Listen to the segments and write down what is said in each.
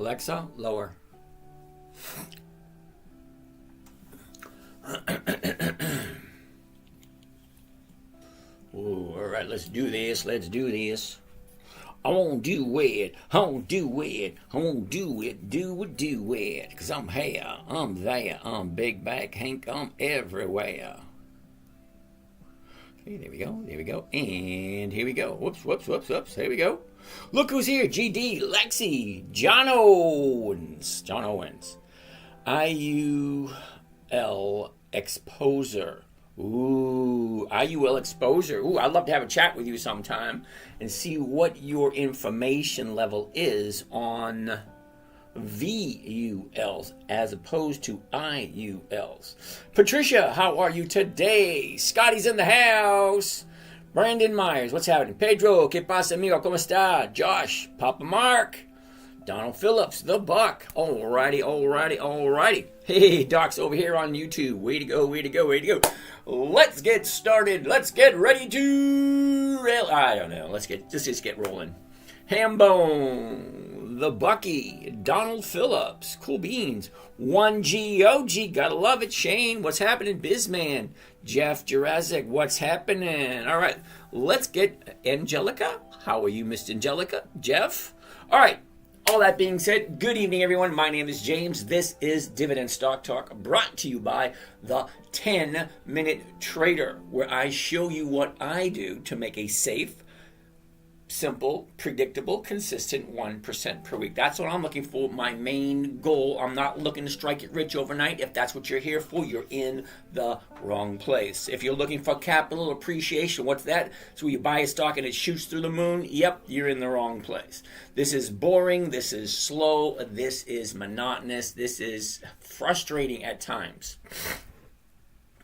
Alexa, lower. Ooh, all right, let's do this. Let's do this. I won't do it. I won't do it. I won't do it. Do it. Cause I'm here. I'm there. I'm big back Hank. I'm everywhere. Okay, there we go. There we go. And here we go. Whoops. Here we go. Look who's here. GD, Lexi, John Owens. IUL Exposer. Ooh, IUL Exposure. Ooh, I'd love to have a chat with you sometime and see what your information level is on VULs as opposed to IULs. Patricia, how are you today? Scotty's in the house. Brandon Myers, what's happening? Pedro, ¿qué pasa, amigo? ¿Cómo está? Josh, Papa Mark. Donald Phillips, the Buck. Alrighty. Hey, Doc's over here on YouTube. Way to go. Let's get started. Let's get ready to I don't know. Let's just get rolling. Hambone, the Bucky, Donald Phillips, Cool Beans, 1GOG, gotta love it. Shane, what's happening? Bizman, Jeff Jurassic, what's happening? All right, let's get Angelica. How are you, Miss Angelica? Jeff? All right. All that being said, good evening, everyone. My name is James. This is Dividend Stock Talk, brought to you by the 10-Minute Trader, where I show you what I do to make a safe, simple, predictable, consistent 1% per week. That's what I'm looking for, my main goal. I'm not looking to strike it rich overnight. If that's what you're here for, you're in the wrong place. If you're looking for capital appreciation, what's that? So you buy a stock and it shoots through the moon? Yep, you're in the wrong place. This is boring. This is slow. This is monotonous. This is frustrating at times.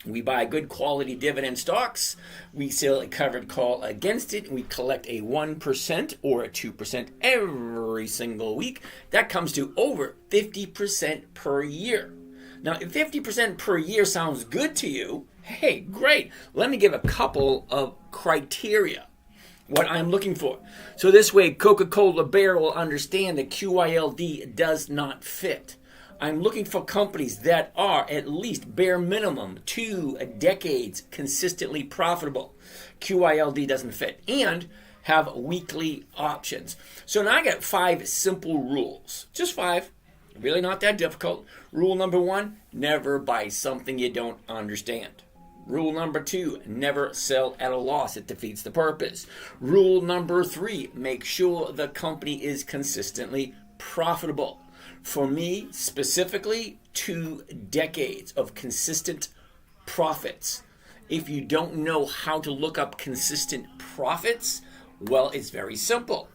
We buy good quality dividend stocks. We sell a covered call against it. We collect a 1% or a 2% every single week. That comes to over 50% per year. Now, if 50% per year sounds good to you, hey, great. Let me give a couple of criteria, what I'm looking for. So this way, Coca-Cola Bear will understand that QYLD does not fit. I'm looking for companies that are at least bare minimum 2 decades consistently profitable. QYLD doesn't fit. And have weekly options. So now I got 5 simple rules. Just 5. Really not that difficult. Rule number 1, never buy something you don't understand. Rule number 2, never sell at a loss. It defeats the purpose. Rule number 3, make sure the company is consistently profitable. For me, specifically, 2 decades of consistent profits. If you don't know how to look up consistent profits, well, it's very simple.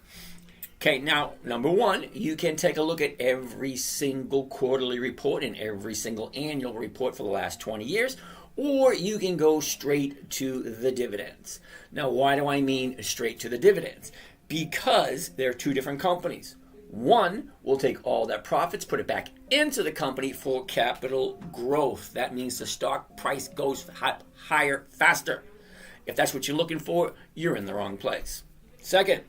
Okay, now, number 1, you can take a look at every single quarterly report and every single annual report for the last 20 years, or you can go straight to the dividends. Now, why do I mean straight to the dividends? Because they're 2 different companies. One will take all that profits, put it back into the company for capital growth. That means the stock price goes higher faster. If that's what you're looking for, you're in the wrong place. Second,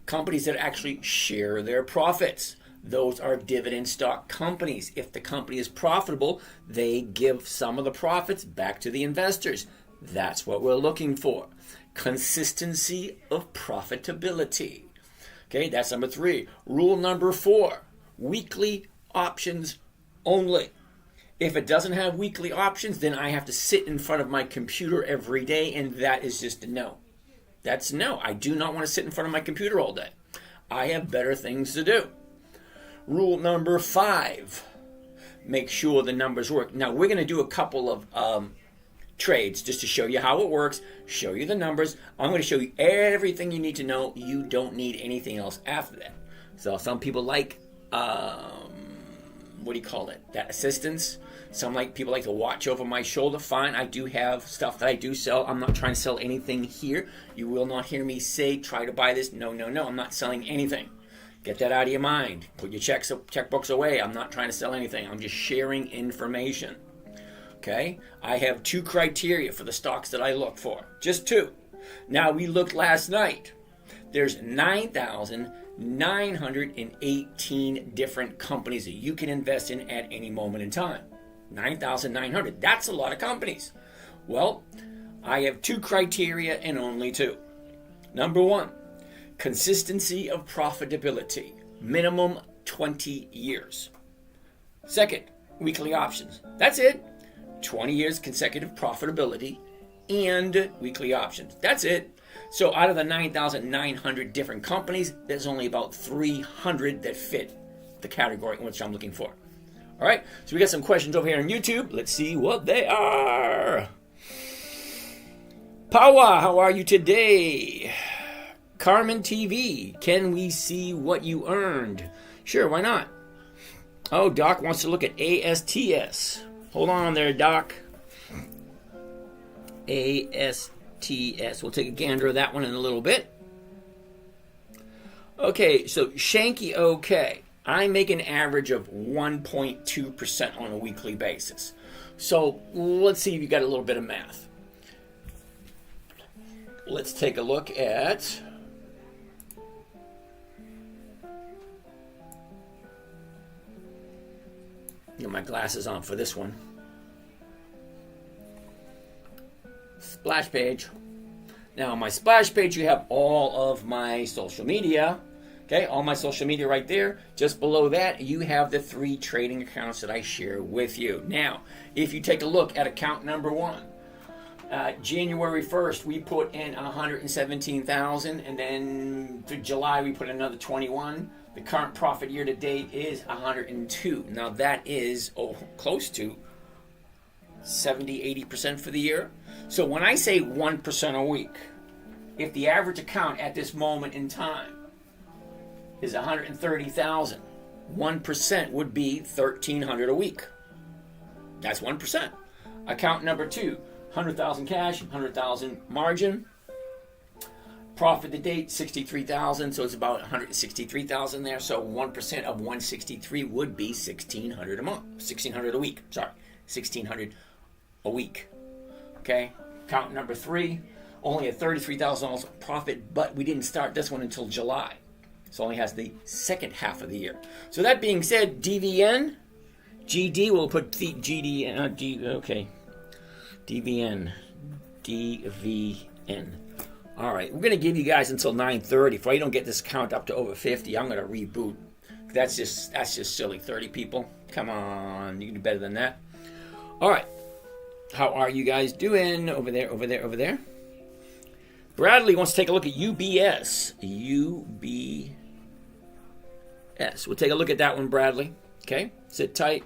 companies that actually share their profits. Those are dividend stock companies. If the company is profitable, they give some of the profits back to the investors. That's what we're looking for. Consistency of profitability. Okay, that's number 3. Rule number 4, weekly options only. If it doesn't have weekly options, then I have to sit in front of my computer every day, and that is just a no. That's no. I do not want to sit in front of my computer all day. I have better things to do. Rule number 5, make sure the numbers work. Now, we're going to do a couple of trades just to show you how it works, show you the numbers. I'm going to show you everything you need to know. You don't need anything else after that. So some people like, that assistance. Some people like to watch over my shoulder. Fine, I do have stuff that I do sell. I'm not trying to sell anything here. You will not hear me say, try to buy this. No, I'm not selling anything. Get that out of your mind. Put your checkbooks away. I'm not trying to sell anything. I'm just sharing information. Okay, I have 2 criteria for the stocks that I look for. Just 2. Now, we looked last night. There's 9,000 918 different companies that you can invest in at any moment in time. 9,900. That's a lot of companies. Well, I have two criteria and only two. Number one, consistency of profitability, minimum 20 years. Second, weekly options. That's it. 20 years consecutive profitability and weekly options. That's it. So out of the 9,900 different companies, there's only about 300 that fit the category in which I'm looking for. All right, so we got some questions over here on YouTube. Let's see what they are. Pawa, how are you today? Carmen TV, can we see what you earned? Sure, why not? Oh, Doc wants to look at ASTS. Hold on there, Doc. ASTS. We'll take a gander of that one in a little bit. Okay, so Shanky OK. I make an average of 1.2% on a weekly basis. So let's see if you got a little bit of math. Let's take a look at get my glasses on for this one. Splash page. Now on my splash page you have all of my social media. Okay, all my social media right there. Just below that, you have the 3 trading accounts that I share with you. Now, if you take a look at account number 1, January 1st, we put in 117,000, and then for July, we put another 21. The current profit year to date is 102. Now, that is close to 70-80% for the year. So when I say 1% a week, if the average account at this moment in time is 130,000. 1% would be 1,300 a week. That's 1%. Account number 2, 100,000 cash, 100,000 margin. Profit to date, 63,000, so it's about 163,000 there. So 1% of 163 would be 1,600 a month, 1,600 a week. Sorry, 1,600 a week. Okay. Account number 3, only a $33,000 profit, but we didn't start this one until July. So only has the second half of the year. So that being said, DVN, GD, we'll put the GD, okay. DVN, DVN. All right, we're going to give you guys until 9:30. If I don't get this count up to over 50, I'm going to reboot. That's just silly. 30 people. Come on, you can do better than that. All right, how are you guys doing over there? Bradley wants to take a look at UBS. We'll take a look at that one, Bradley. Okay, sit tight.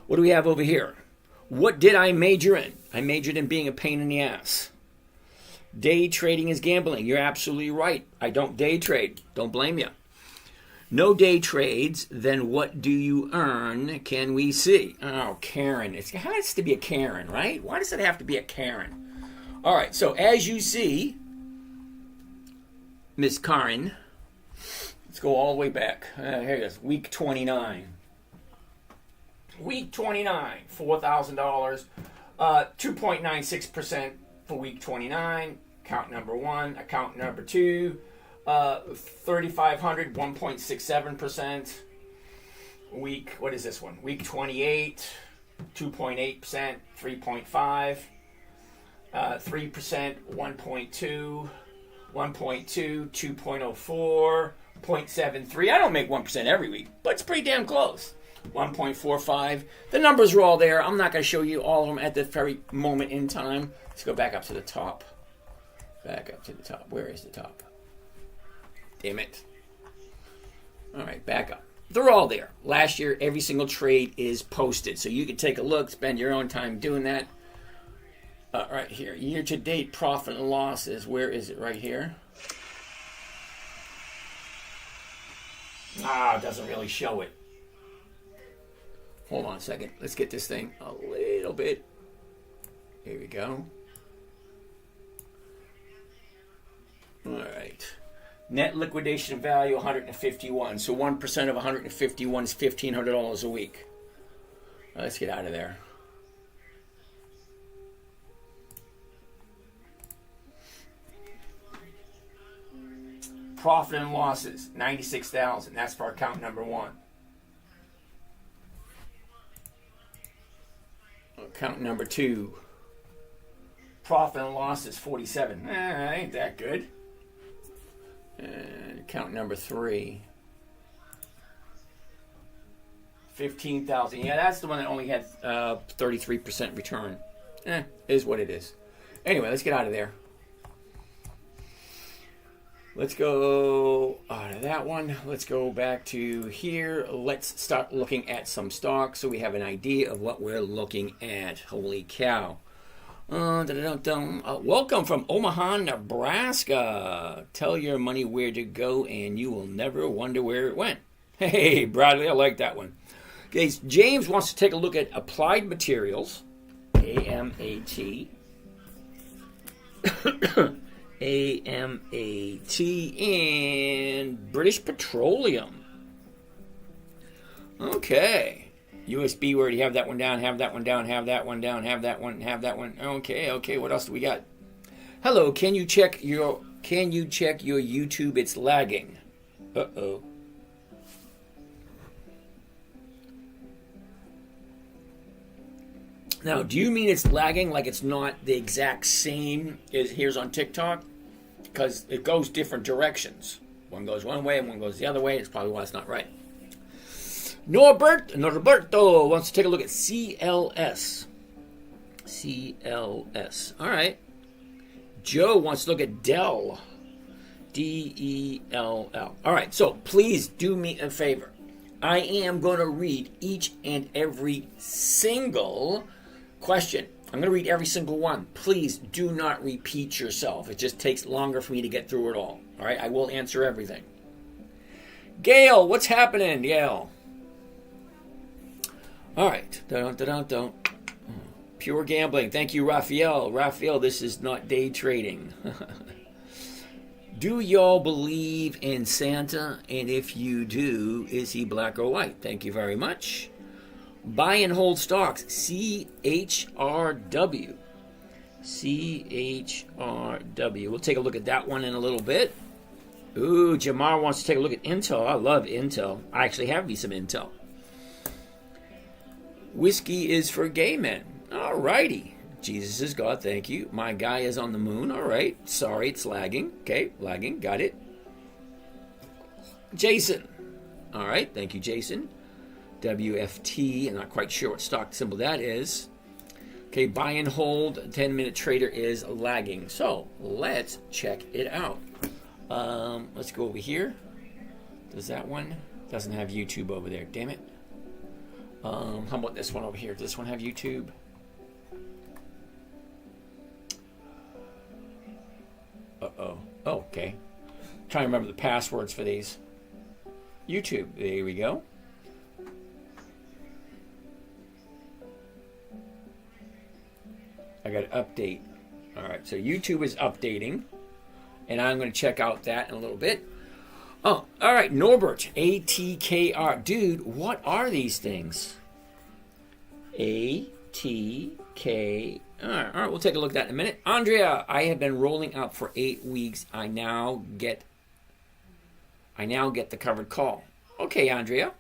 What do we have over here? What did I major in? I majored in being a pain in the ass. Day trading is gambling. You're absolutely right. I don't day trade. Don't blame you. No day trades, then what do you earn? Can we see? Oh, Karen. It has to be a Karen, right? Why does it have to be a Karen? All right, so as you see, Miss Karen, let's go all the way back. Here it is, week 29. Week 29, $4,000, 2.96% for week 29. Account number 1, account number 2, 3,500, 1.67%. Week, what is this one? Week 28, 2.8%, 3.5. 3%, 1.2, 1.2, 2.04, 0.73. I don't make 1% every week, but it's pretty damn close. 1.45. The numbers are all there. I'm not going to show you all of them at this very moment in time. Let's go back up to the top. Back up to the top. Where is the top? Damn it. All right, back up. They're all there. Last year, every single trade is posted. So you can take a look, spend your own time doing that. Right here. Year-to-date profit and losses. Where is it? Right here. It doesn't really show it. Hold on a second. Let's get this thing a little bit. Here we go. All right. Net liquidation value, 151. So 1% of 151 is $1,500 a week. Let's get out of there. Profit and losses, 96,000. That's for account number 1. Account number 2. Profit and losses, 47. Ain't that good. Account number 3. 15,000. Yeah, that's the one that only had 33% return. Is what it is. Anyway, let's get out of there. Let's go out of that one. Let's go back to here. Let's start looking at some stocks so we have an idea of what we're looking at. Holy cow. Welcome from Omaha, Nebraska. Tell your money where to go and you will never wonder where it went. Hey, Bradley, I like that one. Okay, James wants to take a look at Applied Materials, AMAT. AMAT, and British Petroleum. Okay. USB, we already have that one down, have that one down, have that one down, have that one, have that one. Okay, what else do we got? Hello, can you check your YouTube? It's lagging. Uh-oh. Now, do you mean it's lagging like it's not the exact same as here's on TikTok? Because it goes different directions. One goes one way and one goes the other way. It's probably why it's not right. Norberto wants to take a look at CLS. CLS. All right. Joe wants to look at Dell. DELL. All right. So please do me a favor. I am going to read each and every single question. I'm going to read every single one. Please do not repeat yourself. It just takes longer for me to get through it all. All right, I will answer everything. Gail, what's happening, Gail? All right. Pure gambling. Thank you, Raphael. Raphael, this is not day trading. Do y'all believe in Santa? And if you do, is he black or white? Thank you very much. Buy and hold stocks, CHRW. CHRW. We'll take a look at that one in a little bit. Ooh, Jamar wants to take a look at Intel. I love Intel. I actually have me some Intel. Whiskey is for gay men. All righty. Jesus is God, thank you. My guy is on the moon. All right. Sorry, it's lagging. Okay, lagging. Got it. Jason. All right. Thank you, Jason. WFT. I'm not quite sure what stock symbol that is. Okay, buy and hold. 10-minute trader is lagging. So let's check it out. Let's go over here. Does that one? Doesn't have YouTube over there. Damn it. How about this one over here? Does this one have YouTube? Uh-oh. Oh, okay. Trying to remember the passwords for these. YouTube. There we go. I got to update. All right, so YouTube is updating, and I'm going to check out that in a little bit. Oh, all right, Norbert, ATKR. Dude, what are these things? ATK. All right, we'll take a look at that in a minute. Andrea, I have been rolling out for 8 weeks. I now get the covered call. Okay, Andrea.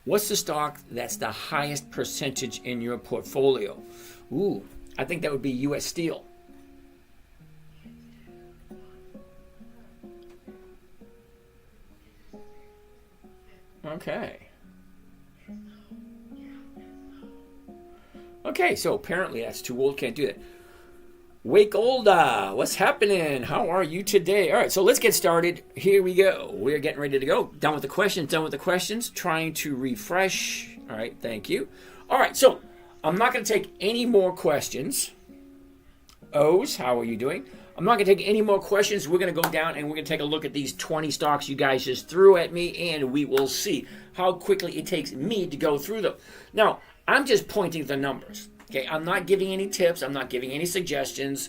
What's the stock that's the highest percentage in your portfolio? Ooh, I think that would be U.S. Steel. Okay. Okay, so apparently that's too old. Can't do that. Wake Olda, what's happening? How are you today? All right, so let's get started. Here we go. We're getting ready to go. Done with the questions. Trying to refresh. All right, thank you. All right, so I'm not going to take any more questions. O's, how are you doing? I'm not going to take any more questions. We're going to go down and we're going to take a look at these 20 stocks you guys just threw at me, and we will see how quickly it takes me to go through them. Now, I'm just pointing the numbers. Okay, I'm not giving any tips. I'm not giving any suggestions.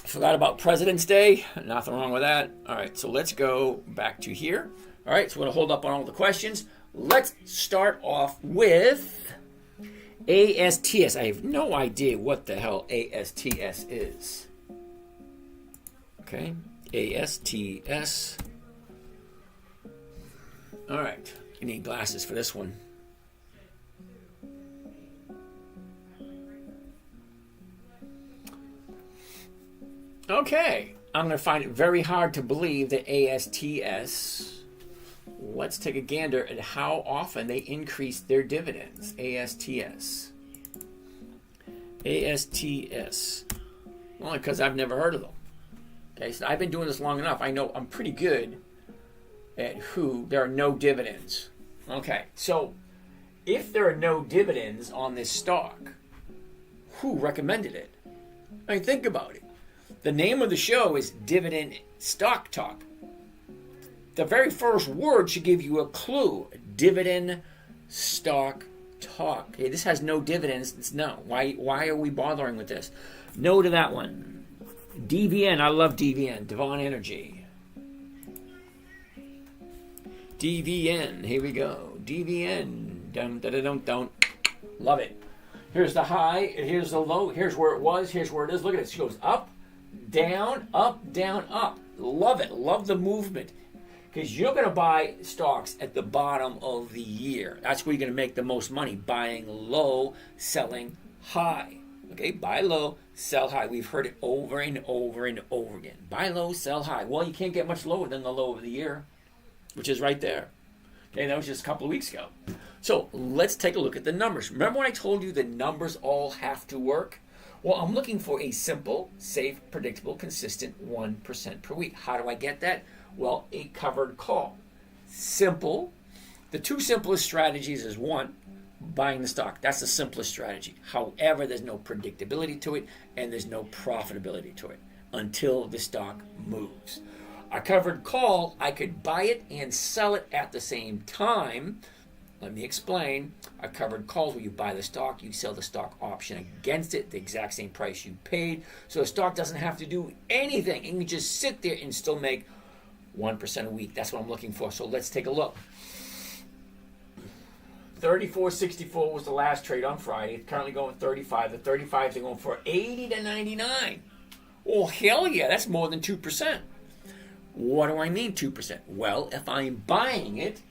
Forgot about President's Day. Nothing wrong with that. All right, so let's go back to here. All right, so we're going to hold up on all the questions. Let's start off with ASTS. I have no idea what the hell ASTS is. Okay, ASTS. All right, you need glasses for this one. Okay, I'm going to find it very hard to believe that ASTS. Let's take a gander at how often they increase their dividends. ASTS. ASTS. Only because I've never heard of them. Okay, so I've been doing this long enough. I know I'm pretty good at who there are no dividends. Okay, so if there are no dividends on this stock, who recommended it? I mean, think about it. The name of the show is Dividend Stock Talk. The very first word should give you a clue. Dividend Stock Talk. Okay, this has no dividends. It's no. Why are we bothering with this? No to that one. DVN. I love DVN. Devon Energy. DVN. Here we go. DVN. Dum da da dum dum. Love it. Here's the high. Here's the low. Here's where it was. Here's where it is. Look at it. It goes up, down, up, down, up. Love it. Love the movement. Because you're going to buy stocks at the bottom of the year. That's where you're going to make the most money. Buying low, selling high. Okay, buy low, sell high. We've heard it over and over and over again. Buy low, sell high. Well, you can't get much lower than the low of the year, which is right there. Okay, that was just a couple of weeks ago. So let's take a look at the numbers. Remember when I told you the numbers all have to work? Well, I'm looking for a simple, safe, predictable, consistent 1% per week. How do I get that? Well, a covered call. Simple. The two simplest strategies is one, buying the stock. That's the simplest strategy. However, there's no predictability to it and there's no profitability to it until the stock moves. A covered call, I could buy it and sell it at the same time. Let me explain. A covered call is where you buy the stock, you sell the stock option against it, the exact same price you paid. So the stock doesn't have to do anything. It can just sit there and still make 1% a week. That's what I'm looking for. So let's take a look. 34.64 was the last trade on Friday. It's currently going 35. The 35s are going for 80 to 99. Well, hell yeah, that's more than 2%. What do I mean 2%? Well, if I'm buying it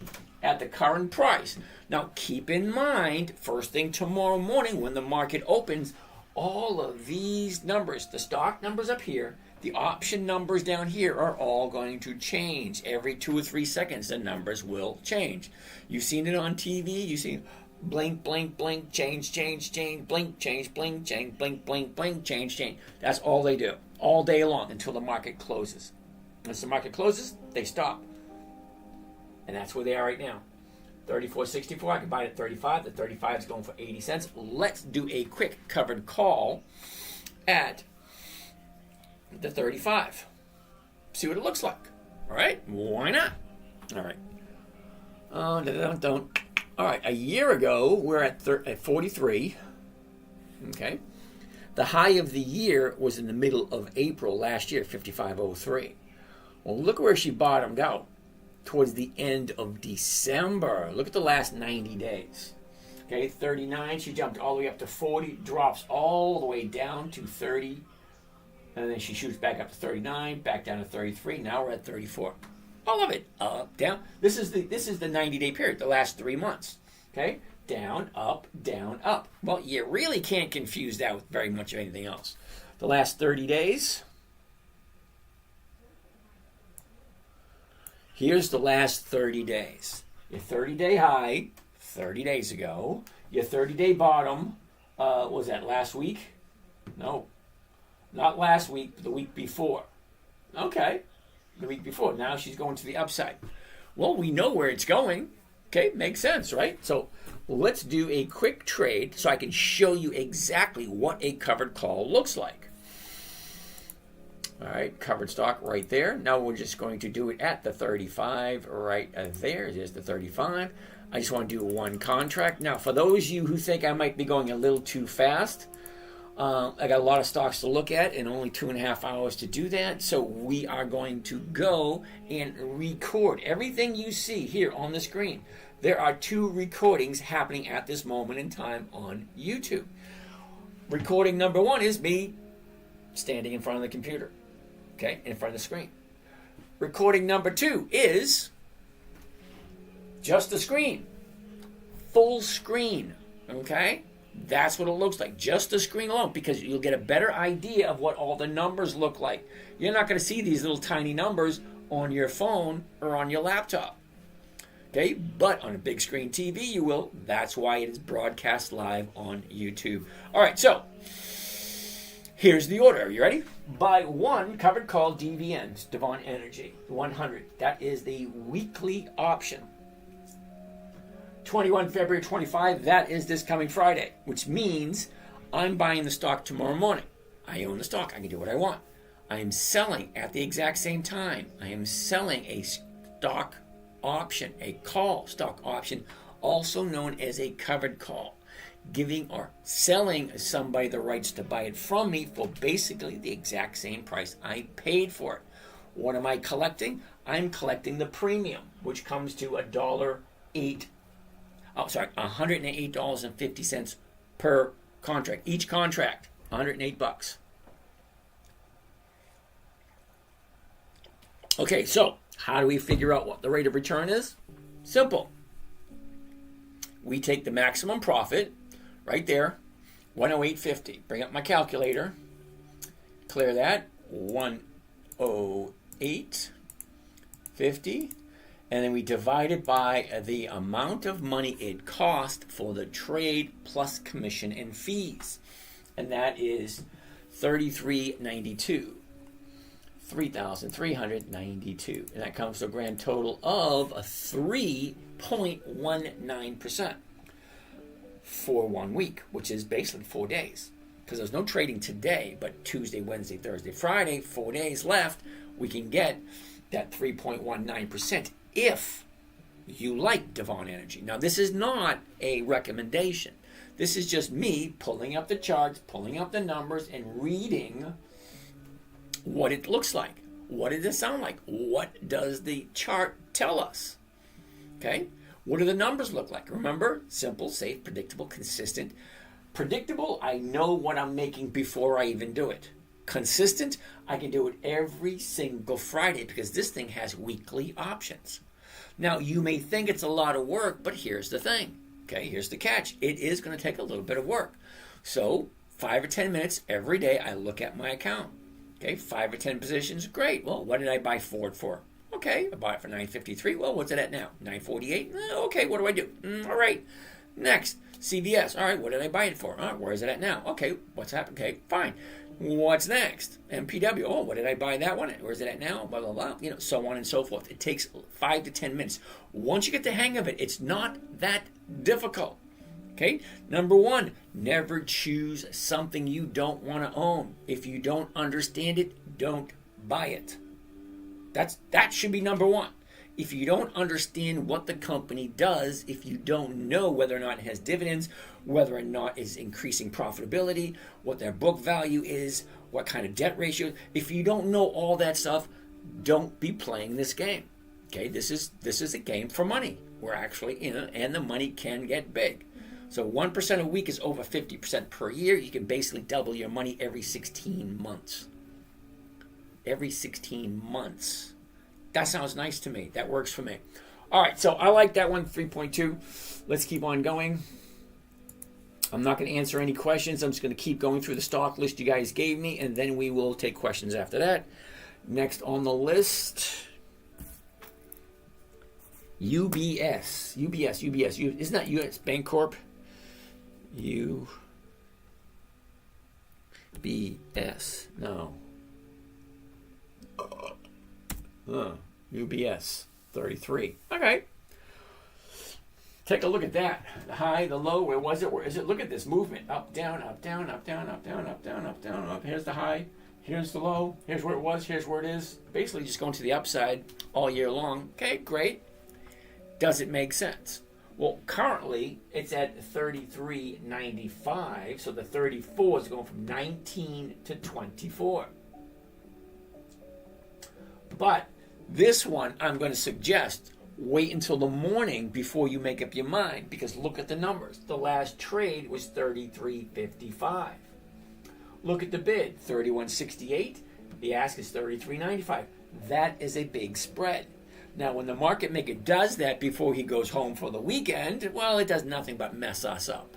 at the current price. Now, keep in mind, first thing tomorrow morning when the market opens, all of these numbers, the stock numbers up here, the option numbers down here are all going to change. Every 2 or 3 seconds, the numbers will change. You've seen it on TV. You've seen blink, blink, blink, change, change, change, blink, change, blink, change, blink, blink, blink, change, change. That's all they do all day long until the market closes. Once the market closes, they stop. And that's where they are right now. 34.64, I can buy it at 35. The 35 is going for 80 cents. Let's do a quick covered call at the 35. See what it looks like. All right? Why not? All right. Don't. All right. A year ago, we're at 43. Okay. The high of the year was in the middle of April last year, 55.03. Well, look where she bottomed out towards the end of December. Look at the last 90 days. Okay, 39. She jumped all the way up to 40, drops all the way down to 30. And then she shoots back up to 39, back down to 33. Now we're at 34. All of it up, down. This is the 90-day period, the last 3 months. Okay, down, up, down, up. Well, you really can't confuse that with very much of anything else. The last 30 days. Here's the last 30 days. Your 30-day high, 30 days ago. Your 30-day bottom, was that last week? No. Not last week, but the week before. Okay, the week before. Now she's going to the upside. Well, we know where it's going. Okay, makes sense, right? So let's do a quick trade so I can show you exactly what a covered call looks like. All right, covered stock right there. Now we're just going to do it at the 35 right there. There's the 35. I just want to do one contract. Now, for those of you who think I might be going a little too fast, I got a lot of stocks to look at and only 2.5 hours to do that. So we are going to go and record everything you see here on the screen. There are 2 recordings happening at this moment in time on YouTube. Recording number 1 is me standing in front of the computer, okay, in front of the screen. recording number 2 is just the screen. Full screen, okay? That's what it looks like, just the screen alone, because you'll get a better idea of what all the numbers look like. You're not going to see these little tiny numbers on your phone or on your laptop. Okay, but on a big screen TV you will. That's why it is broadcast live on YouTube. All right, so here's the order. Are you ready? Buy one covered call DVNs, Dividend Energy, 100. That is the weekly option. 21 February 25, that is this coming Friday, which means I'm buying the stock tomorrow morning. I own the stock. I can do what I want. I am selling at the exact same time. I am selling a stock option, a call stock option, also known as a covered call, giving or selling somebody the rights to buy it from me for basically the exact same price I paid for it. What am I collecting? I'm collecting the premium, which comes to $108.50 per contract. Each contract, $108. Okay, so how do we figure out what the rate of return is? Simple. We take the maximum profit right there, 108.50. Bring up my calculator. Clear that, 108.50. And then we divide it by the amount of money it cost for the trade plus commission and fees. And that is $33.92. $3,392. And that comes to a grand total of a 3.19% for 1 week, which is basically 4 days. Because there's no trading today, but Tuesday, Wednesday, Thursday, Friday, 4 days left, we can get that 3.19% if you like Dividend Energy. Now, this is not a recommendation. This is just me pulling up the charts, pulling up the numbers, and reading what it looks like. What does it sound like? What does the chart tell us? Okay? What do the numbers look like? Remember, simple, safe, predictable, consistent. Predictable, I know what I'm making before I even do it. Consistent, I can do it every single Friday because this thing has weekly options. Now, you may think it's a lot of work, but here's the thing. Okay, here's the catch. It is going to take a little bit of work. So, 5 or 10 minutes every day, I look at my account. Okay, 5 or 10 positions, great. Well, what did I buy Ford for? Okay, I bought it for $9.53. Well, what's it at now? $9.48. Okay, what do I do? All right, next, CVS. All right, what did I buy it for? Where is it at now? Okay, what's happened? Okay, fine. What's next? MPW. Oh, what did I buy that one at? Where is it at now? Blah, blah, blah. You know, so on and so forth. It takes 5 to 10 minutes. Once you get the hang of it, it's not that difficult. Okay, number 1, never choose something you don't want to own. If you don't understand it, don't buy it. That should be number 1. If you don't understand what the company does, if you don't know whether or not it has dividends, whether or not it's increasing profitability, what their book value is, what kind of debt ratio, if you don't know all that stuff, don't be playing this game. Okay, this is a game for money. We're actually in it, and the money can get big. So 1% a week is over 50% per year. You can basically double your money every 16 months. Every 16 months. That sounds nice to me. That works for me. All right, so I like that one, 3.2. Let's keep on going. I'm not going to answer any questions. I'm just going to keep going through the stock list you guys gave me, and then we will take questions after that. Next on the list, UBS. Isn't that U.S. Bancorp? UBS. No. UBS 33. Okay. Take a look at that. The high, the low, where was it? Where is it? Look at this movement. Up, down, up, down, up, down, up, down, up, down, up, down, up. Here's the high. Here's the low. Here's where it was. Here's where it is. Basically just going to the upside all year long. Okay, great. Does it make sense? Well, currently it's at 33.95, so the 34 is going from 19 to 24. But this one, I'm going to suggest wait until the morning before you make up your mind, because look at the numbers. The last trade was 33.55. Look at the bid, 31.68. The ask is $33.95. That is a big spread. Now, when the market maker does that before he goes home for the weekend, well, it does nothing but mess us up.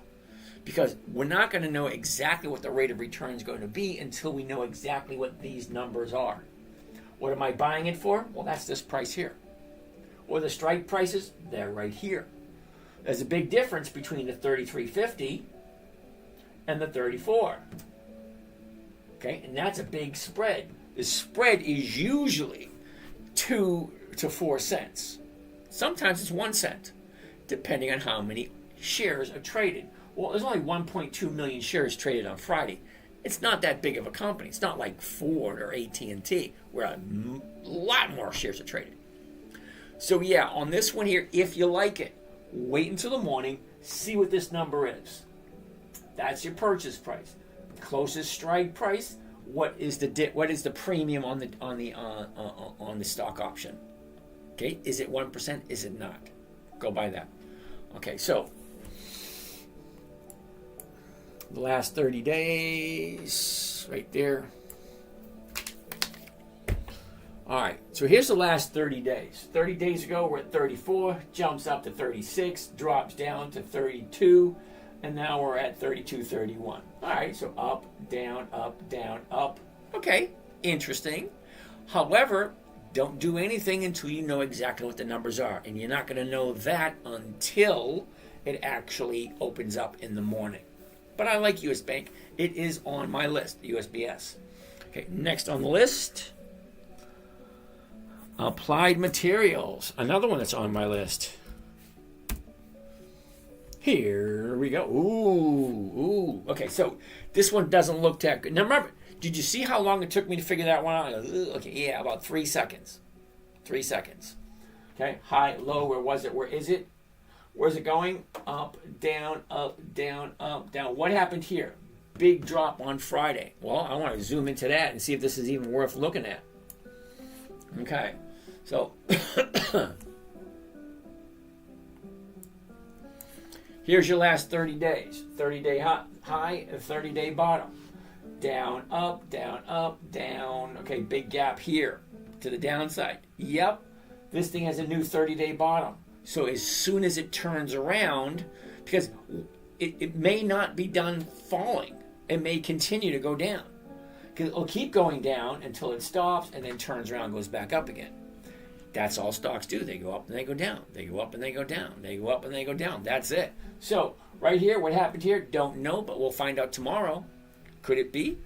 Because we're not going to know exactly what the rate of return is going to be until we know exactly what these numbers are. What am I buying it for? Well, that's this price here. Or the strike prices, they're right here. There's a big difference between the 33.50 and the 34. Okay, and that's a big spread. The spread is usually 2 to 4 cents. Sometimes it's 1 cent, depending on how many shares are traded. Well, there's only 1.2 million shares traded on Friday. It's not that big of a company. It's not like Ford or AT&T, where a lot more shares are traded. So yeah, on this one here, if you like it, wait until the morning, see what this number is. That's your purchase price. Closest strike price. What is the premium on the stock option? Okay, is it 1%? Is it not? Go by that. Okay, so the last 30 days, right there. All right, so here's the last 30 days. 30 days ago, we're at 34, jumps up to 36, drops down to 32, and now we're at 32, 31. All right, so up, down, up. Okay, interesting. However, don't do anything until you know exactly what the numbers are, and you're not going to know that until it actually opens up in the morning. But I like US Bank. It is on my list, USBS. Okay, next on the list, Applied Materials. Another one that's on my list. Here we go. Ooh. Okay, so this one doesn't look that good. Now remember, did you see how long it took me to figure that one out? Okay, yeah, about 3 seconds. 3 seconds. Okay, high, low, where was it? Where is it? Where's it going? Up, down, down. What happened here? Big drop on Friday. Well, I want to zoom into that and see if this is even worth looking at. Okay, so here's your last 30 days. 30-day high and 30-day bottom. Down, up, down. Okay, big gap here to the downside. Yep, this thing has a new 30-day bottom. So as soon as it turns around, because it may not be done falling, it may continue to go down. Because it'll keep going down until it stops and then turns around and goes back up again. That's all stocks do. They go up and they go down. They go up and they go down. They go up and they go down. That's it. So right here, what happened here? Don't know, but we'll find out tomorrow. Could it be?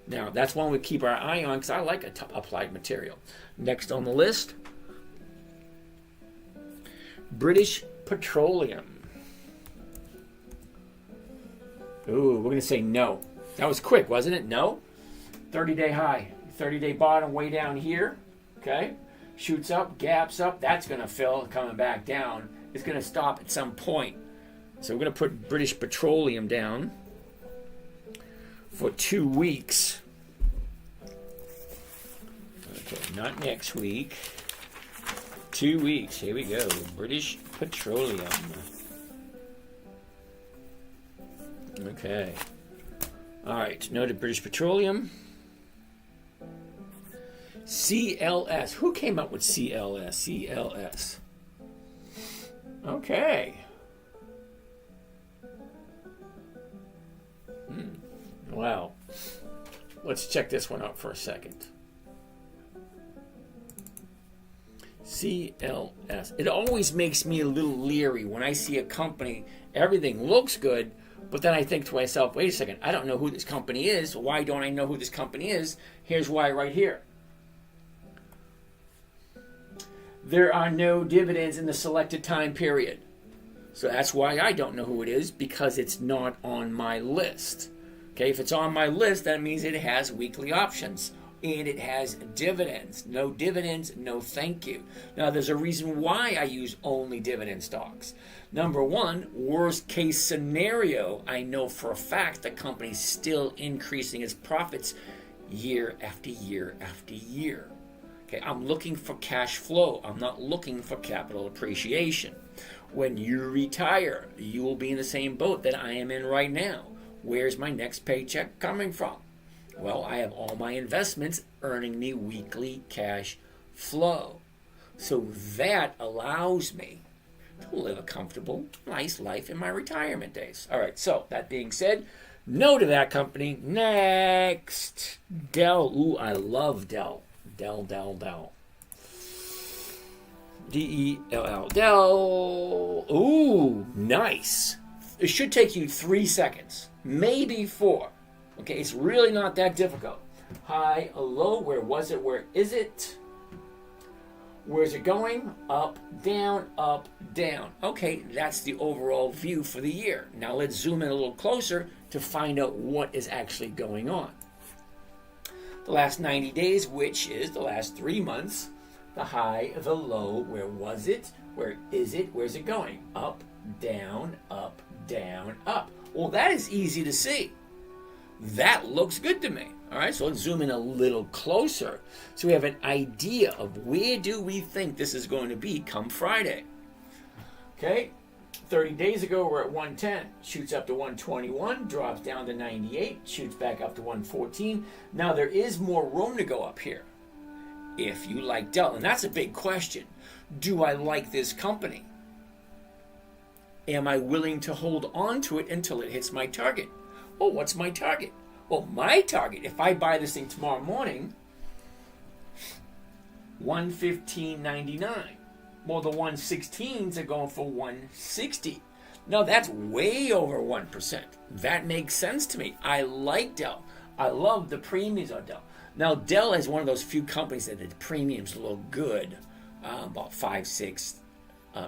Now, that's one we keep our eye on because I like Applied Material. Next on the list, British Petroleum. Ooh, we're going to say no. That was quick, wasn't it? No? 30-day high, 30-day bottom way down here. Okay? Shoots up, gaps up. That's going to fill, coming back down. It's going to stop at some point. So we're going to put British Petroleum down for 2 weeks. Okay, not next week. 2 weeks. Here we go. British Petroleum. Okay. All right. Noted British Petroleum. CLS. Who came up with CLS? CLS. Okay. Wow. Let's check this one out for a second. CLS. It always makes me a little leery when I see a company, everything looks good, but then I think to myself, wait a second, I don't know who this company is. Why don't I know who this company is? Here's why right here. There are no dividends in the selected time period. So that's why I don't know who it is, because it's not on my list. Okay, if it's on my list, that means it has weekly options and it has dividends. No dividends, no thank you. Now, there's a reason why I use only dividend stocks. Number one, worst case scenario, I know for a fact the company's still increasing its profits year after year after year. Okay, I'm looking for cash flow. I'm not looking for capital appreciation. When you retire, you will be in the same boat that I am in right now. Where's my next paycheck coming from? Well, I have all my investments earning me weekly cash flow. So that allows me to live a comfortable, nice life in my retirement days. All right, so that being said, no to that company. Next, Dell. Ooh, I love Dell. Dell. Dell. Dell. Ooh, nice. It should take you 3 seconds, maybe 4. Okay, it's really not that difficult. High, a low, where was it? Where is it? Where's it going? Up, down, up, down. Okay, that's the overall view for the year. Now let's zoom in a little closer to find out what is actually going on. The last 90 days, which is the last 3 months, the high, the low, where was it? Where is it? Where's it going? Up, down, up, down, up. Well, that is easy to see. That looks good to me. All right, so let's zoom in a little closer so we have an idea of where do we think this is going to be come Friday. Okay, 30 days ago we're at 110, shoots up to 121, drops down to 98, shoots back up to 114. Now there is more room to go up here if you like Dell, and that's a big question. Do I like this company? Am I willing to hold on to it until it hits my target? Oh, what's my target? Well, my target, if I buy this thing tomorrow morning, 115.99. Well, the 116s are going for 160. Now, that's way over 1%. That makes sense to me. I like Dell. I love the premiums on Dell. Now, Dell is one of those few companies that the premiums look good, about 5-6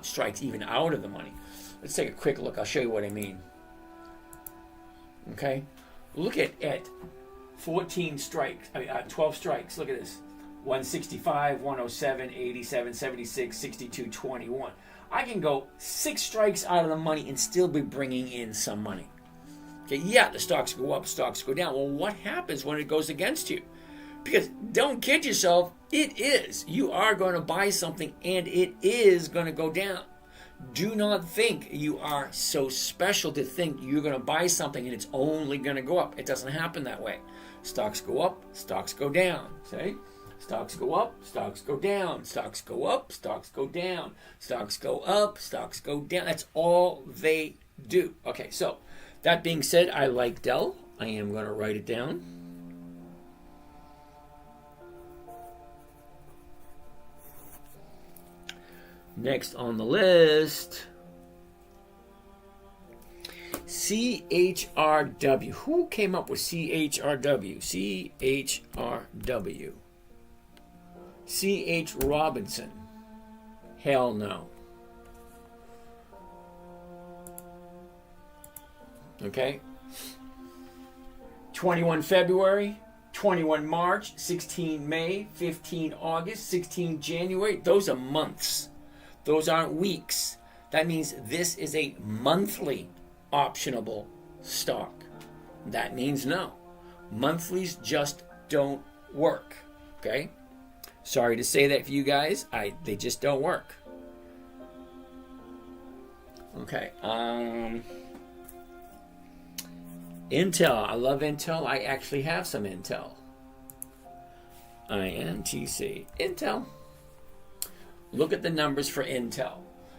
strikes even out of the money. Let's take a quick look. I'll show you what I mean. Okay, look at 14 strikes, 12 strikes. Look at this. 165, 107, 87, 76, 62, 21. I can go 6 strikes out of the money and still be bringing in some money. Okay, yeah, the stocks go up, stocks go down. Well, what happens when it goes against you? Because don't kid yourself, it is. You are going to buy something and it is going to go down. Do not think you are so special to think you're going to buy something and it's only going to go up. It doesn't happen that way. Stocks go up, stocks go down. See? Stocks go up, stocks go down. Stocks go up, stocks go down. Stocks go up, stocks go down. That's all they do. Okay, so that being said, I like Dell. I am going to write it down. Next on the list, CHRW. Who came up with CHRW? CHRW. C.H. Robinson. Hell no. Okay. 21 February, 21 March, 16 May, 15 August, 16 January. Those are months. Those aren't weeks. That means this is a monthly optionable stock. That means no. Monthlies just don't work. Okay? Sorry to say that for you guys. They just don't work. Okay. Intel. I love Intel. I actually have some Intel. INTC. Intel. Look at the numbers for Intel.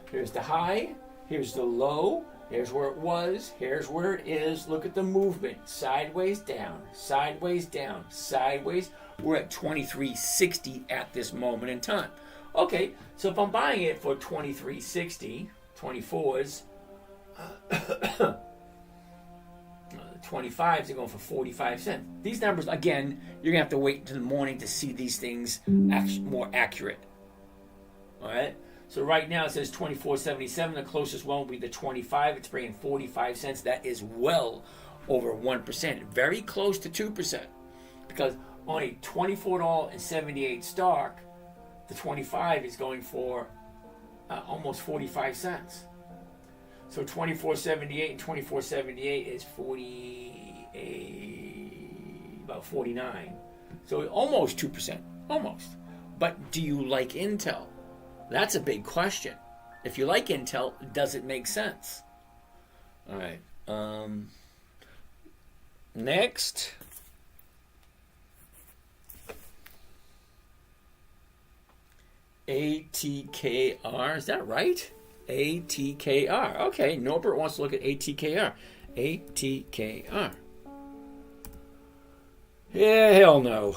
Here's the high, here's the low, here's where it was, here's where it is. Look at the movement. Sideways down, sideways down, sideways. We're at 2360 at this moment in time. Okay, so if I'm buying it for 2360, 24s, 25s are going for 45 cents. These numbers, again, you're going to have to wait until the morning to see these things more accurate. All right, so right now it says 24.77. The closest one will be the 25. It's bringing 45 cents. That is well over 1%, very close to 2%, because on a $24.78 stock, the 25 is going for almost 45 cents. So 24.78 and 24.78 is 48, about 49. So almost 2%, almost. But do you like Intel? That's a big question. If you like Intel, does it make sense? All right. Next, ATKR, is that right? ATKR. Okay, Norbert wants to look at ATKR. ATKR. Yeah, hell no.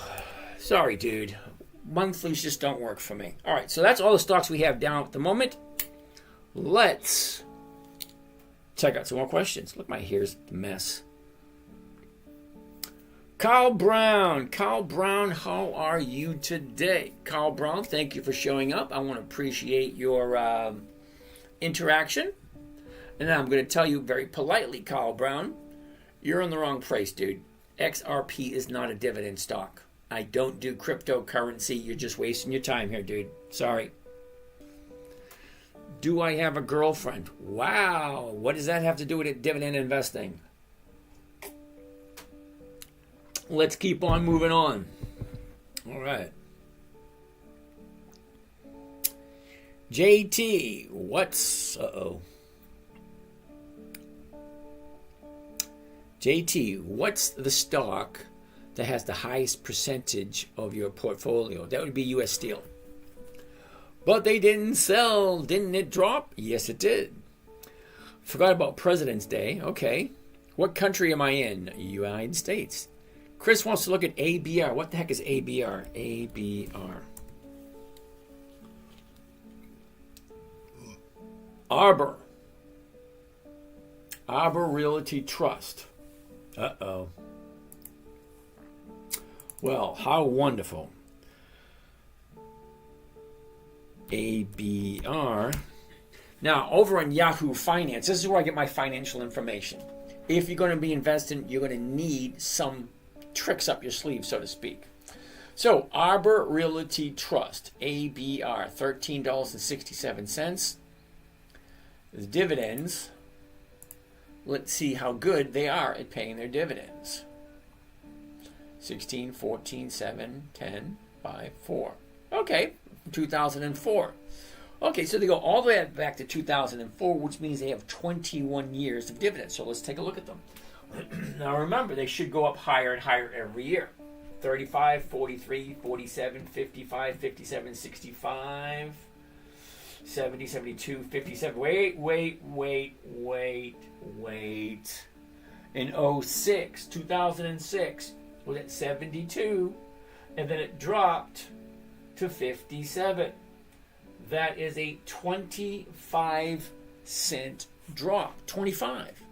Sorry, dude. Monthlies just don't work for me. All right, so that's all the stocks we have down at the moment. Let's check out some more questions. Look, my hair's a mess. Carl Brown. Carl Brown, how are you today? Carl Brown, thank you for showing up. I want to appreciate your interaction. And then I'm going to tell you very politely, Carl Brown, you're in the wrong place, dude. XRP is not a dividend stock. I don't do cryptocurrency. You're just wasting your time here, dude. Sorry. Do I have a girlfriend? Wow. What does that have to do with dividend investing? Let's keep on moving on. All right. JT, what's... JT, what's the stock that has the highest percentage of your portfolio? That would be U.S. Steel. But they didn't sell. Didn't it drop? Yes, it did. Forgot about President's Day. Okay. What country am I in? United States. Chris wants to look at ABR. What the heck is ABR? ABR. Arbor. Arbor Realty Trust. Uh-oh. Well, how wonderful. ABR. Now, over on Yahoo Finance, this is where I get my financial information. If you're going to be investing, you're going to need some tricks up your sleeve, so to speak. So, Arbor Realty Trust, ABR, $13.67. The dividends, let's see how good they are at paying their dividends. 16, 14, 7, 10, 5, 4. Okay, 2004. Okay, so they go all the way back to 2004, which means they have 21 years of dividends. So let's take a look at them. Now remember, they should go up higher and higher every year. 35, 43, 47, 55, 57, 65, 70, 72, 57. Wait. In 2006, was at 72, and then it dropped to 57. That is a 25-cent drop. 25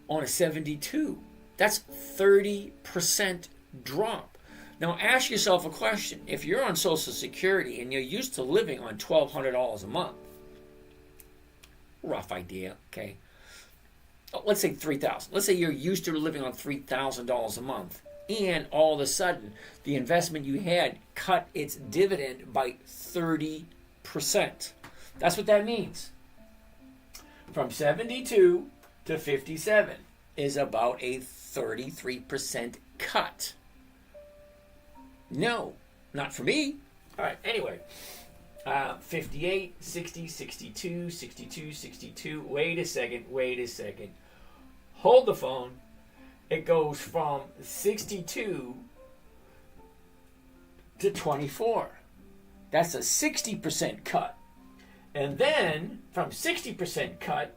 on a 72. That's 30% drop. Now ask yourself a question. If you're on Social Security and you're used to living on $1,200 a month, rough idea, okay? Let's say $3,000. Let's say you're used to living on $3,000 a month, and all of a sudden the investment you had cut its dividend by 30%. That's what that means. From 72 to 57 is about a 33% cut. No, not for me. All right, anyway. 58, 60, 62, 62, 62. Wait a second. Hold the phone. It goes from 62 to 24. That's a 60% cut. And then, from 60% cut,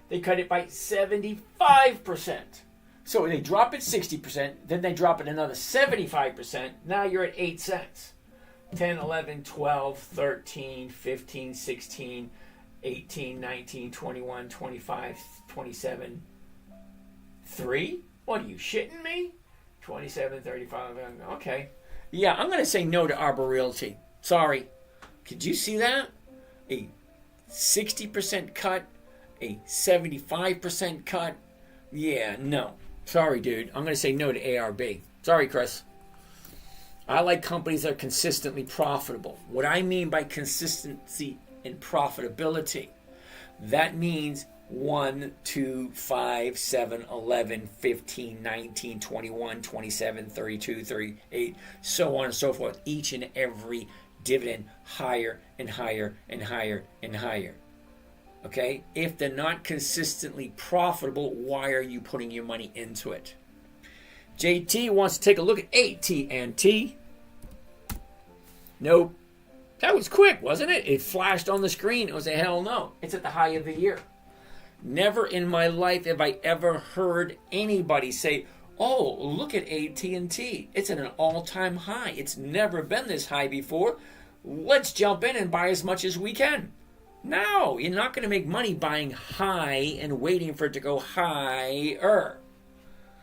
they cut it by 75%. So they drop it 60%, then they drop it another 75%. Now you're at 8 cents. 10, 11, 12, 13, 15, 16, 18, 19, 21, 25, 27, 3? What, are you shitting me? 27, 35, okay. Yeah, I'm going to say no to Arbor Realty. Sorry. Could you see that? A 60% cut, a 75% cut. Yeah, no. Sorry, dude. I'm going to say no to ARB. Sorry, Chris. I like companies that are consistently profitable. What I mean by consistency and profitability, that means 1, 2, 5, 7, 11, 15, 19, 21, 27, 32, 38, so on and so forth. Each and every dividend higher and higher and higher and higher. Okay? If they're not consistently profitable, why are you putting your money into it? JT wants to take a look at AT&T. Nope. That was quick, wasn't it? It flashed on the screen. It was a hell no. It's at the high of the year. Never in my life have I ever heard anybody say, oh, look at AT&T. It's at an all-time high. It's never been this high before. Let's jump in and buy as much as we can. No, you're not going to make money buying high and waiting for it to go higher.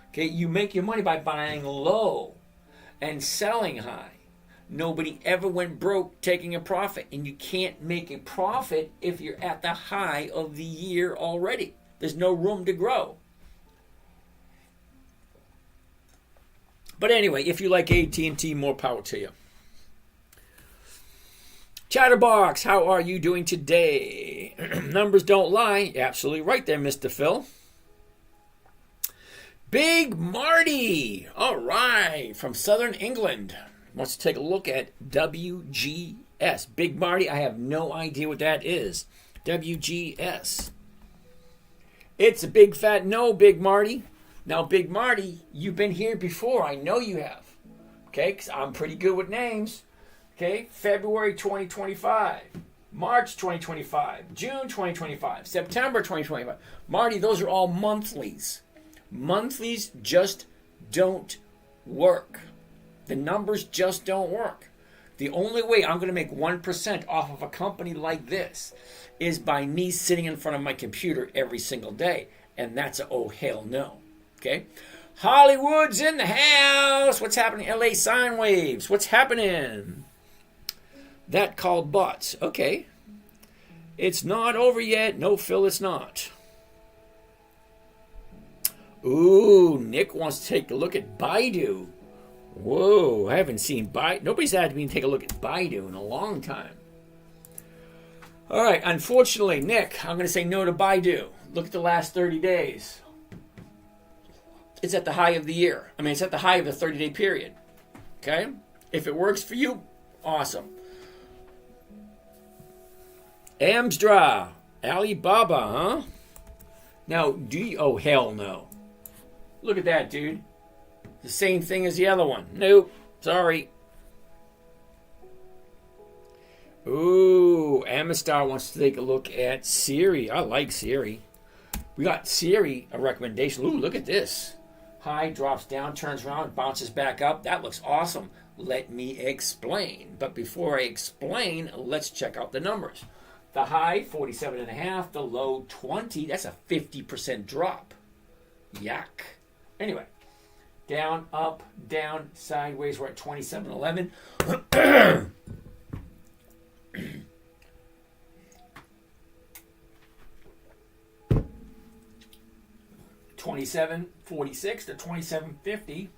Okay, you make your money by buying low and selling high. Nobody ever went broke taking a profit, and you can't make a profit if you're at the high of the year already. There's no room to grow. But anyway, if you like AT&T, more power to you. Chatterbox, how are you doing today? Numbers don't lie. Absolutely right there, Mr. Phil. Big Marty, all right, from Southern England, wants to take a look at WGS. Big Marty, I have no idea what that is. WGS. It's a big fat no, Big Marty. Now, Big Marty, you've been here before. I know you have. Okay, because I'm pretty good with names. Okay, February 2025, March 2025, June 2025, September 2025. Marty, those are all monthlies. Monthlies just don't work. The numbers just don't work. The only way I'm going to make 1% off of a company like this is by me sitting in front of my computer every single day. And that's a oh hell no. Okay? Hollywood's in the house. What's happening? LA sine waves. What's happening? That called bots. Okay. It's not over yet. No, Phil, it's not. Ooh, Nick wants to take a look at Baidu. Whoa, I haven't seen Baidu. Nobody's had me take a look at Baidu in a long time. All right, unfortunately, Nick, I'm going to say no to Baidu. Look at the last 30 days. It's at the high of the year. I mean, it's at the high of the 30-day period. Okay? If it works for you, awesome. Amstra, Alibaba, huh? Now, do you... Oh, hell no. Look at that, dude. The same thing as the other one. Nope. Sorry. Ooh, Amistar wants to take a look at Siri. I like Siri. We got Siri, a recommendation. Ooh, look at this. High, drops down, turns around, bounces back up. That looks awesome. Let me explain. But before I explain, let's check out the numbers. The high, 47.5. The low, 20. That's a 50% drop. Yuck. Anyway, down, up, down, sideways. We're at 27.11. 27.46 to 27.50.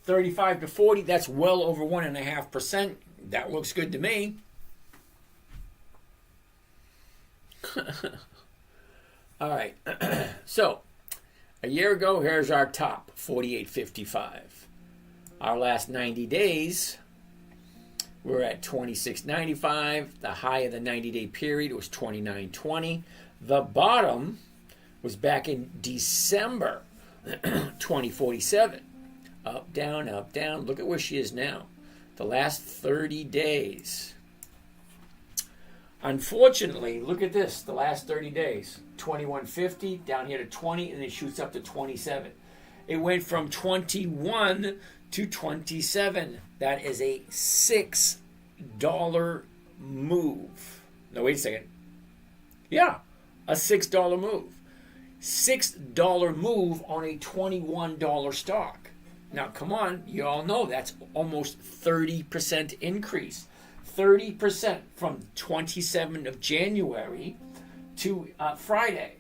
35 to 40. That's well over 1.5%. That looks good to me. All right. So, a year ago, here's our top, 48.55. Our last 90 days, we're at 26.95. The high of the 90-day period was 29.20. The bottom was back in December 2047. Up, down, up, down. Look at where she is now. The last 30 days. Unfortunately, look at this. The last 30 days. 2150 down here to 20, and it shoots up to 27. It went from 21 to 27. That is a $6 move. No, wait a second. Yeah, a $6 move. $6 move on a $21 stock. Now, come on. You all know that's almost 30% increase. 30% from 27th of January to Friday.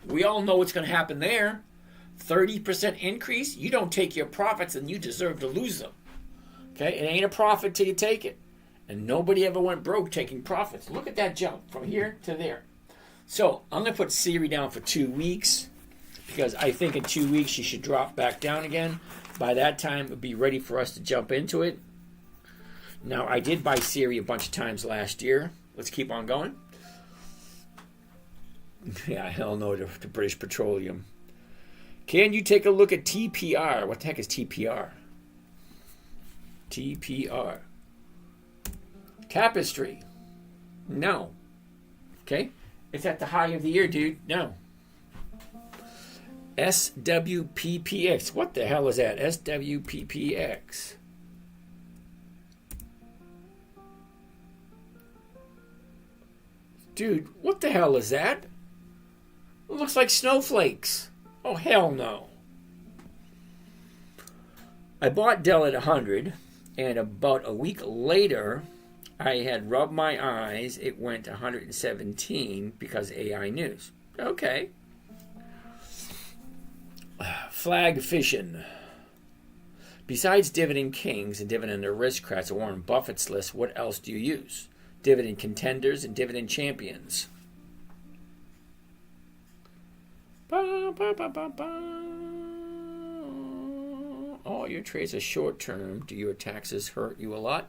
We all know what's going to happen there. 30% increase. You don't take your profits and you deserve to lose them. Okay? It ain't a profit till you take it. And nobody ever went broke taking profits. Look at that jump from here to there. So I'm going to put Siri down for 2 weeks because I think in 2 weeks she should drop back down again. By that time, it would be ready for us to jump into it. Now, I did buy Siri a bunch of times last year. Let's keep on going. Yeah, hell no to British Petroleum. Can you take a look at TPR? What the heck is TPR? TPR. Tapestry. No. Okay? It's at the high of the year, dude. No. SWPPX. What the hell is that? SWPPX. Dude, what the hell is that? It looks like snowflakes. Oh, hell no. I bought Dell at 100, and about a week later, I had rubbed my eyes. It went to 117 because AI news. Okay. Flag fishing. Besides Dividend Kings and Dividend Aristocrats of Warren Buffett's list, what else do you use? Dividend Contenders and Dividend Champions. Ba, ba, ba, ba, ba. All your trades are short term. Do your taxes hurt you a lot?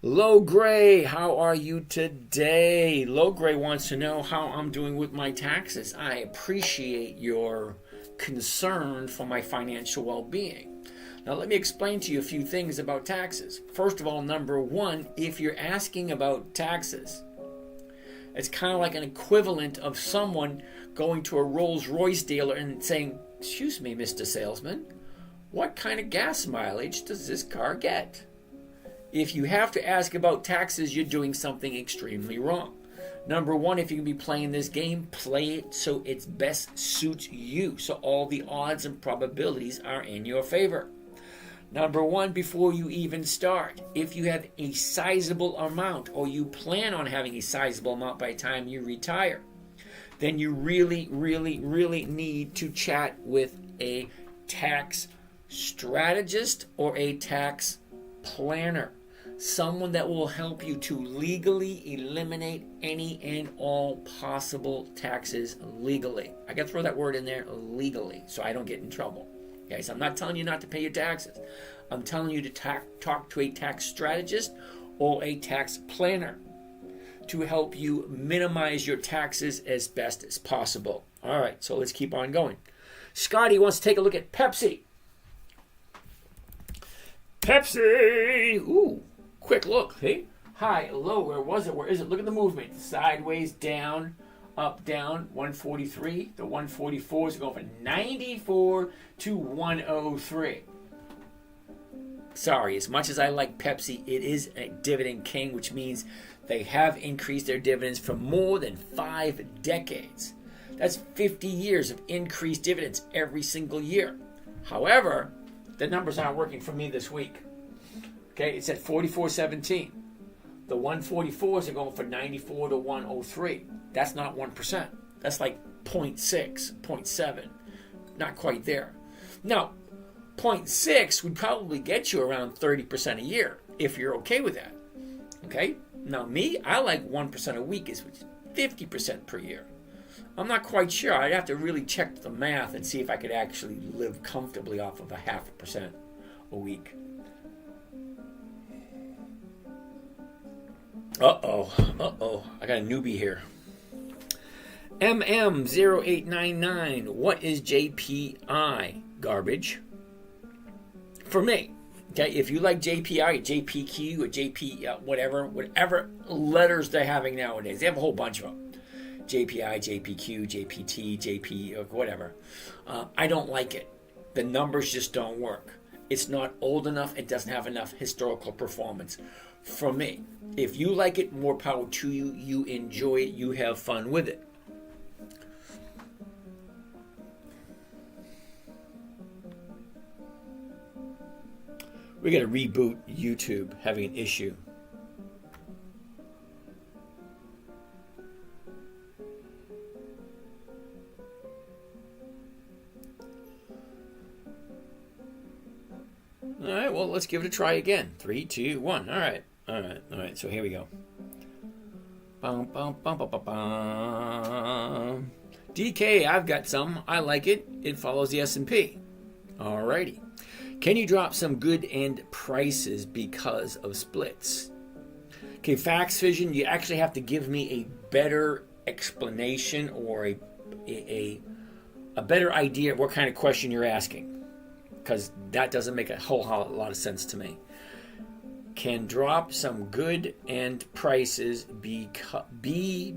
Low Gray, how are you today? Low Gray wants to know how I'm doing with my taxes. I appreciate your concern for my financial well-being. Now, let me explain to you a few things about taxes. First of all, number one, if you're asking about taxes, it's kind of like an equivalent of someone going to a Rolls-Royce dealer and saying, "Excuse me, Mr. Salesman, what kind of gas mileage does this car get?" If you have to ask about taxes, you're doing something extremely wrong. Number one, if you can be playing this game, play it so it best suits you, so all the odds and probabilities are in your favor. Number one, before you even start, if you have a sizable amount or you plan on having a sizable amount by the time you retire, then you really, really, really need to chat with a tax strategist or a tax planner. Someone that will help you to legally eliminate any and all possible taxes legally. I got to throw that word in there, legally, so I don't get in trouble. Okay, so I'm not telling you not to pay your taxes. I'm telling you to talk to a tax strategist or a tax planner to help you minimize your taxes as best as possible. All right, so let's keep on going. Scotty wants to take a look at Pepsi. Pepsi! Ooh, quick look. Hey, high, low, where was it? Where is it? Look at the movement. Sideways, down, up, down, 143. The 144 is going from 94 to 103. Sorry, as much as I like Pepsi, it is a dividend king, which means they have increased their dividends for more than 5 decades. That's 50 years of increased dividends every single year. However, the numbers aren't working for me this week. Okay, it's at 44.17. The 144s are going from 94 to 103. That's not 1%. That's like 0.6, 0.7. Not quite there. Now, 0.6 would probably get you around 30% a year if you're okay with that. Okay? Now, me, I like 1% a week, is 50% per year. I'm not quite sure. I'd have to really check the math and see if I could actually live comfortably off of a 0.5% a week. Uh-oh. I got a newbie here. MM0899. What is JPI? Garbage. For me. Okay, if you like JPI, JPQ, or JP, whatever letters they're having nowadays. They have a whole bunch of them. JPI, JPQ, JPT, JP, or whatever. I don't like it. The numbers just don't work. It's not old enough. It doesn't have enough historical performance for me. If you like it, more power to you. You enjoy it. You have fun with it. We got to reboot YouTube, having an issue. All right, well, let's give it a try again. 3, 2, 1. All right. So here we go. DK, I've got some. I like it. It follows the S&P. All righty. Can you drop some good end prices because of splits? Okay, Fax Vision, you actually have to give me a better explanation or a better idea of what kind of question you're asking. because that doesn't make a whole lot of sense to me. Can drop some good end prices be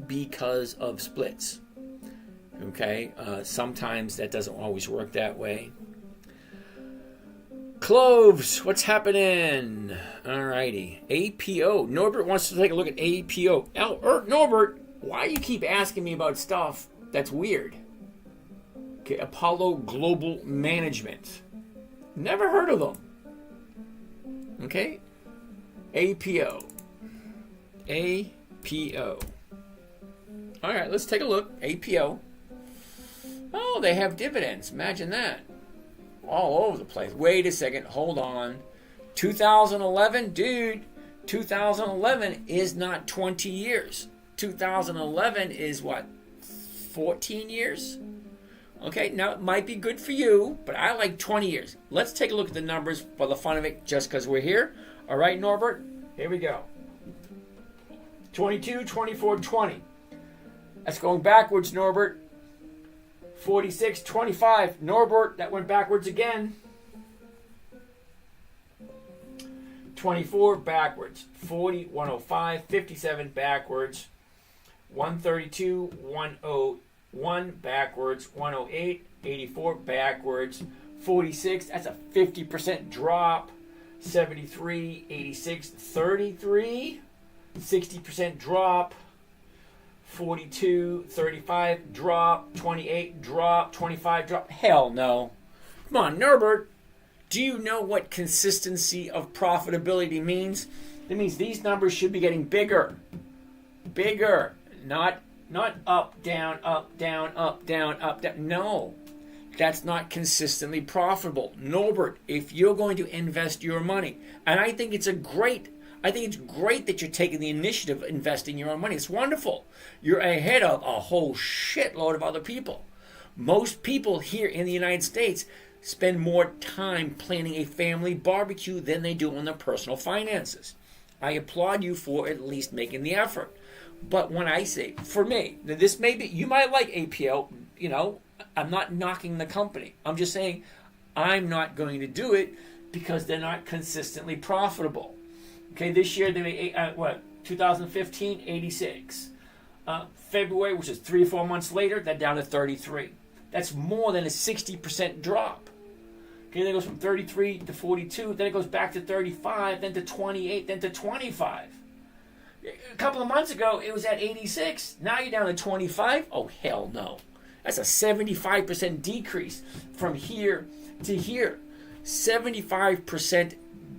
because of splits. Okay, sometimes that doesn't always work that way. Cloves, what's happening? Alrighty, APO. Norbert wants to take a look at APO. Norbert, why do you keep asking me about stuff that's weird? Okay, Apollo Global Management. Never heard of them. Okay, APO. APO. All right, let's take a look. APO. Oh, they have dividends. Imagine that. All over the place. Wait a second. Hold on. 2011? Dude, 2011 is not 20 years. 2011 is what? 14 years? Okay, now it might be good for you, but I like 20 years. Let's take a look at the numbers for the fun of it, just because we're here. All right, Norbert, here we go. 22, 24, 20. That's going backwards, Norbert. 46, 25. Norbert, that went backwards again. 24, backwards. 40, 105, 57, backwards. 132, 101, backwards. 108, 84, backwards. 46, that's a 50% drop. 73, 86, 33, 60% drop. 42, 35, drop. 28, drop. 25, drop. Hell no. Come on, Norbert. Do you know what consistency of profitability means? It means these numbers should be getting bigger. Bigger. Not up, down, up, down, up, down, up, down. No. That's not consistently profitable. Norbert, if you're going to invest your money, and I think it's great that you're taking the initiative of investing your own money. It's wonderful. You're ahead of a whole shitload of other people. Most people here in the United States spend more time planning a family barbecue than they do on their personal finances. I applaud you for at least making the effort. But when I say, for me, this may be, you might like APO, I'm not knocking the company. I'm just saying I'm not going to do it because they're not consistently profitable. Okay, this year they made 2015, 86. February, which is 3 or 4 months later, they're down to 33. That's more than a 60% drop. Okay, then it goes from 33 to 42, then it goes back to 35, then to 28, then to 25. A couple of months ago, it was at 86. Now you're down to 25? Oh, hell no. That's a 75% decrease from here to here. 75%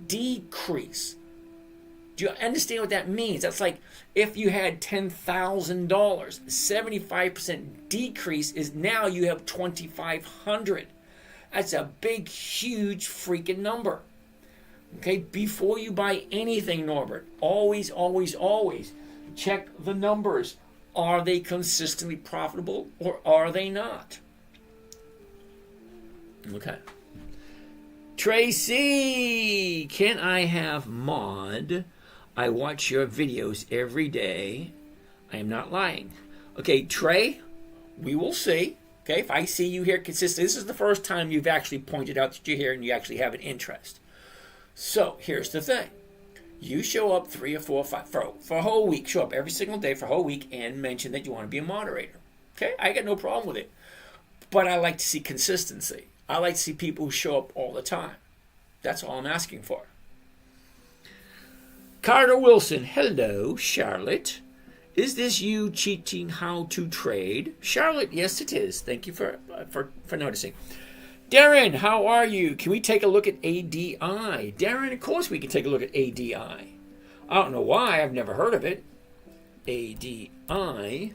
decrease. Do you understand what that means? That's like if you had $10,000, 75% decrease is now you have $2,500. That's a big, huge freaking number. Okay, before you buy anything, Norbert, always, always, always check the numbers. Are they consistently profitable or are they not? Okay. Tracy, can I have mod? I watch your videos every day. I am not lying. Okay, Trey, we will see. Okay, if I see you here consistently, this is the first time you've actually pointed out that you're here and you actually have an interest. So here's the thing. You show up 3 or 4 or 5 for a whole week. Show up every single day for a whole week and mention that you want to be a moderator. Okay, I got no problem with it. But I like to see consistency. I like to see people who show up all the time. That's all I'm asking for. Carter Wilson, hello, Charlotte. Is this you teaching how to trade? Charlotte, yes it is. Thank you for noticing. Darren, how are you? Can we take a look at ADI? Darren, of course we can take a look at ADI. I don't know why. I've never heard of it. ADI.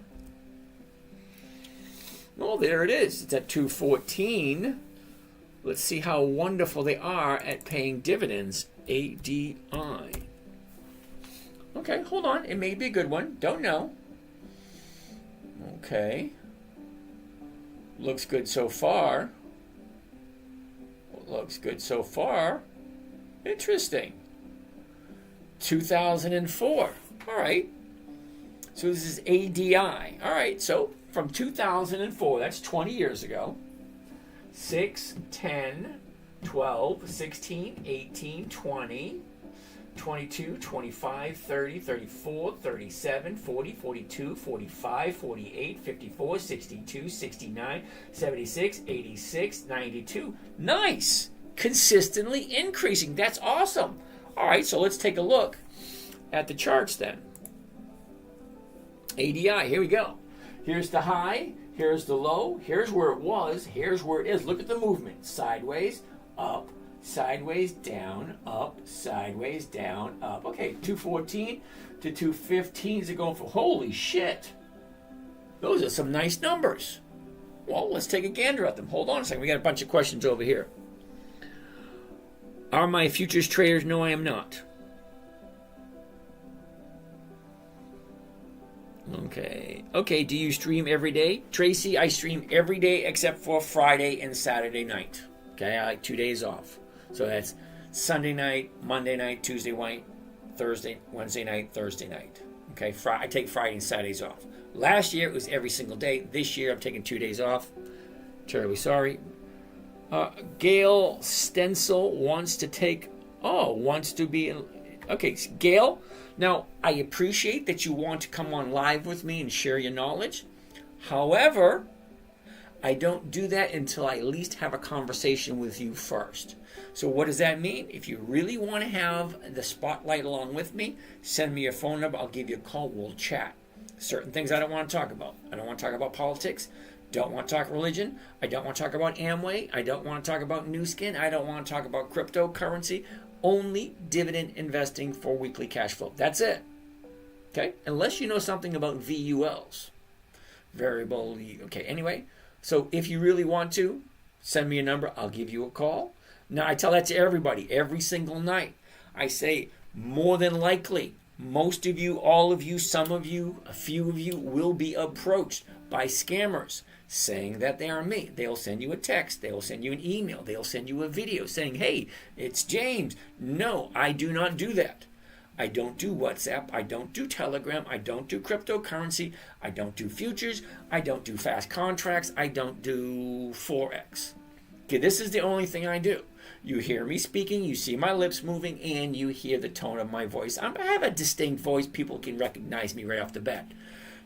Oh, there it is. It's at 214. Let's see how wonderful they are at paying dividends. ADI. Okay, hold on. It may be a good one. Don't know. Okay. Looks good so far. Looks good so far. Interesting. 2004. All right. So this is ADI. All right. So from 2004, that's 20 years ago. 6, 10, 12, 16, 18, 20, 22, 25, 30, 34, 37, 40, 42, 45, 48, 54, 62, 69, 76, 86, 92. Nice! Consistently increasing. That's awesome. All right, so let's take a look at the charts then. ADI, here we go. Here's the high, here's the low, here's where it was, here's where it is. Look at the movement. Sideways, up, sideways, down, up, sideways, down, up. Okay, 214 to 215 is it going for? Holy shit. Those are some nice numbers. Well, let's take a gander at them. Hold on a second. We got a bunch of questions over here. Are my futures traders? No, I am not. Okay, do you stream every day? Tracy, I stream every day except for Friday and Saturday night. Okay, I like 2 days off. So that's Sunday night, Monday night, Tuesday night, Thursday, Wednesday night, Thursday night. Okay, I take Friday and Saturdays off. Last year it was every single day. This year I'm taking 2 days off. Terribly sorry. Gail Stencil wants to be... Okay, Gail, now I appreciate that you want to come on live with me and share your knowledge. However, I don't do that until I at least have a conversation with you first. So what does that mean? If you really want to have the spotlight along with me, send me your phone number. I'll give you a call. We'll chat. Certain things I don't want to talk about. I don't want to talk about politics. Don't want to talk religion. I don't want to talk about Amway. I don't want to talk about New Skin. I don't want to talk about cryptocurrency. Only dividend investing for weekly cash flow. That's it. Okay? Unless you know something about VULs. Variable. Okay, anyway. So if you really want to, send me a number. I'll give you a call. Now, I tell that to everybody every single night. I say, more than likely, most of you, all of you, some of you, a few of you will be approached by scammers saying that they are me. They'll send you a text. They'll send you an email. They'll send you a video saying, hey, it's James. No, I do not do that. I don't do WhatsApp. I don't do Telegram. I don't do cryptocurrency. I don't do futures. I don't do fast contracts. I don't do Forex. Okay, this is the only thing I do. You hear me speaking, you see my lips moving, and you hear the tone of my voice. I have a distinct voice. People can recognize me right off the bat.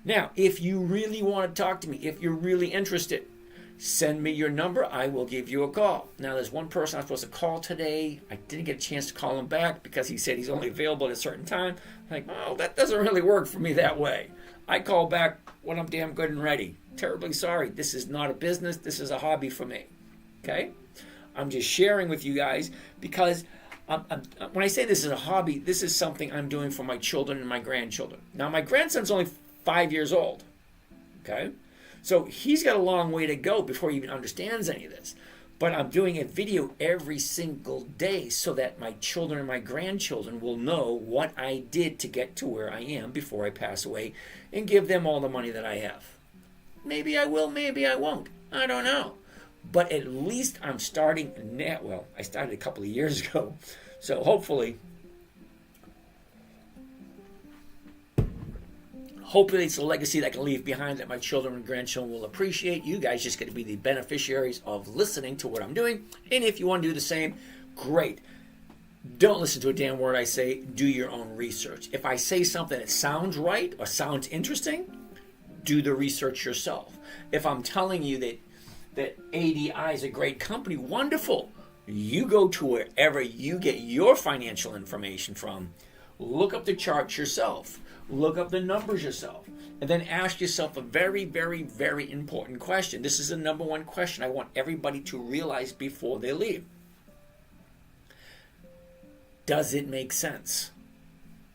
Now, if you really want to talk to me, if you're really interested, send me your number. I will give you a call. Now, there's one person I'm supposed to call today. I didn't get a chance to call him back because he said he's only available at a certain time. I'm like, oh, that doesn't really work for me that way. I call back when I'm damn good and ready. Terribly sorry. This is not a business. This is a hobby for me. Okay? I'm just sharing with you guys because when I say this is a hobby, this is something I'm doing for my children and my grandchildren. Now, my grandson's only 5 years old. Okay? So he's got a long way to go before he even understands any of this. But I'm doing a video every single day so that my children and my grandchildren will know what I did to get to where I am before I pass away and give them all the money that I have. Maybe I will, maybe I won't. I don't know. But at least I'm starting now. Well, I started a couple of years ago. So hopefully it's a legacy that I can leave behind that my children and grandchildren will appreciate. You guys just get to be the beneficiaries of listening to what I'm doing. And if you want to do the same, great. Don't listen to a damn word I say. Do your own research. If I say something that sounds right or sounds interesting, do the research yourself. If I'm telling you that ADI is a great company, wonderful. You go to wherever you get your financial information from. Look up the charts yourself. Look up the numbers yourself. And then ask yourself a very, very, very important question. This is the number one question I want everybody to realize before they leave. Does it make sense?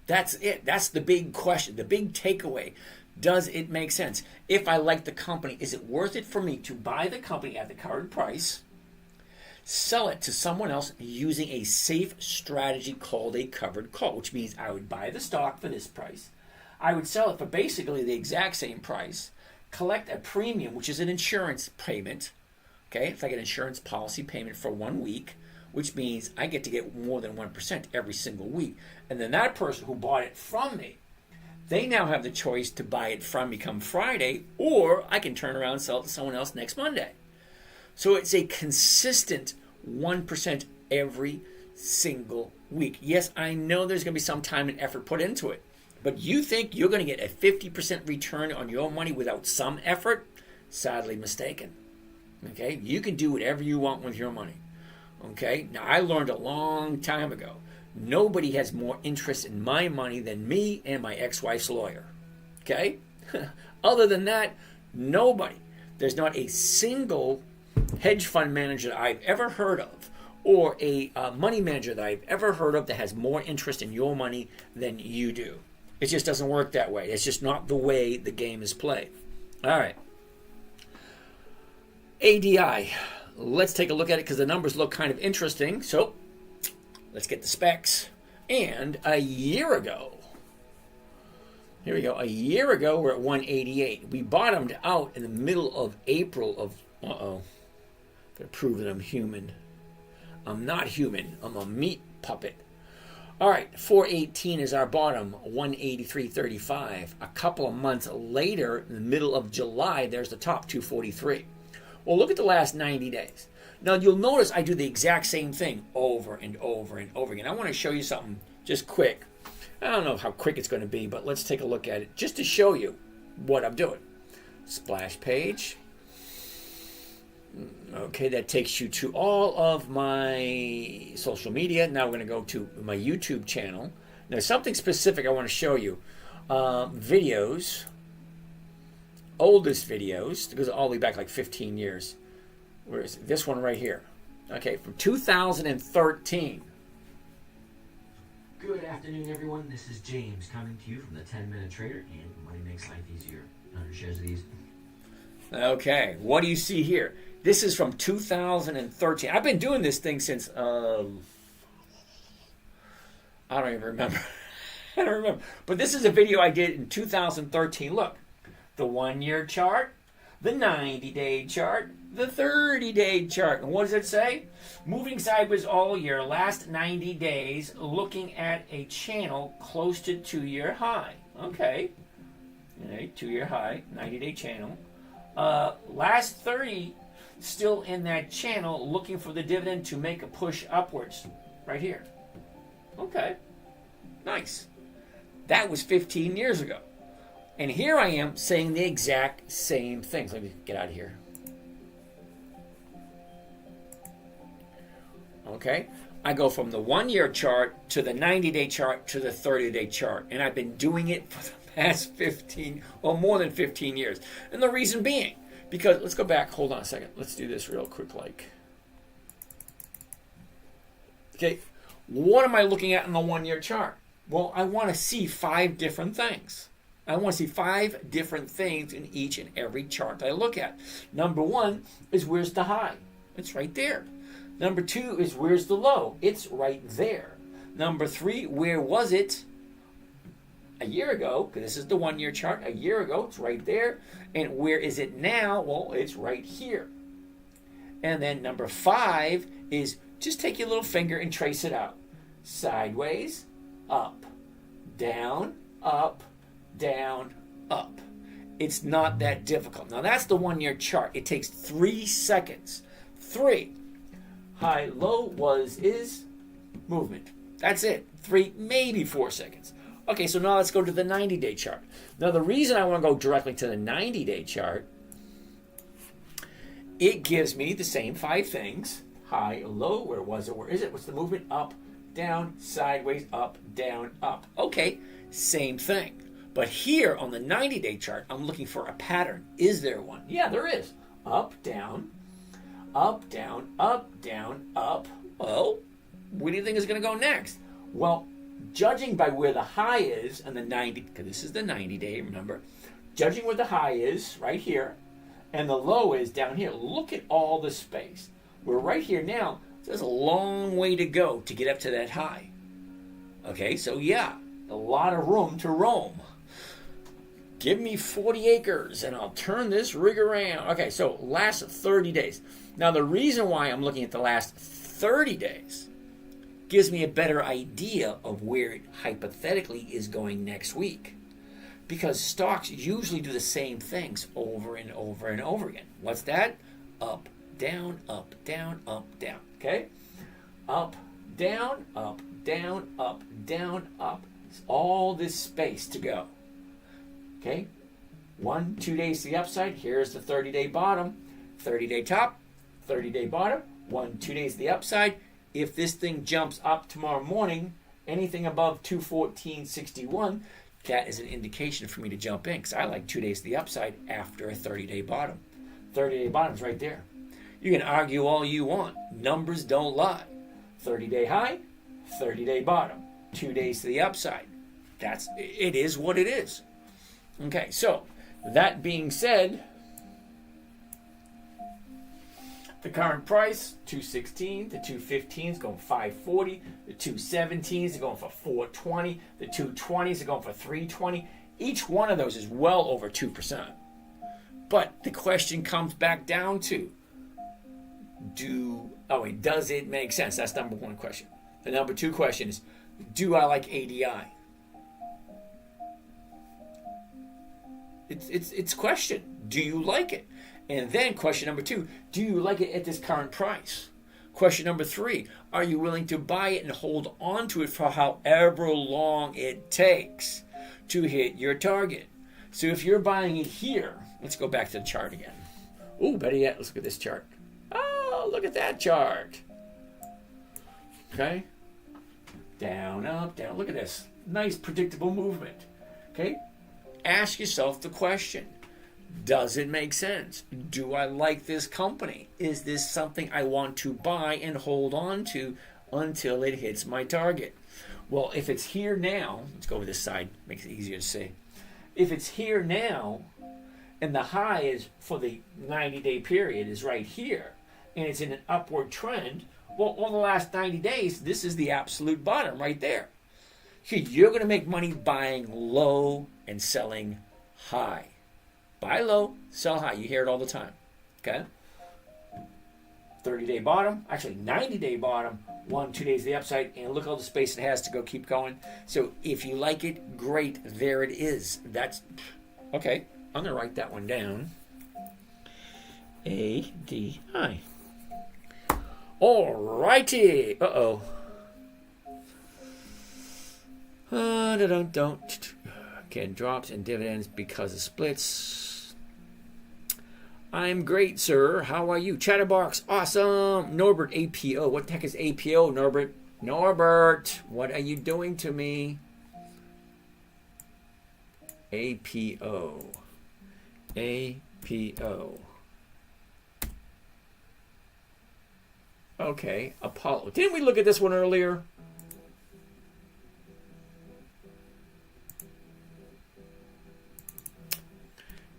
That's it. That's the big question, the big takeaway. Does it make sense? If I like the company, is it worth it for me to buy the company at the current price, sell it to someone else using a safe strategy called a covered call, which means I would buy the stock for this price. I would sell it for basically the exact same price, collect a premium, which is an insurance payment. Okay, it's like an insurance policy payment for 1 week, which means I get to get more than 1% every single week. And then that person who bought it from me, they now have the choice to buy it from me come Friday, or I can turn around and sell it to someone else next Monday. So it's a consistent 1% every single week. Yes, I know there's going to be some time and effort put into it, but you think you're going to get a 50% return on your money without some effort? Sadly mistaken. Okay, you can do whatever you want with your money. Okay, now I learned a long time ago, nobody has more interest in my money than me and my ex-wife's lawyer. Okay, other than that, nobody. There's not a single hedge fund manager that I've ever heard of, or a money manager that I've ever heard of that has more interest in your money than you do. It just doesn't work that way. It's just not the way the game is played. All right. ADI. Let's take a look at it because the numbers look kind of interesting. So let's get the specs. And a year ago, here we go. A year ago, we're at 188. We bottomed out in the middle of April of, gotta prove that I'm human. I'm not human. I'm a meat puppet. All right, 418 is our bottom, 183.35. A couple of months later, in the middle of July, there's the top, 243. Well, look at the last 90 days. Now, you'll notice I do the exact same thing over and over and over again. I want to show you something just quick. I don't know how quick it's going to be, but let's take a look at it just to show you what I'm doing. Splash page. Okay, that takes you to all of my social media. Now we're going to go to my YouTube channel. Now, something specific I want to show you. Videos. Oldest videos, it goes all the way back like 15 years. Where is it? This one right here. Okay, from 2013. Good afternoon, everyone. This is James coming to you from the 10-Minute Trader, and money makes life easier. 100 shares of these. Okay, what do you see here? This is from 2013. I've been doing this thing since, I don't even remember. I don't remember. But this is a video I did in 2013. Look. The 1-year chart, the 90-day chart, the 30-day chart. And what does it say? Moving sideways all year, last 90 days, looking at a channel close to 2-year high. Okay. 2-year high, 90-day channel. Last 30, still in that channel, looking for the dividend to make a push upwards. Right here. Okay. Nice. That was 15 years ago. And here I am saying the exact same things. Let me get out of here. Okay. I go from the 1-year chart to the 90-day chart to the 30-day chart. And I've been doing it for the past 15, or more than 15 years. And the reason being, because, let's go back. Hold on a second. Let's do this real quick like. Okay. What am I looking at in the 1-year chart? Well, I want to see 5 different things. I want to see 5 different things in each and every chart I look at. Number 1 is where's the high? It's right there. Number 2 is where's the low? It's right there. Number 3, where was it a year ago? Because this is the 1-year chart. A year ago, it's right there. And where is it now? Well, it's right here. And then number 5 is just take your little finger and trace it out. Sideways, up, down, up, down, up. It's not that difficult. Now that's the 1-year chart. It takes 3 seconds. 3. High, low, was, is, movement. That's it. 3, maybe 4 seconds. Okay, so now let's go to the 90-day chart. Now the reason I want to go directly to the 90-day chart, it gives me the same 5 things. High, low, where was it, where is it, what's the movement, up, down, sideways, up, down, up. Okay, same thing. But here on the 90-day chart, I'm looking for a pattern. Is there one? Yeah, there is. Up, down, up, down, up, down, up. Well, where do you think is going to go next? Well, judging by where the high is on the 90, because this is the 90-day, remember, judging where the high is right here, and the low is down here, look at all the space. We're right here now. There's a long way to go to get up to that high. Okay, so yeah, a lot of room to roam. Give me 40 acres and I'll turn this rig around. Okay, so last 30 days. Now, the reason why I'm looking at the last 30 days gives me a better idea of where it hypothetically is going next week. Because stocks usually do the same things over and over and over again. What's that? Up, down, up, down, up, down. Okay? Up, down, up, down, up, down, up. It's all this space to go. Okay? 1, 2 days to the upside. Here's the 30-day bottom. 30-day top, 30-day bottom. 1, 2 days to the upside. If this thing jumps up tomorrow morning, anything above 214.61, that is an indication for me to jump in because I like 2 days to the upside after a 30-day bottom. 30-day bottom's right there. You can argue all you want. Numbers don't lie. 30-day high, 30-day bottom. 2 days to the upside. It is what it is. Okay, so that being said, the current price, 216, the 215 is going 540, the 217s are going for 420, the 220s are going for 320. Each one of those is well over 2%. But the question comes back down to, does it make sense? That's number one question. The number two question is, do I like ADI? It's question. Do you like it? And then question number two, do you like it at this current price? Question number three, are you willing to buy it and hold on to it for however long it takes to hit your target? So if you're buying it here, let's go back to the chart again. Oh, better yet, let's look at this chart. Oh, look at that chart. Okay. Down, up, down. Look at this. Nice, predictable movement. Okay. Ask yourself the question, does it make sense? Do I like this company? Is this something I want to buy and hold on to until it hits my target? Well, if it's here now, let's go over this side, makes it easier to see. If it's here now, and the high is for the 90-day period is right here, and it's in an upward trend, well, over the last 90 days, this is the absolute bottom right there. You're going to make money buying low and selling high. Buy low, sell high. You hear it all the time. Okay? 30-day bottom, actually 90-day bottom, 1, 2 days to the upside, and look at all the space it has to go keep going. So if you like it, great. There it is. That's okay. I'm going to write that one down. ADI. All righty. Uh-oh. Don't. Again, drops and dividends because of splits. I'm great, sir. How are you? Chatterbox, awesome. Norbert, APO. What the heck is APO, Norbert? Norbert, what are you doing to me? APO. APO. Okay, Apollo. Didn't we look at this one earlier?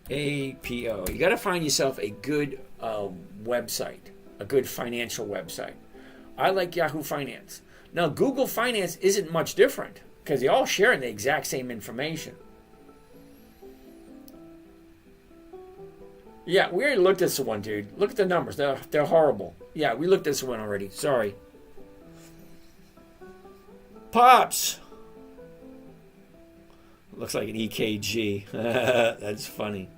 APO. You got to find yourself a good website, a good financial website. I like Yahoo Finance. Now, Google Finance isn't much different because they're all sharing the exact same information. Yeah, we already looked at this one, dude. Look at the numbers. They're horrible. Yeah, we looked at this one already. Sorry. Pops. Looks like an EKG. That's funny.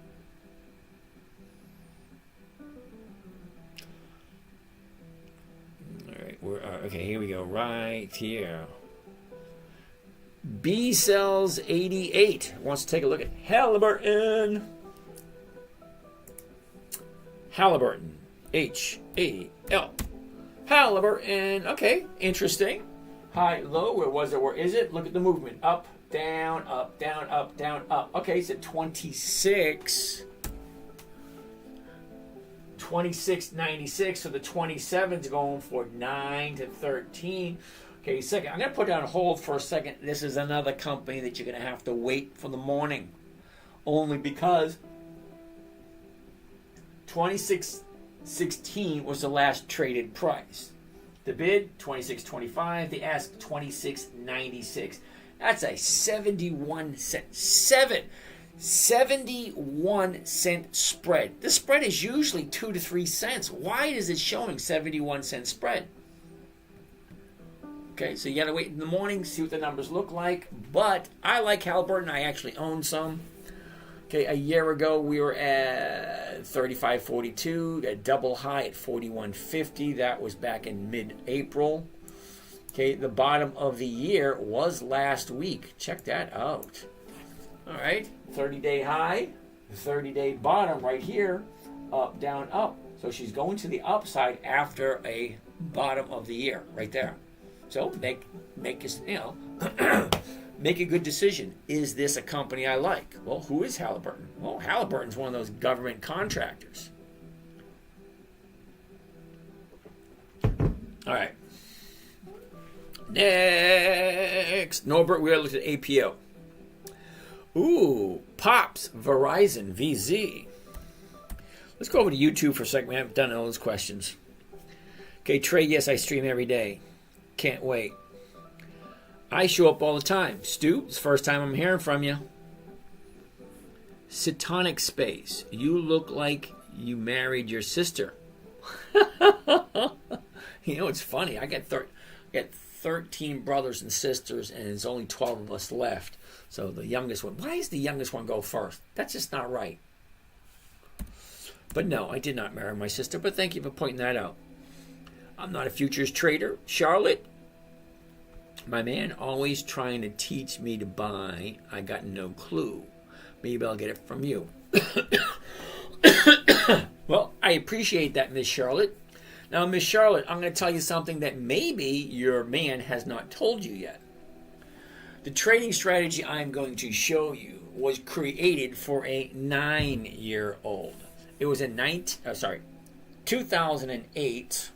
All right, okay. Here we go. Right here. B Cells 88 wants to take a look at Halliburton. Halliburton. H-A-L. Halliburton. Okay, interesting. High, low. Where was it? Where is it? Look at the movement. Up, down, up, down, up, down, up. Okay, it's at 26. 26.96. So the 27's going for 9 to 13. Okay, second. I'm going to put down hold for a second. This is another company that you're going to have to wait for the morning. Only because 26.16 was the last traded price. The bid, 26.25. The ask, 26.96. That's a 71 cent spread. The spread is usually 2 to 3 cents. Why is it showing 71 cent spread? Okay, so you got to wait in the morning, see what the numbers look like. But I like Halliburton. I actually own some. Okay, a year ago we were at 35.42, a double high at 41.50. That was back in mid-April. Okay, the bottom of the year was last week. Check that out. All right, 30-day high, 30-day bottom right here, up, down, up. So she's going to the upside after a bottom of the year right there. So make make a good decision. Is this a company I like? Well, who is Halliburton? Well, Halliburton's one of those government contractors. All right. Next, Norbert, we looked at APO. Ooh, Pops, Verizon, VZ. Let's go over to YouTube for a second. We haven't done all those questions. Okay, Trey, yes, I stream every day. Can't wait. I show up all the time. Stu, it's the first time I'm hearing from you. Satonic Space, you look like you married your sister. You know, it's funny. I got 13 brothers and sisters, and there's only 12 of us left. So the youngest one, why does the youngest one go first? That's just not right. But no, I did not marry my sister, but thank you for pointing that out. I'm not a futures trader. Charlotte, my man always trying to teach me to buy. I got no clue. Maybe I'll get it from you. Well, I appreciate that, Miss Charlotte. Now, Miss Charlotte, I'm going to tell you something that maybe your man has not told you yet. The trading strategy I'm going to show you was created for a 9-year-old. It was in 2008.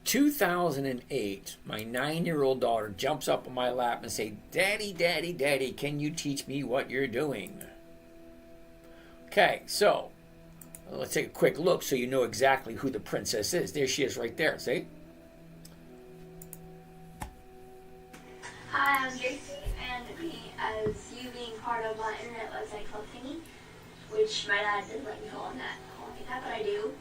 2008, my 9-year-old daughter jumps up on my lap and say, "Daddy, Daddy, Daddy, can you teach me what you're doing?" Okay, so let's take a quick look so you know exactly who the princess is. There she is right there, see? Hi, I'm Gracie, and as you being part of my internet website called Thingy, which my dad didn't let me call it that, but I do.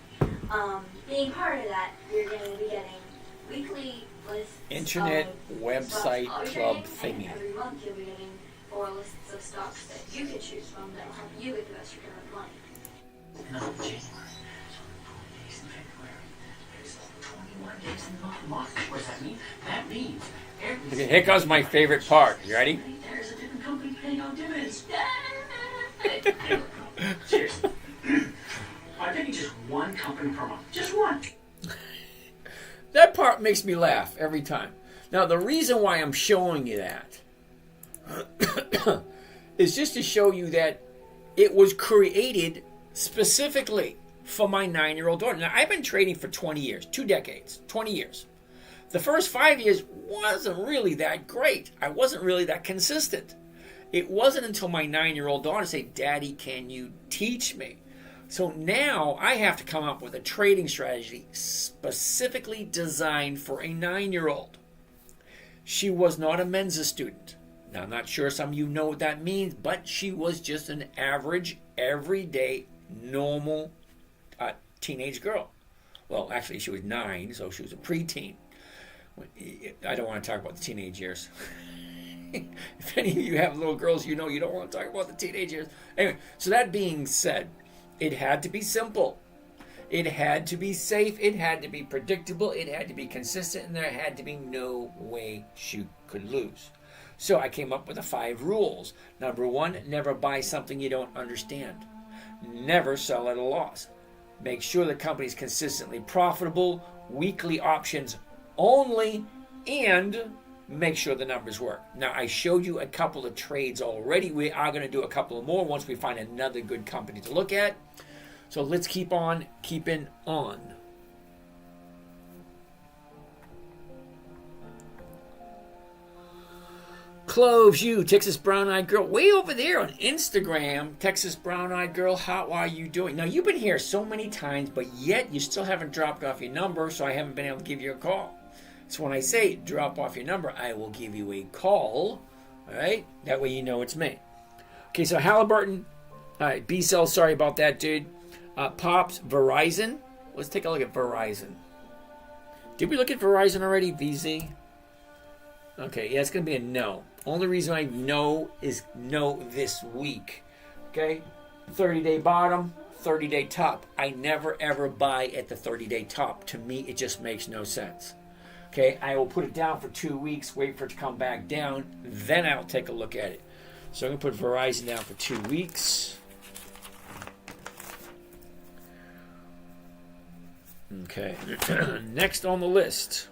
Being part of that, you're going to be getting weekly lists Internet of website stocks club trading, Thingy. and every month you'll be getting 4 lists of stocks that you can choose from that will help you get the best return on money. No, January. 4 days in February. There's 21 days in March. What does that mean? That means every Okay, here comes my favorite part. You ready? there's a different company paying out dividends. Seriously. I'm picking just one company per month. Just one. That part makes me laugh every time. Now, the reason why I'm showing you that is just to show you that it was created specifically for my 9-year-old daughter. Now, I've been trading for 20 years, 2 decades, 20 years. The first 5 years wasn't really that great. I wasn't really that consistent. It wasn't until my 9-year-old daughter said, "Daddy, can you teach me?" So now I have to come up with a trading strategy specifically designed for a 9-year-old. She was not a Mensa student. Now, I'm not sure some of you know what that means, but she was just an average, everyday, normal teenage girl. Well, actually, she was 9, so she was a preteen. I don't want to talk about the teenage years. If any of you have little girls, you know you don't want to talk about the teenage years. Anyway, so that being said, it had to be simple. It had to be safe. It had to be predictable. It had to be consistent. And there had to be no way she could lose. So I came up with the 5 rules. Number 1, never buy something you don't understand. Never sell at a loss. Make sure the company is consistently profitable. Weekly options only. And make sure the numbers work. Now, I showed you a couple of trades already. We are going to do a couple of more once we find another good company to look at. So let's keep on keeping on. Cloves, you, Texas Brown-Eyed Girl, way over there on Instagram. Texas Brown-Eyed Girl, how are you doing? Now, you've been here so many times, but yet you still haven't dropped off your number, so I haven't been able to give you a call. So when I say drop off your number, I will give you a call. All right? That way you know it's me. Okay, so Halliburton. All right, B-Cell, sorry about that, dude. Pops, Verizon. Let's take a look at Verizon. Did we look at Verizon already, VZ? Okay, yeah, it's going to be a no. Only reason I know is no this week. Okay, 30-day bottom, 30-day top. I never ever buy at the 30-day top. To me, it just makes no sense. Okay, I will put it down for 2 weeks, wait for it to come back down, then I'll take a look at it. So I'm going to put Verizon down for 2 weeks. Okay, next on the list.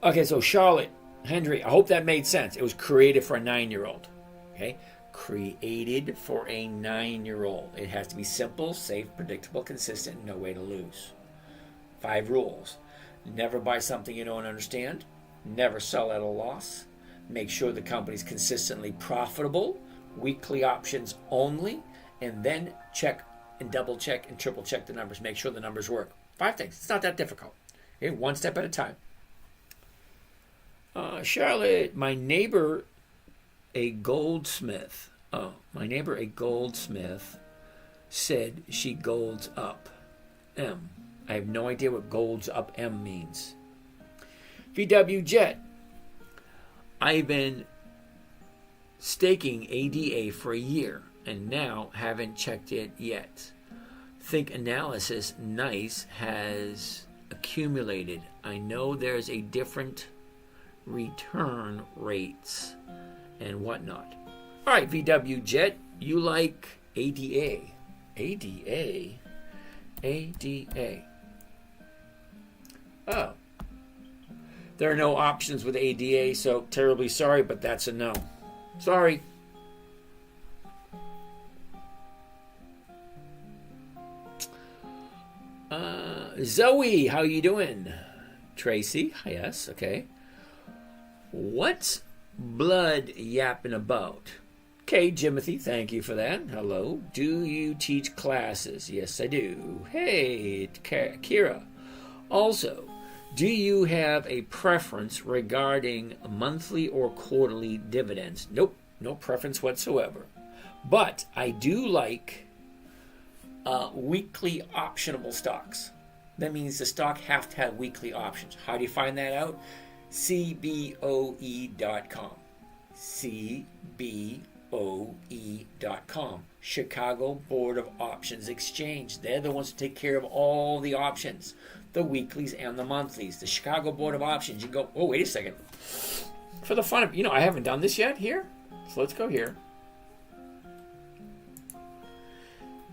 Okay, so Charlotte Hendry, I hope that made sense. It was created for a 9-year-old. Okay, created for a 9-year-old. It has to be simple, safe, predictable, consistent, no way to lose. 5 rules. Never buy something you don't understand. Never sell at a loss. Make sure the company's consistently profitable. Weekly options only. And then check and double check and triple check the numbers. Make sure the numbers work. 5 things. It's not that difficult. Okay, one step at a time. Charlotte, my neighbor, a goldsmith. My neighbor, a goldsmith, said she golds up. I have no idea what golds up M means. VW Jet. I've been staking ADA for a year and now haven't checked it yet. Think analysis nice has accumulated. I know there's a different return rates and whatnot. All right, VW Jet, you like ADA. ADA? ADA. Oh. There are no options with ADA, so terribly sorry, but that's a no. Sorry. Zoe, how you doing? Tracy, yes, okay. What's blood yapping about? Okay, Jimothy, thank you for that. Hello. Do you teach classes? Yes, I do. Hey, Kira. Also, do you have a preference regarding monthly or quarterly dividends? Nope, no preference whatsoever. But I do like weekly optionable stocks. That means the stock have to have weekly options. How do you find that out? CBOE.com. CBOE.com. Chicago Board of Options Exchange. They're the ones who take care of all the options. The weeklies and the monthlies. The Chicago Board of Options. You go, oh, wait a second. For the fun of, I haven't done this yet here. So let's go here.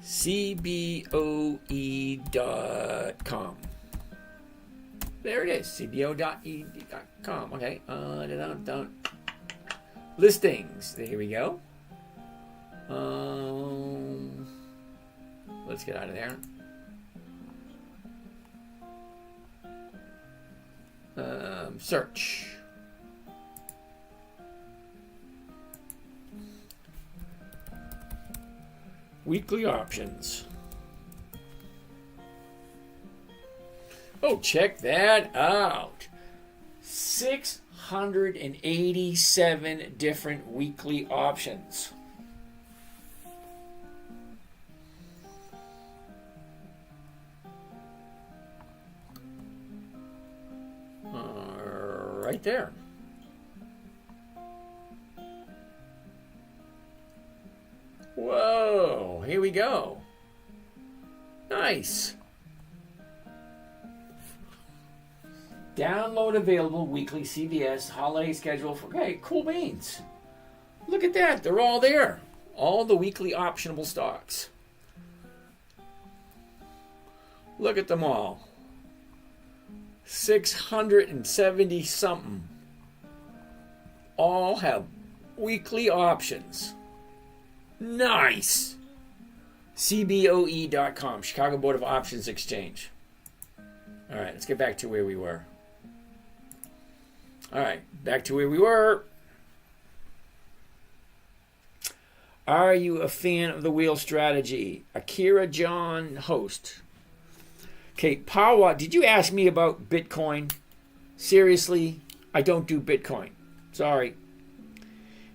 CBOE.com. There it is. CBOE.com. Okay. Listings. There we go. Let's get out of there. Search. Weekly options. Oh, check that out. 687 different weekly options. Right there. Whoa, here we go. Nice. Download available weekly CVS holiday schedule for, okay, cool beans. Look at that. They're all there. All the weekly optionable stocks. Look at them all. 670 something. All have weekly options. Nice. CBOE.com, Chicago Board of Options Exchange. All right, let's get back to where we were. All right, back to where we were. Are you a fan of the wheel strategy? Akira John, host. Okay, Pawa, did you ask me about Bitcoin? Seriously, I don't do Bitcoin. Sorry.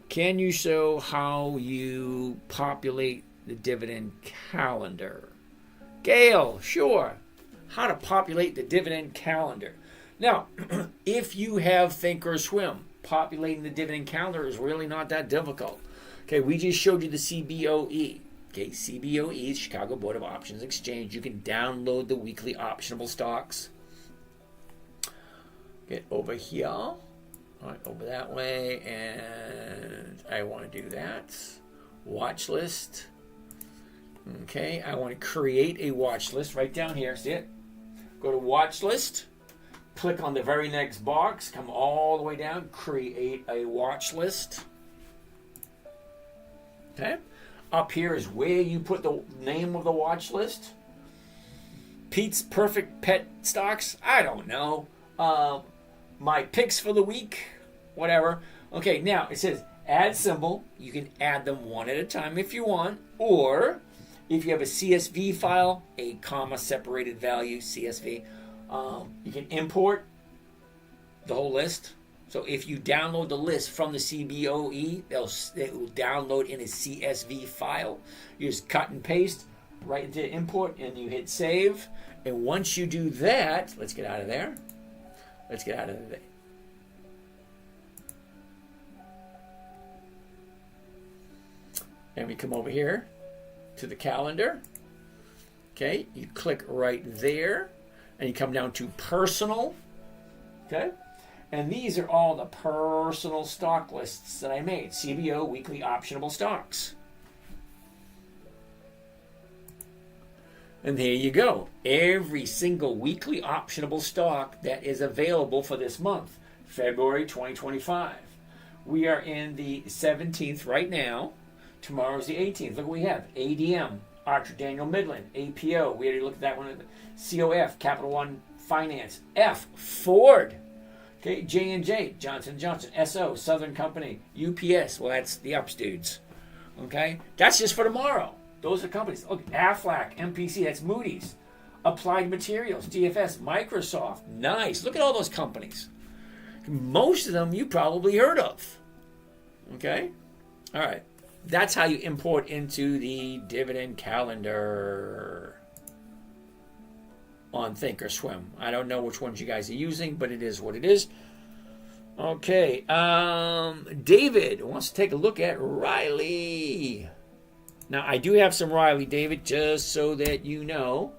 Can you show how you populate the dividend calendar? Gail, sure. How to populate the dividend calendar. Now, if you have Think or Swim, populating the dividend calendar is really not that difficult. Okay, we just showed you the CBOE. Okay, CBOE is Chicago Board of Options Exchange. You can download the weekly optionable stocks. Get over here. All right, over that way, and I want to do that. Watch list. Okay, I want to create a watch list right down here. See it? Go to watch list. Click on the very next box. Come all the way down. Create a watch list. Okay. Up here is where you put the name of the watch list. Pete's Perfect Pet Stocks. I don't know. My picks for the week. Whatever. Okay, now it says add symbol. You can add them one at a time if you want. Or if you have a CSV file, a comma separated value, CSV, you can import the whole list. So if you download the list from the CBOE, it will download in a CSV file. You just cut and paste right into import, and you hit save. And once you do that, let's get out of there. Let's get out of there. And we come over here to the calendar. Okay, you click right there, and you come down to personal. Okay, and these are all the personal stock lists that I made. CBO weekly optionable stocks. And there you go. Every single weekly optionable stock that is available for this month, February 2025. We are in the 17th right now. Tomorrow's the 18th. Look what we have. ADM, Archer Daniel Midland, APO. We already looked at that one. COF, Capital One Finance. F, Ford. Okay, J&J, Johnson & Johnson. SO, Southern Company. UPS, well, that's the ups dudes. Okay, that's just for tomorrow. Those are companies. Look, Aflac, MPC, that's Moody's. Applied Materials, DFS, Microsoft. Nice. Look at all those companies. Most of them you probably heard of. Okay? All right. That's how you import into the dividend calendar on Think or Swim. I don't know which ones you guys are using, but it is what it is. Okay. David wants to take a look at Riley. Now, I do have some Riley, David, just so that you know.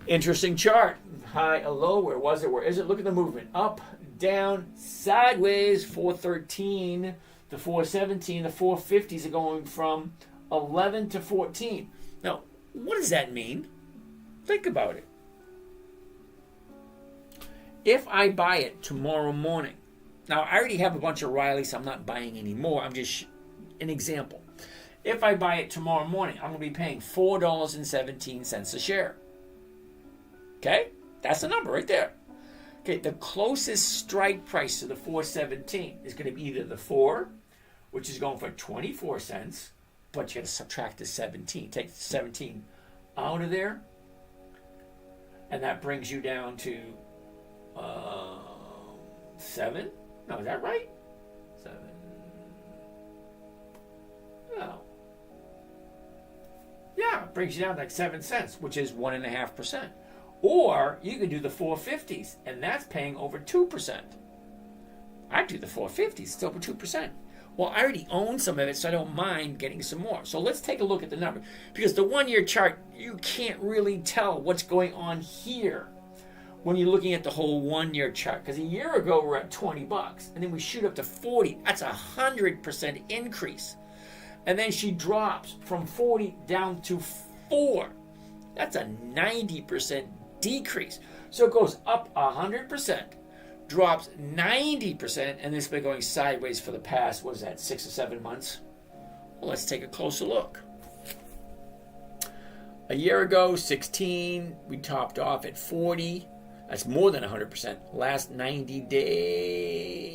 Interesting chart. High, a low. Where was it? Where is it? Look at the movement. Up, down, sideways. 413 to 417. The 450s are going from 11 to 14. Now, what does that mean? Think about it. If I buy it tomorrow morning. Now, I already have a bunch of Riley, so I'm not buying any more. I'm just an example. If I buy it tomorrow morning, I'm going to be paying $4.17 a share. Okay? That's the number right there. Okay, the closest strike price to the 417 is going to be either the 4, which is going for 24 cents, but you got to subtract the 17. Take the 17 out of there, and that brings you down to 7. No, is that right? 7. No. Yeah, it brings you down like 7 cents, which is 1.5%. Or you can do the 450s, and that's paying over 2%. I'd do the 450s, it's over 2%. Well, I already own some of it, so I don't mind getting some more. So let's take a look at the number. Because the 1-year chart, you can't really tell what's going on here when you're looking at the whole 1-year chart. Because a year ago, we're at $20, and then we shoot up to 40. That's a 100% increase. And then she drops from 40 down to 4. That's a 90% decrease. So it goes up 100%, drops 90%, and it's been going sideways for the past, what is that, 6 or 7 months? Well, let's take a closer look. A year ago, 16, we topped off at 40. That's more than 100%. Last 90 days.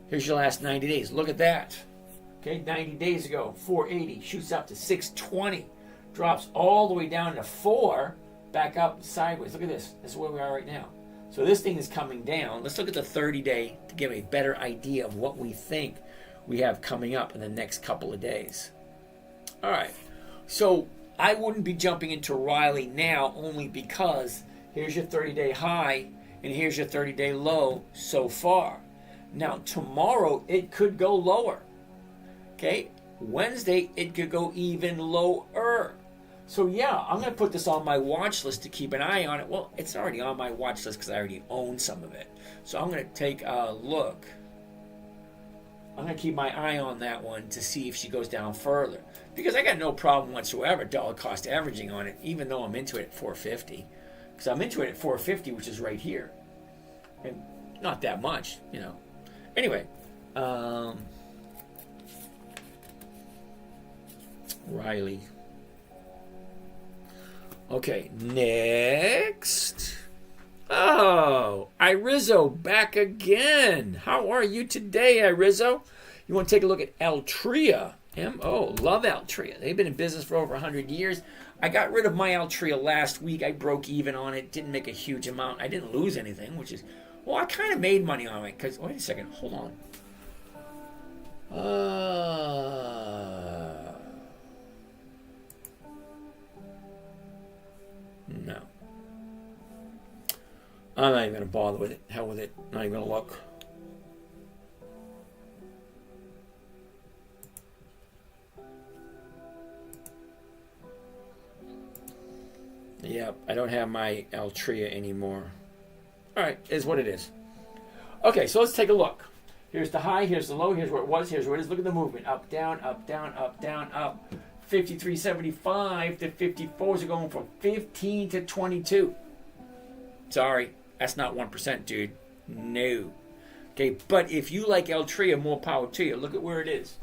Here's your last 90 days. Look at that. Okay, 90 days ago, 480, shoots up to 620, drops all the way down to 4, back up sideways. Look at this. This is where we are right now. So this thing is coming down. Let's look at the 30-day to give a better idea of what we think we have coming up in the next couple of days. All right. So I wouldn't be jumping into Riley now only because Here's your 30-day high, and here's your 30-day low so far. Now, tomorrow, it could go lower. Okay? Wednesday, it could go even lower. So, yeah, I'm going to put this on my watch list to keep an eye on it. Well, it's already on my watch list because I already own some of it. So, I'm going to take a look. I'm going to keep my eye on that one to see if she goes down further. Because I got no problem whatsoever dollar cost averaging on it, even though I'm into it at 450. Because I'm into it at 450, which is right here. And not that much, you know. Anyway. Riley. Okay, next. Oh, Irizo back again. How are you today, Irizo? You want to take a look at Altria. Love Altria. They've been in business for over 100 years. I got rid of my Altria last week. I broke even on it. Didn't make a huge amount. I didn't lose anything, which is, well, I kind of made money on it. Because, wait a second. Hold on. No. I'm not even going to bother with it. Hell with it. Not even going to look. Yep, I don't have my Altria anymore. Alright, is what it is. Okay, so let's take a look. Here's the high, here's the low, here's where it was, here's where it is. Look at the movement. Up, down, up, down, up, down, up. 53.75 to 54s are going from 15 to 22. Sorry, that's not 1%, dude. No. Okay, but if you like Altria, more power to you. Look at where it is.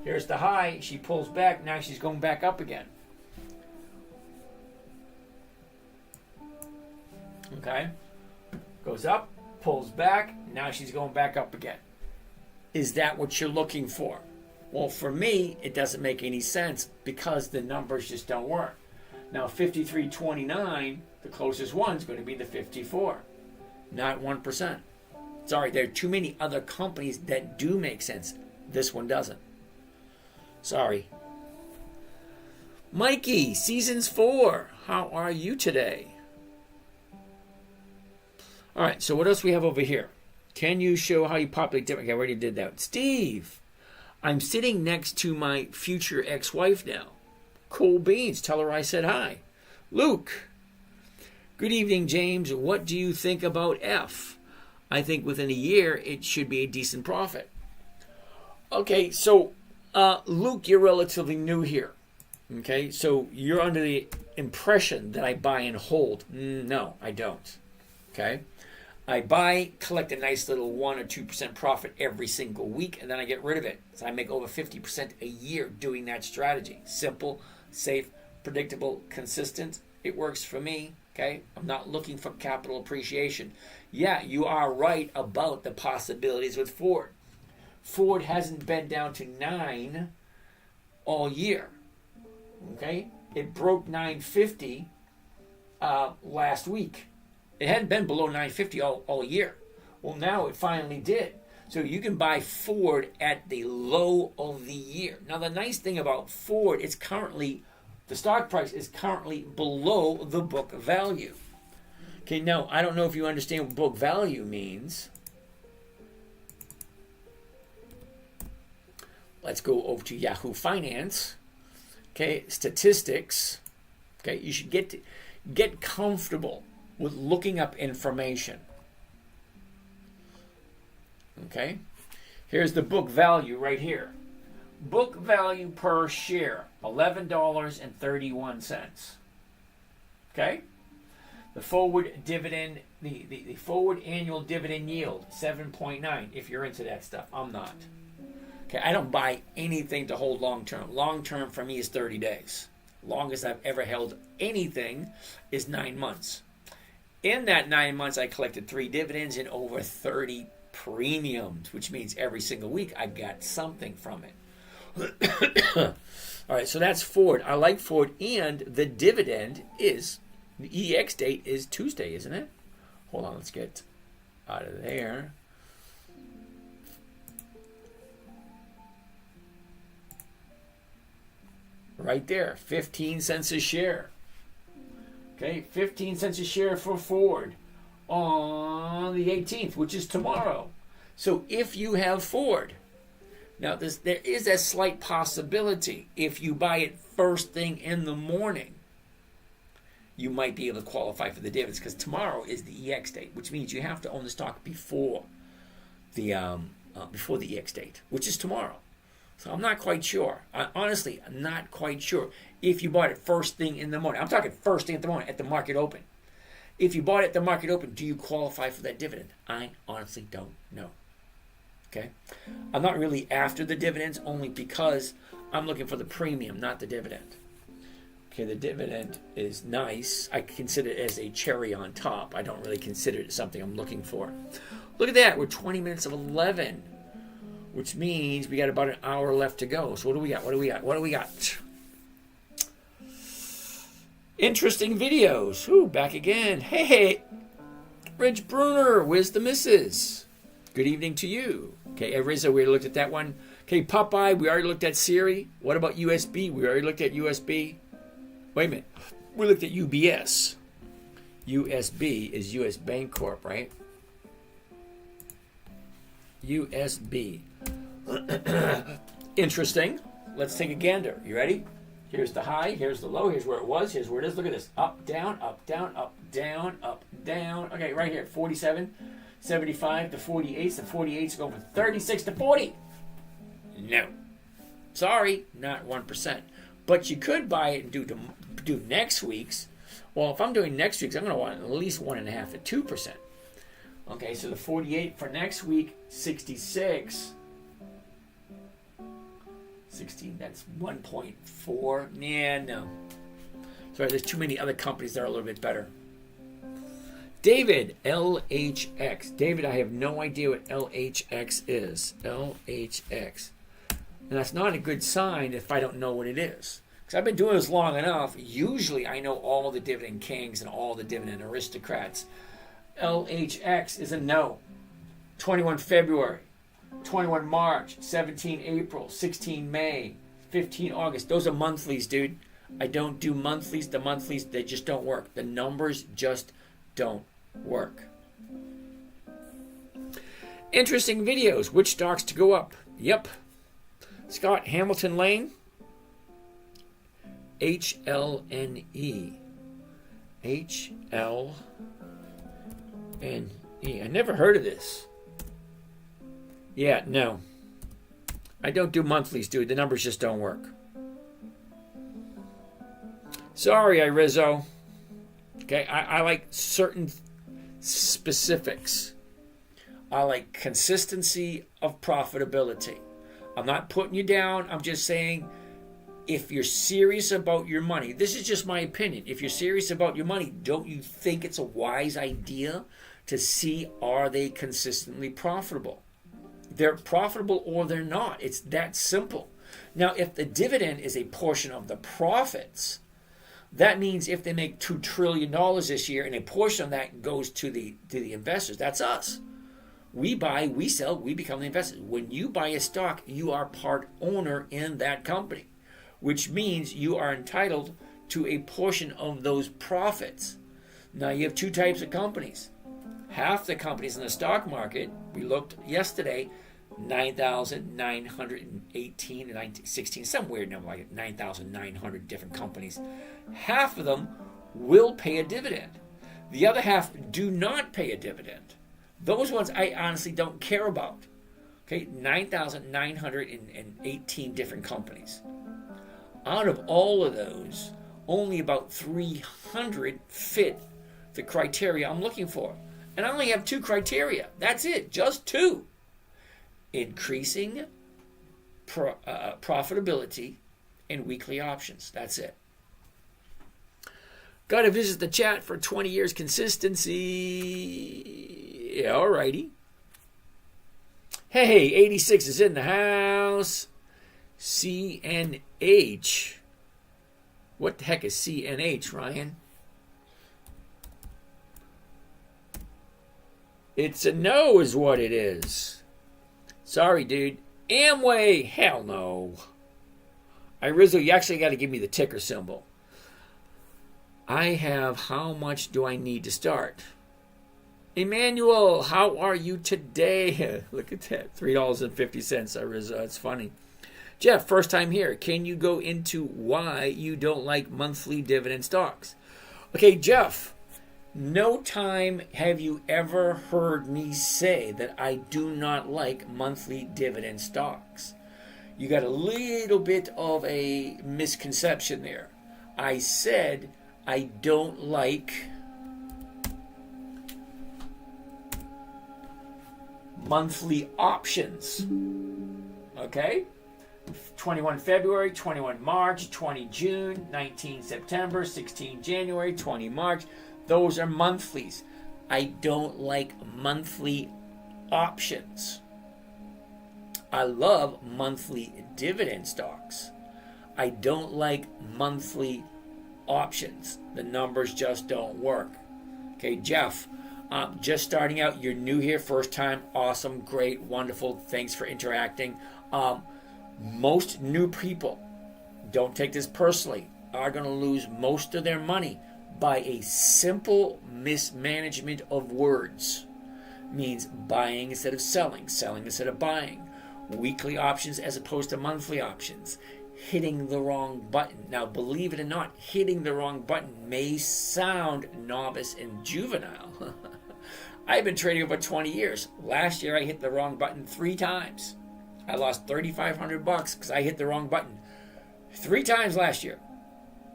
Here's the high. She pulls back. Now she's going back up again. Okay. Goes up, pulls back. Now she's going back up again. Is that what you're looking for? Well, for me, it doesn't make any sense because the numbers just don't work. Now, 53.29, the closest one's going to be the 54. Not 1%. Sorry, there are too many other companies that do make sense. This one doesn't. Sorry. Mikey, Seasons 4. How are you today? All right, so what else we have over here? Can you show how you populate different? Okay, I already did that. Steve, I'm sitting next to my future ex-wife now. Cool beans. Tell her I said hi. Luke, good evening, James. What do you think about F? I think within a year it should be a decent profit. Okay, so Luke, you're relatively new here. Okay, so you're under the impression that I buy and hold. No, I don't. Okay, I buy, collect a nice little 1 or 2% profit every single week, and then I get rid of it. So I make over 50% a year doing that strategy. Simple, safe, predictable, consistent. It works for me. Okay, I'm not looking for capital appreciation. Yeah, you are right about the possibilities with Ford. Ford hasn't been down to 9 all year. Okay, it broke 950 last week. It hadn't been below 950 all year. Well, now it finally did. So you can buy Ford at the low of the year. Now, the nice thing about Ford, it's currently, the stock price is currently below the book value. Okay, now, I don't know if you understand what book value means. Let's go over to Yahoo Finance. Okay, statistics. Okay, you should get comfortable with looking up information. Okay, here's the book value right here. Book value per share, $11.31. Okay, the forward dividend, the forward annual dividend yield, 7.9. If you're into that stuff, I'm not. Okay, I don't buy anything to hold long term. Long term for me is 30 days. Longest I've ever held anything is 9 months. In that 9 months, I collected 3 dividends and over 30 premiums, which means every single week I got something from it. All right, so that's Ford. I like Ford, and the dividend is, the EX date is Tuesday, isn't it? Hold on, let's get out of there. Right there, 15 cents a share. Okay, 15 cents a share for Ford on the 18th, which is tomorrow. So if you have Ford, now there is a slight possibility if you buy it first thing in the morning, you might be able to qualify for the dividends because tomorrow is the EX date, which means you have to own the stock before the EX date, which is tomorrow. So I'm not quite sure. Honestly, I'm not quite sure if you bought it first thing in the morning. I'm talking first thing in the morning at the market open. If you bought it at the market open, do you qualify for that dividend? I honestly don't know. Okay? I'm not really after the dividends only because I'm looking for the premium, not the dividend. Okay, the dividend is nice. I consider it as a cherry on top. I don't really consider it something I'm looking for. Look at that. We're 20 minutes of 11, which means we got about an hour left to go. So what do we got? What do we got? Interesting videos. Ooh, back again. Hey, Rich Bruner, where's the missus? Good evening to you. Okay, Rizzo, we already looked at that one. Okay, Popeye, we already looked at Siri. What about USB? We already looked at USB. Wait a minute. We looked at UBS. USB is US Bank Corp, right? USB. Interesting. Let's take a gander. You ready? Here's the high. Here's the low. Here's where it was. Here's where it is. Look at this. Up, down, up, down, up, down, up, down. Okay, right here. 47, 75 to 48. The 48's going from 36 to 40. No. Sorry, not 1%. But you could buy it and do next week's. Well, if I'm doing next week's, I'm going to want at least 1.5 to 2%. Okay, so the 48 for next week, 66. 16, that's 1.4. Yeah, no. Sorry, there's too many other companies that are a little bit better. David, LHX. David, I have no idea what LHX is. LHX. And that's not a good sign if I don't know what it is. Because I've been doing this long enough. Usually I know all the dividend kings and all the dividend aristocrats. LHX is a no. 21 February, 21 March, 17 April, 16 May, 15 August. Those are monthlies, dude. I don't do monthlies. The monthlies, they just don't work. The numbers just don't work. Interesting videos. Which stocks to go up? Yep. Scott, Hamilton Lane. HLNE. HLNE. I never heard of this. Yeah, no. I don't do monthlies, dude. The numbers just don't work. Sorry, Rizzo. Okay, I like certain specifics. I like consistency of profitability. I'm not putting you down. I'm just saying if you're serious about your money, this is just my opinion. If you're serious about your money, don't you think it's a wise idea to see are they consistently profitable? They're profitable or they're not. It's that simple. Now, if the dividend is a portion of the profits, that means if they make $2 trillion this year and a portion of that goes to the investors, that's us. We buy, we sell, we become the investors. When you buy a stock, you are part owner in that company, which means you are entitled to a portion of those profits. Now, you have two types of companies. Half the companies in the stock market, we looked yesterday, 9,918 and 16, some weird number like 9,900 different companies. Half of them will pay a dividend. The other half do not pay a dividend. Those ones I honestly don't care about. Okay, 9,918 different companies. Out of all of those, only about 300 fit the criteria I'm looking for. And I only have two criteria. That's it, just two. Increasing profitability and weekly options. That's it. Got to visit the chat for 20 years consistency. Yeah, alrighty. Hey, 86 is in the house. CNH. What the heck is CNH, Ryan? It's a no is what it is. Sorry, dude. Amway. Hell no. Rizzo, you actually got to give me the ticker symbol. I have, how much do I need to start? Emmanuel, how are you today? Look at that, $3.50. It's funny. Jeff, first time here. Can you go into why you don't like monthly dividend stocks? Okay, Jeff, no time have you ever heard me say that I do not like monthly dividend stocks. You got a little bit of a misconception there. I said I don't like monthly options. Okay? 21 February, 21 March, 20 June, 19 September, 16 January, 20 March. Those are monthlies. I don't like monthly options. I love monthly dividend stocks. I don't like monthly options. The numbers just don't work. Okay, Jeff, just starting out. You're new here, first time. Awesome, great, wonderful. Thanks for interacting. Most new people, don't take this personally, are going to lose most of their money by a simple mismanagement of words. Means buying instead of selling, selling instead of buying, weekly options as opposed to monthly options, hitting the wrong button. Now, believe it or not, hitting the wrong button may sound novice and juvenile. I've been trading over 20 years. Last year, I hit the wrong button 3 times. I lost $3,500 because I hit the wrong button 3 times last year.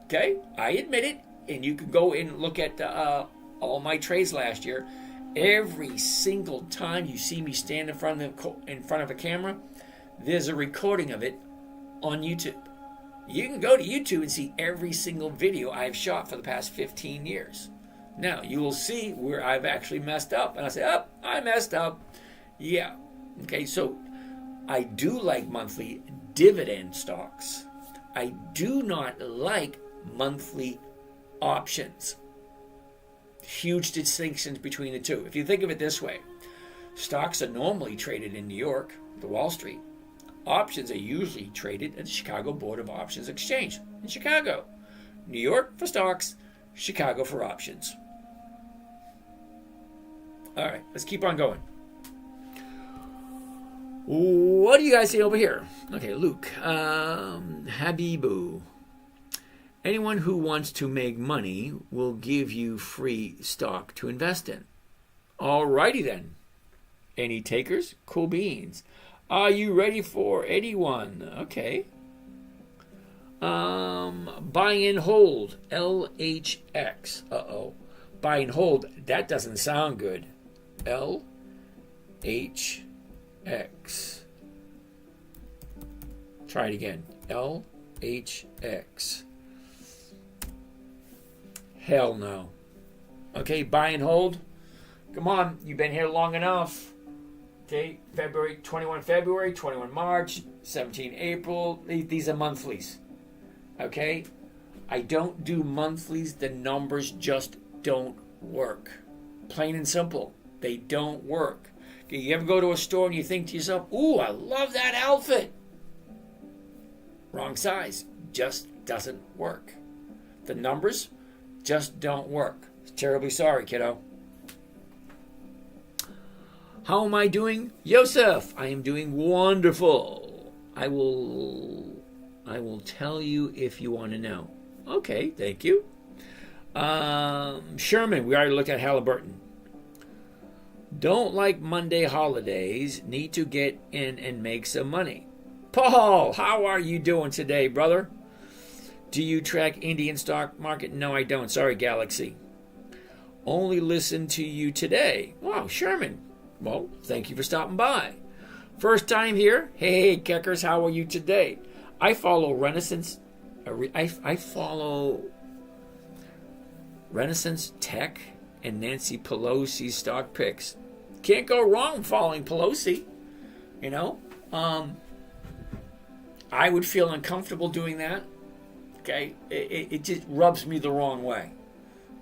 Okay, I admit it, and you can go and look at all my trades last year. Every single time you see me stand in front of a camera, there's a recording of it on YouTube. You can go to YouTube and see every single video I've shot for the past 15 years. Now, you will see where I've actually messed up. And I say, I messed up. Yeah. Okay, so I do like monthly dividend stocks. I do not like monthly options. Huge distinctions between the two. If you think of it this way, stocks are normally traded in New York, the Wall Street. Options are usually traded at the Chicago Board of Options Exchange in Chicago. New York for stocks, Chicago for options. All right, let's keep on going. What do you guys see over here? Okay, Luke. Habibu. Anyone who wants to make money will give you free stock to invest in. All righty then. Any takers? Cool beans. Are you ready for anyone? Okay. Buy and hold. LHX. Uh-oh. Buy and hold. That doesn't sound good. LHX. Try it again. LHX. Hell no. Okay, buy and hold. Come on, you've been here long enough. Okay, 21 February, 21 March, 17 April. These are monthlies. Okay? I don't do monthlies. The numbers just don't work. Plain and simple. They don't work. Okay, you ever go to a store and you think to yourself, ooh, I love that outfit. Wrong size. Just doesn't work. The numbers just don't work. Terribly sorry, kiddo. How am I doing? Yosef, I am doing wonderful. I will tell you if you want to know. Okay, thank you. Sherman, we already looked at Halliburton. Don't like Monday holidays. Need to get in and make some money. Paul, how are you doing today, brother? Do you track Indian stock market? No, I don't. Sorry, Galaxy. Only listen to you today. Wow, Sherman. Well, thank you for stopping by. First time here? Hey, Keckers, how are you today? I follow Renaissance. I follow Renaissance Tech and Nancy Pelosi's stock picks. Can't go wrong following Pelosi. You know, I would feel uncomfortable doing that. Okay, it just rubs me the wrong way.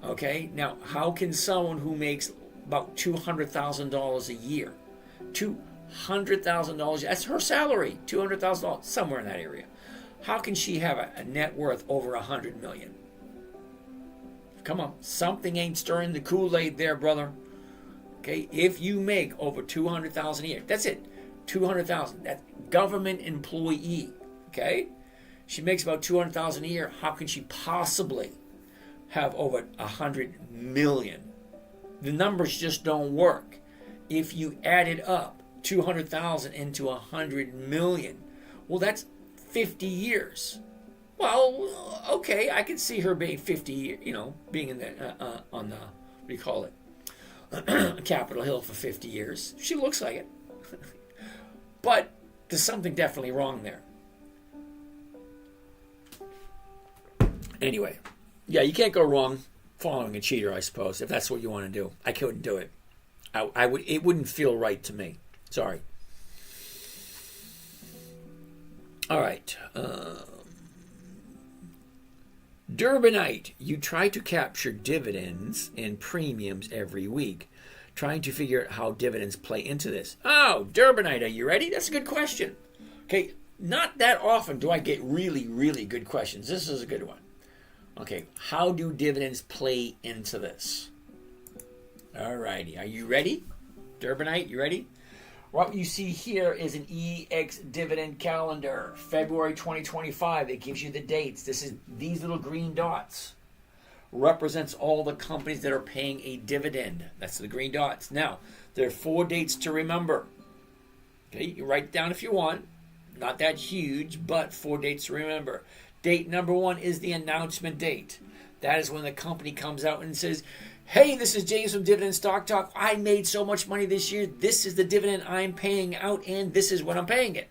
Okay, now how can someone who makes about $200,000 a year, $200,000, that's her salary, $200,000, somewhere in that area. How can she have a net worth over $100 million? Come on. Something ain't stirring the Kool-Aid there, brother. Okay, if you make over $200,000 a year, that's it. $200,000. That's government employee. Okay? She makes about $200,000 a year. How can she possibly have over $100 million? The numbers just don't work. If you added up 200,000 into 100 million, well, that's 50 years. Well, okay, I can see her being 50 years, being in the on the what do you call it, Capitol Hill for 50 years. She looks like it, but there's something definitely wrong there. Anyway, yeah, you can't go wrong following a cheater, I suppose, if that's what you want to do. I couldn't do it. I would. It wouldn't feel right to me. Sorry. All right. Durbanite, you try to capture dividends and premiums every week, trying to figure out how dividends play into this. Oh, Durbanite, are you ready? That's a good question. Okay, not that often do I get really, really good questions. This is a good one. Okay, how do dividends play into this? All righty, are you ready? Durbanite, you ready? What you see here is an EX dividend calendar, February 2025. It gives you the dates. These little green dots represents all the companies that are paying a dividend. That's the green dots. Now, there are 4 dates to remember. Okay, you write it down if you want. Not that huge, but 4 dates to remember. Date number 1 is the announcement date. That is when the company comes out and says, hey, this is James from Dividend Stock Talk. I made so much money this year. This is the dividend I'm paying out, and this is what I'm paying it.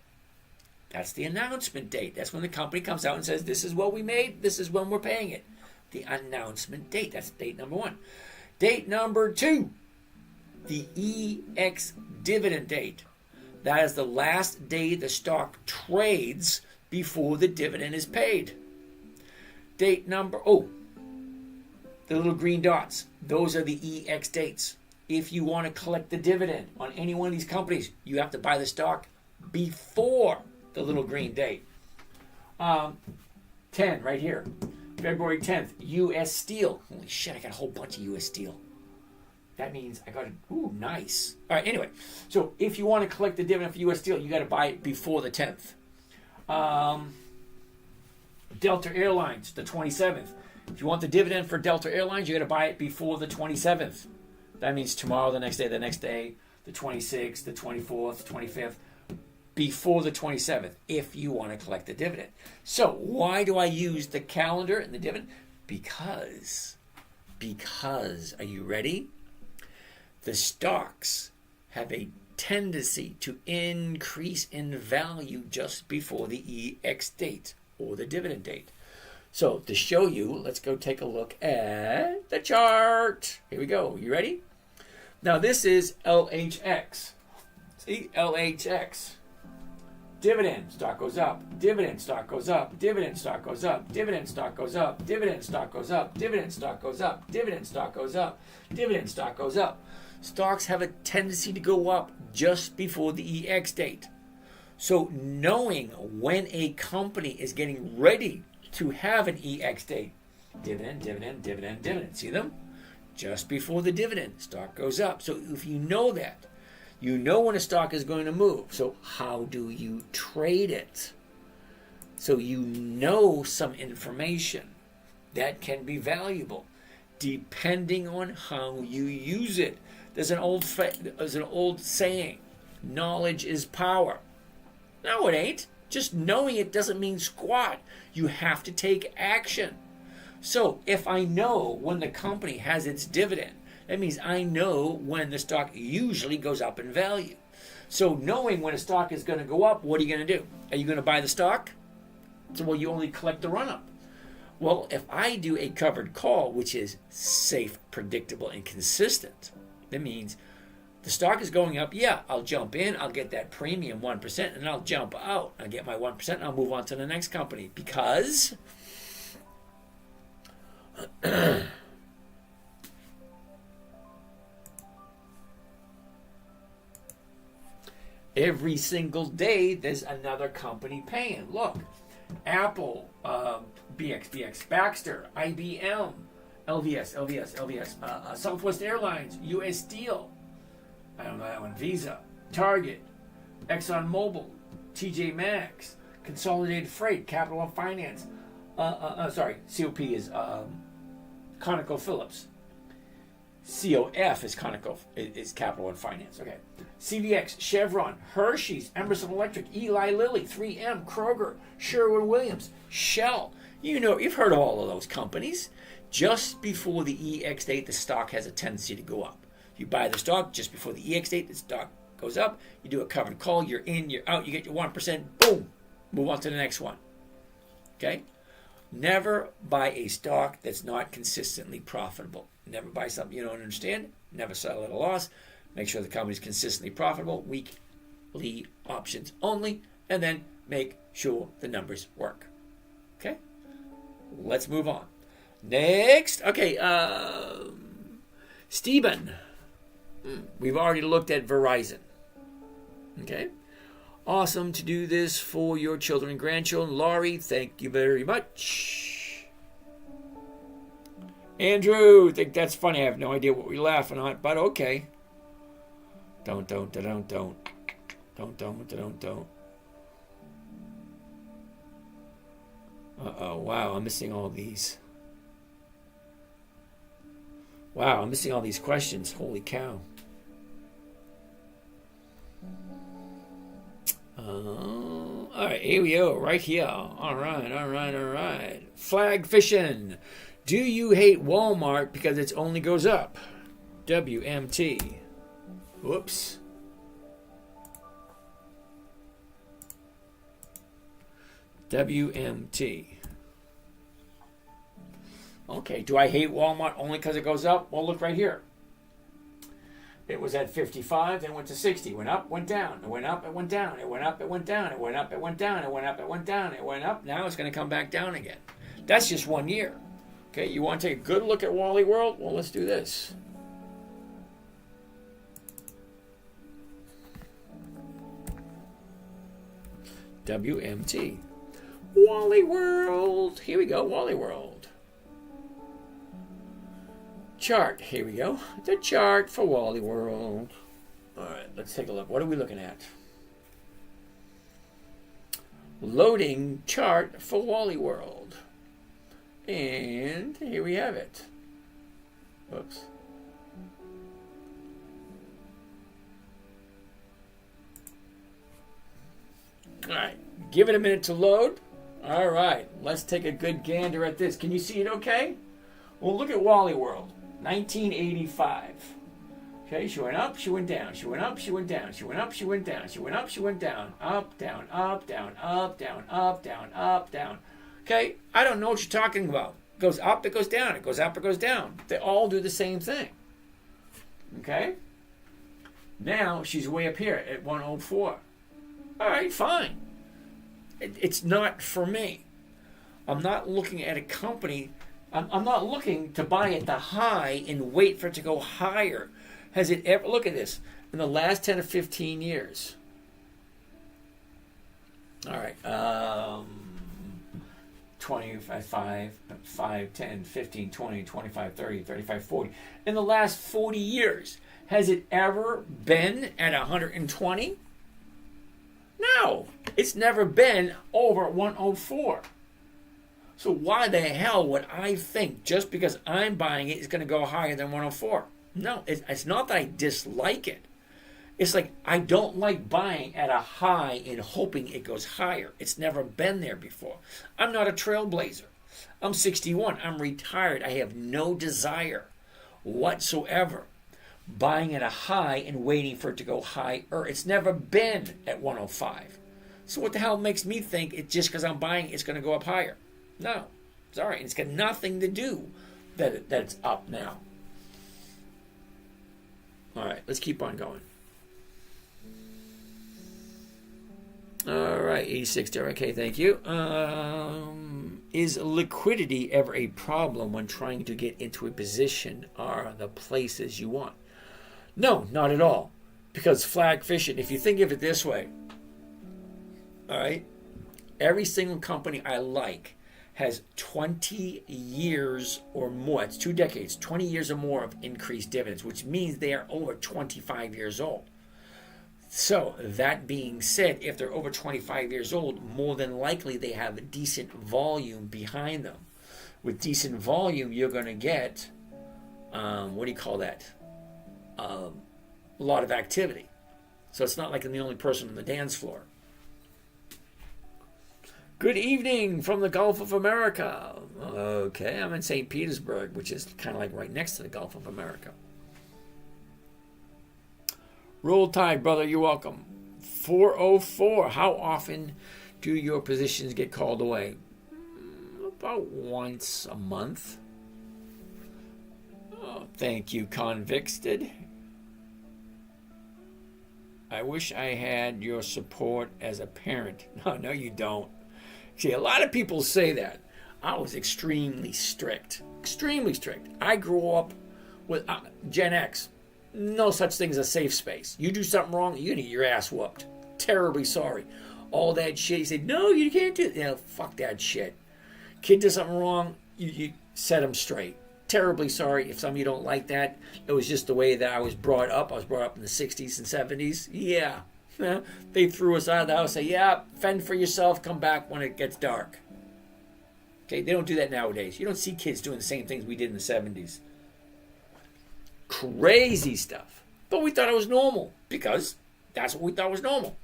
That's the announcement date. That's when the company comes out and says, this is what we made. This is when we're paying it. The announcement date. That's date number 1. Date number 2, the EX dividend date. That is the last day the stock trades before the dividend is paid. Date number, the little green dots, those are the EX dates. If you want to collect the dividend on any one of these companies, you have to buy the stock before the little green date. 10 right here, February 10th, U.S. Steel. Holy shit, I got a whole bunch of U.S. Steel. That means I got it. Ooh, nice. All right, anyway, so if you want to collect the dividend for U.S. Steel, you got to buy it before the 10th. Delta Airlines, the 27th. If you want the dividend for Delta Airlines, you got to buy it before the 27th. That means tomorrow, the next day, the 26th, the 24th, the 25th, before the 27th, if you want to collect the dividend. So why do I use the calendar and the dividend? Because, are you ready? The stocks have a tendency to increase in value just before the EX date or the dividend date. So to show you, let's go take a look at the chart. Here we go. You ready? Now this is LHX. See, LHX. Dividend, stock goes up. Dividend, stock goes up. Dividend, stock goes up. Dividend, stock goes up. Dividend, stock goes up. Dividend, stock goes up. Dividend, stock goes up. Dividend, stock goes up. Stocks have a tendency to go up just before the EX date. So knowing when a company is getting ready to have an EX date, dividend, dividend, dividend, dividend. See them? Just before the dividend, stock goes up. So if you know that, you know when a stock is going to move. So how do you trade it? So you know some information that can be valuable depending on how you use it. There's an old saying, knowledge is power. No, it ain't. Just knowing it doesn't mean squat. You have to take action. So if I know when the company has its dividend, that means I know when the stock usually goes up in value. So knowing when a stock is going to go up, what are you going to do? Are you going to buy the stock? So, well, you only collect the run-up. Well, if I do a covered call, which is safe, predictable, and consistent, that means the stock is going up. Yeah, I'll jump in. I'll get that premium 1%, and I'll jump out. I'll get my 1%, and I'll move on to the next company. Because every single day, there's another company paying. Look, Apple, BXBX, Baxter, IBM, LVS. Southwest Airlines, U.S. Steel. I don't know that one. Visa, Target, ExxonMobil, TJ Maxx, Consolidated Freight, Capital and Finance. COP is ConocoPhillips. COF is is Capital and Finance. Okay. CVX, Chevron, Hershey's, Emerson Electric, Eli Lilly, 3M, Kroger, Sherwin-Williams, Shell. You've heard of all of those companies. Just before the EX date, the stock has a tendency to go up. You buy the stock just before the EX date, the stock goes up. You do a covered call, you're in, you're out, you get your 1%, boom, move on to the next one. Okay? Never buy a stock that's not consistently profitable. Never buy something you don't understand. Never sell at a loss. Make sure the company's consistently profitable. Weekly options only. And then make sure the numbers work. Okay? Let's move on. Next. Okay. Stephen. We've already looked at Verizon. Okay? Awesome to do this for your children and grandchildren. Laurie, thank you very much. Andrew, think that's funny. I have no idea what we're laughing at, but okay. Don't. Uh-oh, wow, I'm missing all these. Wow, I'm missing all these questions. Holy cow. All right, here we go, right here. All right. Flag fishing. Do you hate Walmart because it only goes up? WMT. Whoops. WMT. Okay, do I hate Walmart only because it goes up? Well, look right here. It was at 55, then went to 60. Went up, went down. It went up, it went down. It went up, it went down. It went up, it went down. It went up, it went down. It went up. Now it's going to come back down again. That's just 1 year. Okay, you want to take a good look at Wally World? Well, let's do this. WMT. Wally World. Here we go, Wally World. Chart. Here we go. The chart for Wally World. All right, let's take a look. What are we looking at? Loading chart for Wally World. And here we have it. Whoops. All right, give it a minute to load. All right, let's take a good gander at this. Can you see it okay? Well, look at Wally World, 1985. Okay, she went up, she went down, she went up, she went down, she went up, she went down, she went up, she went down, up, down, up, down, up, down, up, down, up, down. Okay, I don't know what you're talking about. It goes up, it goes down, it goes up, it goes down. They all do the same thing. Okay? Now she's way up here at 104. All right, fine. It's not for me. I'm not looking at a company. I'm not looking to buy at the high and wait for it to go higher. Has it ever, look at this, in the last 10 or 15 years. All right, 25, 5, 10, 15, 20, 25, 30, 35, 40. In the last 40 years, has it ever been at 120? No, it's never been over 104. So why the hell would I think just because I'm buying it is going to go higher than 104? No, it's not that I dislike it. It's like I don't like buying at a high and hoping it goes higher. It's never been there before. I'm not a trailblazer. I'm 61. I'm retired. I have no desire whatsoever buying at a high and waiting for it to go higher. It's never been at 105. So what the hell makes me think it's just because I'm buying it's going to go up higher? No. Sorry. It's got nothing to do that it's up now. All right. Let's keep on going. All right. 86 there. Okay. Thank you. Is liquidity ever a problem when trying to get into a position or the places you want? No, not at all. Because flag fishing, if you think of it this way, all right, every single company I like has 20 years or more. It's 2 decades, 20 years or more of increased dividends, which means they are over 25 years old. So that being said, if they're over 25 years old, more than likely they have a decent volume behind them. With decent volume, you're going to get, what do you call that? A lot of activity. So it's not like I'm the only person on the dance floor. Good evening from the Gulf of America. Okay, I'm in St. Petersburg, which is kind of like right next to the Gulf of America. Roll Tide, brother, you're welcome. 404, how often do your positions get called away? About once a month. Oh, thank you, Convicted. I wish I had your support as a parent. No, you don't. See, a lot of people say that. I was extremely strict. Extremely strict. I grew up with Gen X. No such thing as a safe space. You do something wrong, you're going to get your ass whooped. Terribly sorry. All that shit. You say, no, you can't do it. You know, fuck that shit. Kid does something wrong, you set them straight. Terribly sorry if some of you don't like that. It was just the way that I was brought up. I was brought up in the 60s and 70s. Yeah. They threw us out of the house. Say, yeah, fend for yourself. Come back when it gets dark. Okay, they don't do that nowadays. You don't see kids doing the same things we did in the 70s. Crazy stuff. But we thought it was normal because that's what we thought was normal.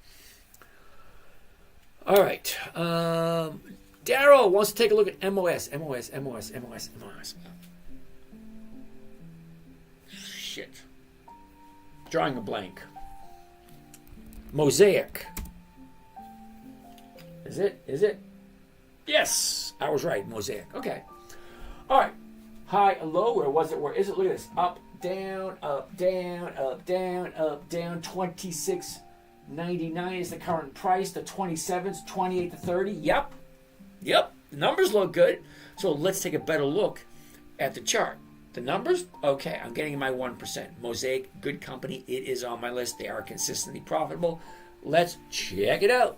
All right. Daryl wants to take a look at MOS. Shit. Drawing a blank. Mosaic. Is it? Yes, I was right. Mosaic. Okay. All right. High, low. Where was it? Where is it? Look at this. Up, down, up, down, up, down, up, down. 26.99 is the current price. The 27's 28 to 30. Yep. The numbers look good. So let's take a better look at the chart. The numbers? Okay, I'm getting my 1%. Mosaic, good company. It is on my list. They are consistently profitable. Let's check it out.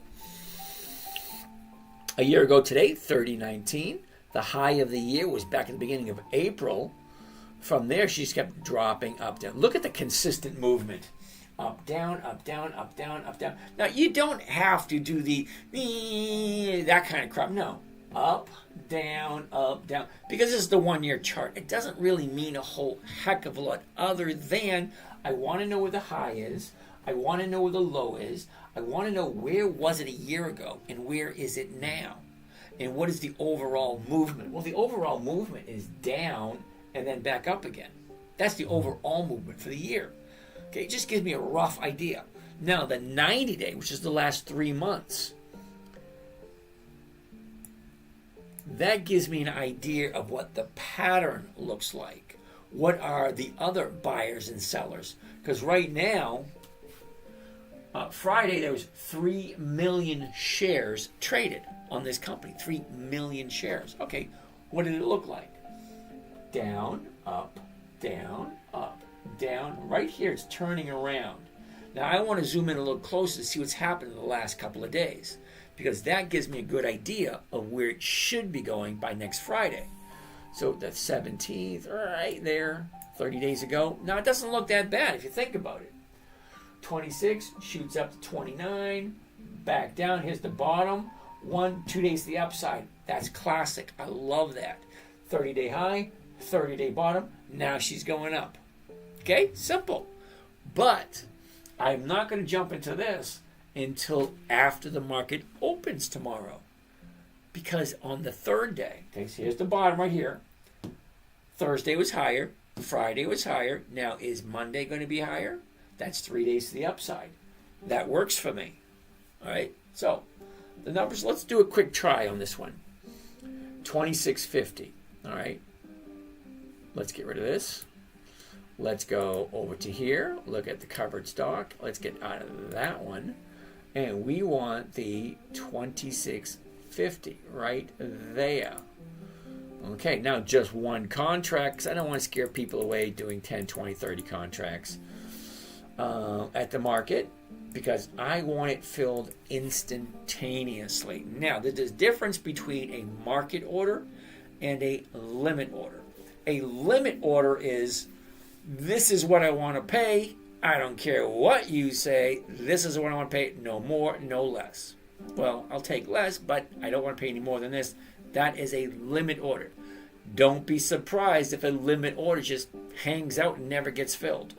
A year ago today, 30.19. The high of the year was back at the beginning of April. From there, she's kept dropping up, down. Look at the consistent movement. Up, down, up, down, up, down, up, down. Now, you don't have to do that kind of crap. No. Up, down, because this is the 1 year chart. It doesn't really mean a whole heck of a lot other than I want to know where the high is, I want to know where the low is, I want to know where was it a year ago and where is it now, and what is the overall movement. Well, the overall movement is down and then back up again. That's the overall movement for the year. Okay, it just gives me a rough idea. Now the 90-day, which is the last 3 months, that gives me an idea of what the pattern looks like. What are the other buyers and sellers? Because right now, Friday, there was 3 million shares traded on this company. 3 million shares. Okay, what did it look like? Down, up, down, up, down. Right here, it's turning around. Now, I want to zoom in a little closer to see what's happened in the last couple of days, because that gives me a good idea of where it should be going by next Friday. So the 17th, right there, 30 days ago. Now, it doesn't look that bad if you think about it. 26 shoots up to 29, back down, here's the bottom. 1, 2 days to the upside. That's classic. I love that. 30-day high, 30-day bottom. Now she's going up. Okay, simple. But I'm not going to jump into this until after the market opens tomorrow. Because on the third day, okay, so here's the bottom right here. Thursday was higher. Friday was higher. Now, is Monday going to be higher? That's 3 days to the upside. That works for me. All right, so the numbers, let's do a quick try on this one. 26.50. All right, let's get rid of this. Let's go over to here. Look at the covered stock. Let's get out of that one. And we want the 26.50 right there. Okay, now just one contract, because I don't want to scare people away doing 10, 20, 30 contracts. at the market because I want it filled instantaneously. Now, there's a difference between a market order and a limit order. A limit order is, this is what I want to pay. I don't care what you say. This is what I want to pay. No more, no less. Well, I'll take less, but I don't want to pay any more than this. That is a limit order. Don't be surprised if a limit order just hangs out and never gets filled.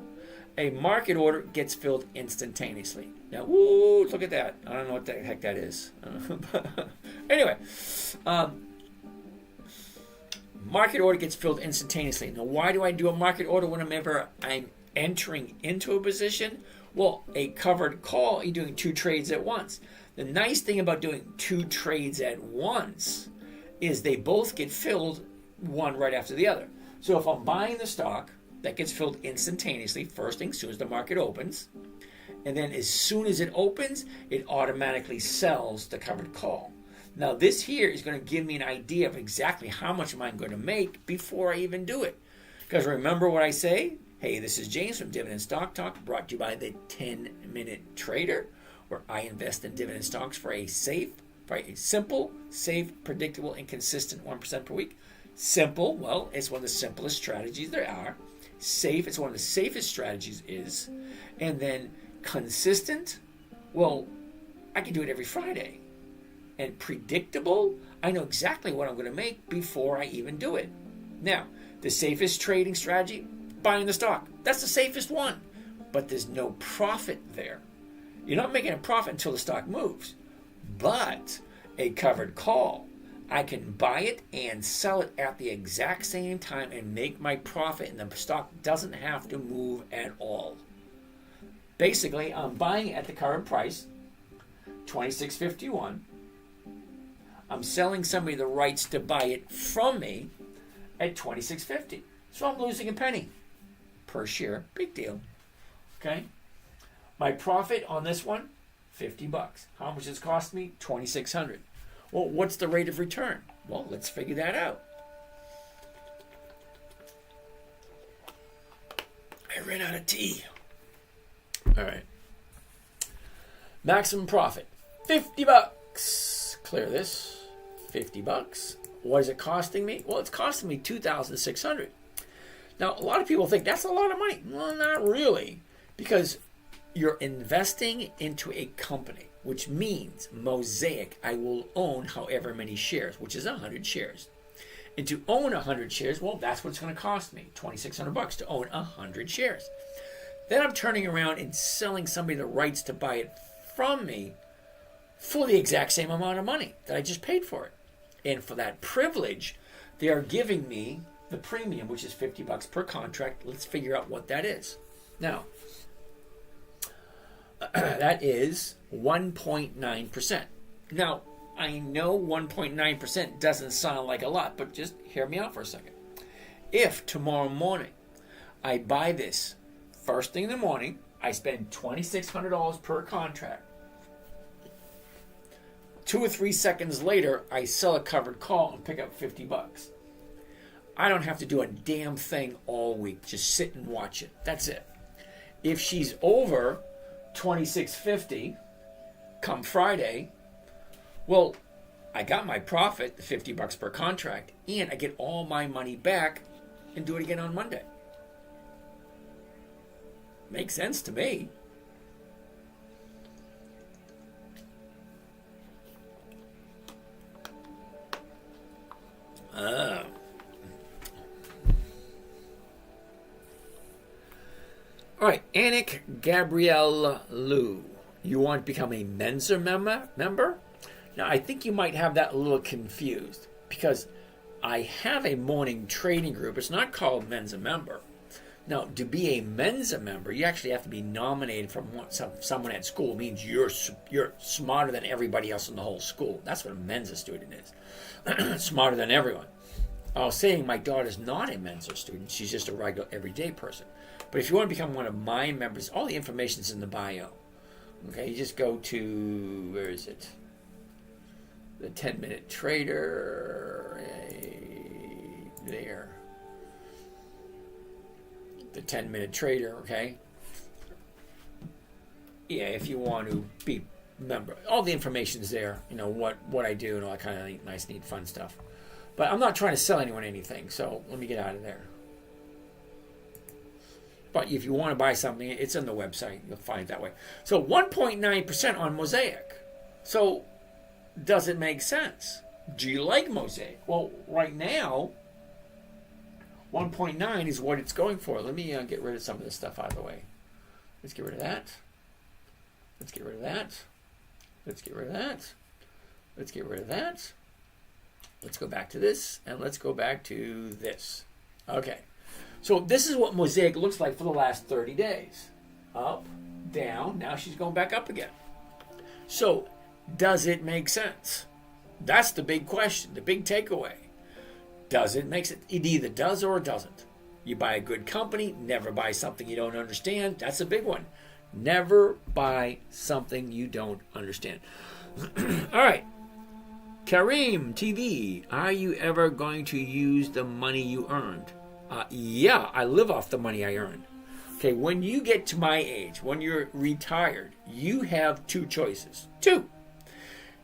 A market order gets filled instantaneously. Now, woo, look at that. I don't know what the heck that is. Anyway, market order gets filled instantaneously. Now, why do I do a market order whenever I'm entering into a position? Well, a covered call, you're doing 2 trades at once. The nice thing about doing 2 trades at once is they both get filled one right after the other. So if I'm buying the stock, that gets filled instantaneously, first thing, as soon as the market opens. And then as soon as it opens, it automatically sells the covered call. Now this here is going to give me an idea of exactly how much am I going to make before I even do it. Because remember what I say? Hey, this is James from Dividend Stock Talk, brought to you by the 10-Minute Trader, where I invest in dividend stocks for a simple, safe, predictable, and consistent 1% per week. Simple, well, it's one of the simplest strategies there are. Safe, it's one of the safest strategies is. And then consistent, well, I can do it every Friday. And predictable, I know exactly what I'm going to make before I even do it. Now, the safest trading strategy, buying the stock. That's the safest one. But there's no profit there. You're not making a profit until the stock moves. But a covered call, I can buy it and sell it at the exact same time and make my profit, and the stock doesn't have to move at all. Basically, I'm buying it at the current price, $26.51. I'm selling somebody the rights to buy it from me at $26.50. So I'm losing a penny per share. Big deal. Okay? My profit on this one, $50. How much does it cost me? $2,600. Well, what's the rate of return? Well, let's figure that out. I ran out of tea. All right. Maximum profit, $50. Clear this. $50. What is it costing me? Well, it's costing me $2,600. Now, a lot of people think that's a lot of money. Well, not really, because you're investing into a company, which means Mosaic, I will own however many shares, which is 100 shares. And to own 100 shares, well, that's what it's going to cost me, $2,600 to own 100 shares. Then I'm turning around and selling somebody the rights to buy it from me for the exact same amount of money that I just paid for it. And for that privilege, they are giving me the premium, which is $50 per contract. Let's figure out what that is. Now, that is 1.9%. Now, I know 1.9% doesn't sound like a lot, but just hear me out for a second. If tomorrow morning I buy this first thing in the morning, I spend $2,600 per contract. 2 or 3 seconds later, I sell a covered call and pick up $50. I don't have to do a damn thing all week. Just sit and watch it. That's it. If she's over $26.50 come Friday, well, I got my profit, the $50 per contract, and I get all my money back and do it again on Monday. Makes sense to me. All right, Anik Gabrielle Lou. You want to become a Mensa member? Now, I think you might have that a little confused because I have a morning trading group. It's not called Mensa member. Now, to be a Mensa member, you actually have to be nominated from someone at school. It means you're smarter than everybody else in the whole school. That's what a Mensa student is. Smarter than everyone. I was saying my daughter's not a Mensa student. She's just a regular, everyday person. But if you want to become one of my members, all the information's in the bio. Okay, you just go to, where is it? The 10-Minute Trader. There. The 10-Minute Trader, okay? Yeah, if you want to be member, all the information's there. You know what I do and all that kind of nice, neat, fun stuff. But I'm not trying to sell anyone anything, so let me get out of there. But if you want to buy something, it's on the website. You'll find it that way. So 1.9% on Mosaic. So does it make sense? Do you like Mosaic? Well, right now, 1.9 is what it's going for. Let me get rid of some of this stuff out of the way. Let's get rid of that. Let's get rid of that. Let's get rid of that. Let's get rid of that. Let's go back to this, and let's go back to this. Okay. So this is what Mosaic looks like for the last 30 days. Up, down, now she's going back up again. So does it make sense? That's the big question, the big takeaway. Does it make sense? It either does or it doesn't. You buy a good company, never buy something you don't understand. That's a big one. Never buy something you don't understand. All right. Kareem TV, are you ever going to use the money you earned? Yeah, I live off the money I earn. Okay, when you get to my age, when you're retired, you have two choices. Two.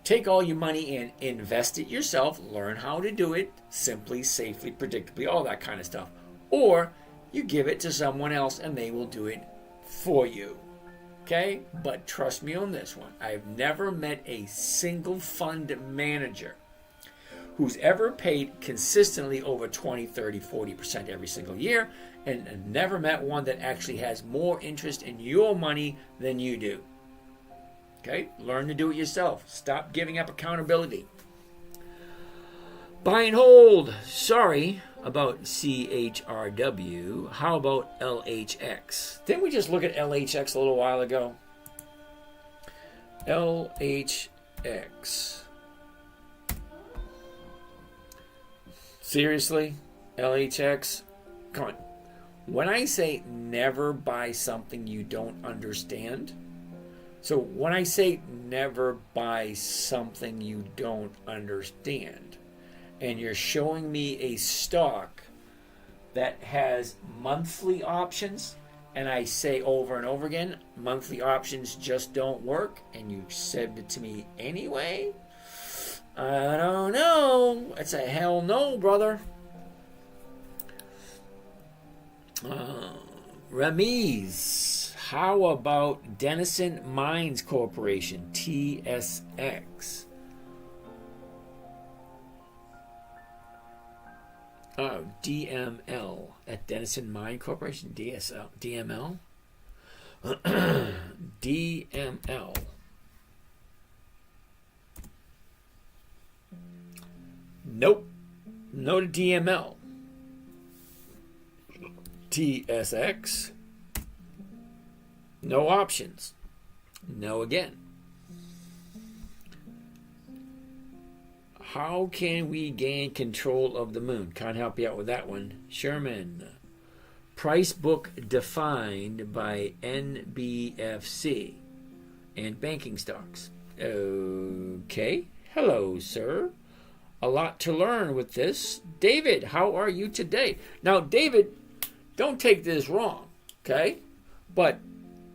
Take all your money and invest it yourself, learn how to do it simply, safely, predictably, all that kind of stuff. Or you give it to someone else and they will do it for you. Okay? But trust me on this one. I've never met a single fund manager who's ever paid consistently over 20, 30, 40% every single year, and never met one that actually has more interest in your money than you do. Okay? Learn to do it yourself. Stop giving up accountability. Buy and hold. Sorry about CHRW. How about LHX? Didn't we just look at LHX a little while ago? LHX. Seriously? LHX? Come on. When I say never buy something you don't understand, so when I say never buy something you don't understand, and you're showing me a stock that has monthly options, and I say over and over again, monthly options just don't work, and you said it to me anyway, I don't know. It's a hell no, brother. Ramiz, how about Denison Mines Corporation, TSX? Oh, DML at Denison Mine Corporation, DML? DML. Nope. No to DML. TSX. No options. No again. How can we gain control of the moon? Can't help you out with that one. Sherman. Price book defined by NBFC and banking stocks. Okay. Hello, sir. A lot to learn with this. David, how are you today? Now, David, don't take this wrong, okay? But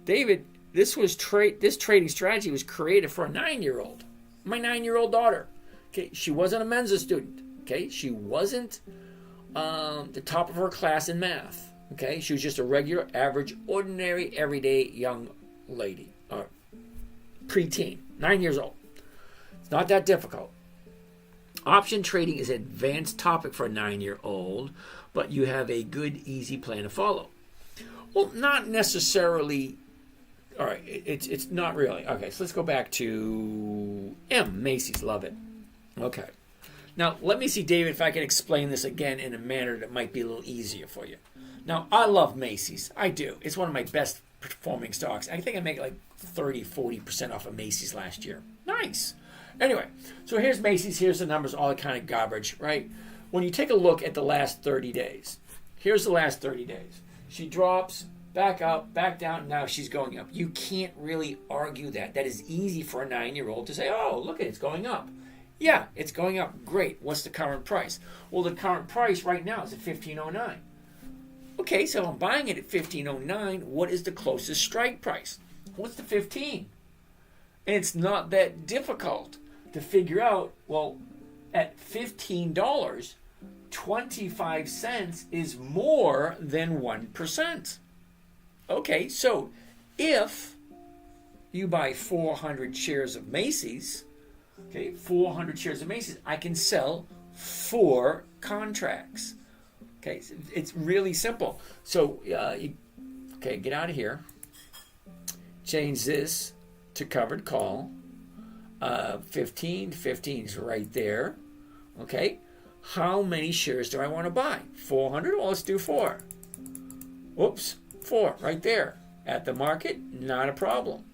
David, this trading strategy was created for a 9-year-old. My 9-year-old daughter. Okay, she wasn't a Mensa student. Okay, she wasn't the top of her class in math. Okay, she was just a regular, average, ordinary, everyday young lady, or preteen, 9 years old. It's not that difficult. Option trading is an advanced topic for a 9-year-old, but you have a good, easy plan to follow. Well, not necessarily. All right, it's not really. Okay, so let's go back to Macy's. Love it. Okay. Now, let me see, David, if I can explain this again in a manner that might be a little easier for you. Now, I love Macy's. I do. It's one of my best performing stocks. I think I make like 30, 40% off of Macy's last year. Nice. Anyway, so here's Macy's. Here's the numbers, all that kind of garbage, right? When you take a look at the last 30 days, here's the last 30 days. She drops, back up, back down, now she's going up. You can't really argue that. That is easy for a 9-year-old to say, oh, look at it, it's going up. Yeah, it's going up. Great. What's the current price? Well, the current price right now is at $15.09. Okay, so I'm buying it at $15.09. What is the closest strike price? what's the 15? And it's not that difficult to figure out, well, at $15, 25 cents is more than 1%. Okay, so if you buy 400 shares of Macy's, okay, 400 shares of Macy's, I can sell 4 contracts. Okay, it's really simple. So, okay, get out of here. Change this to covered call. 15 is right there. Okay, how many shares do I want to buy? 400? Well, let's do 4. Whoops, 4 right there. At the market, not a problem.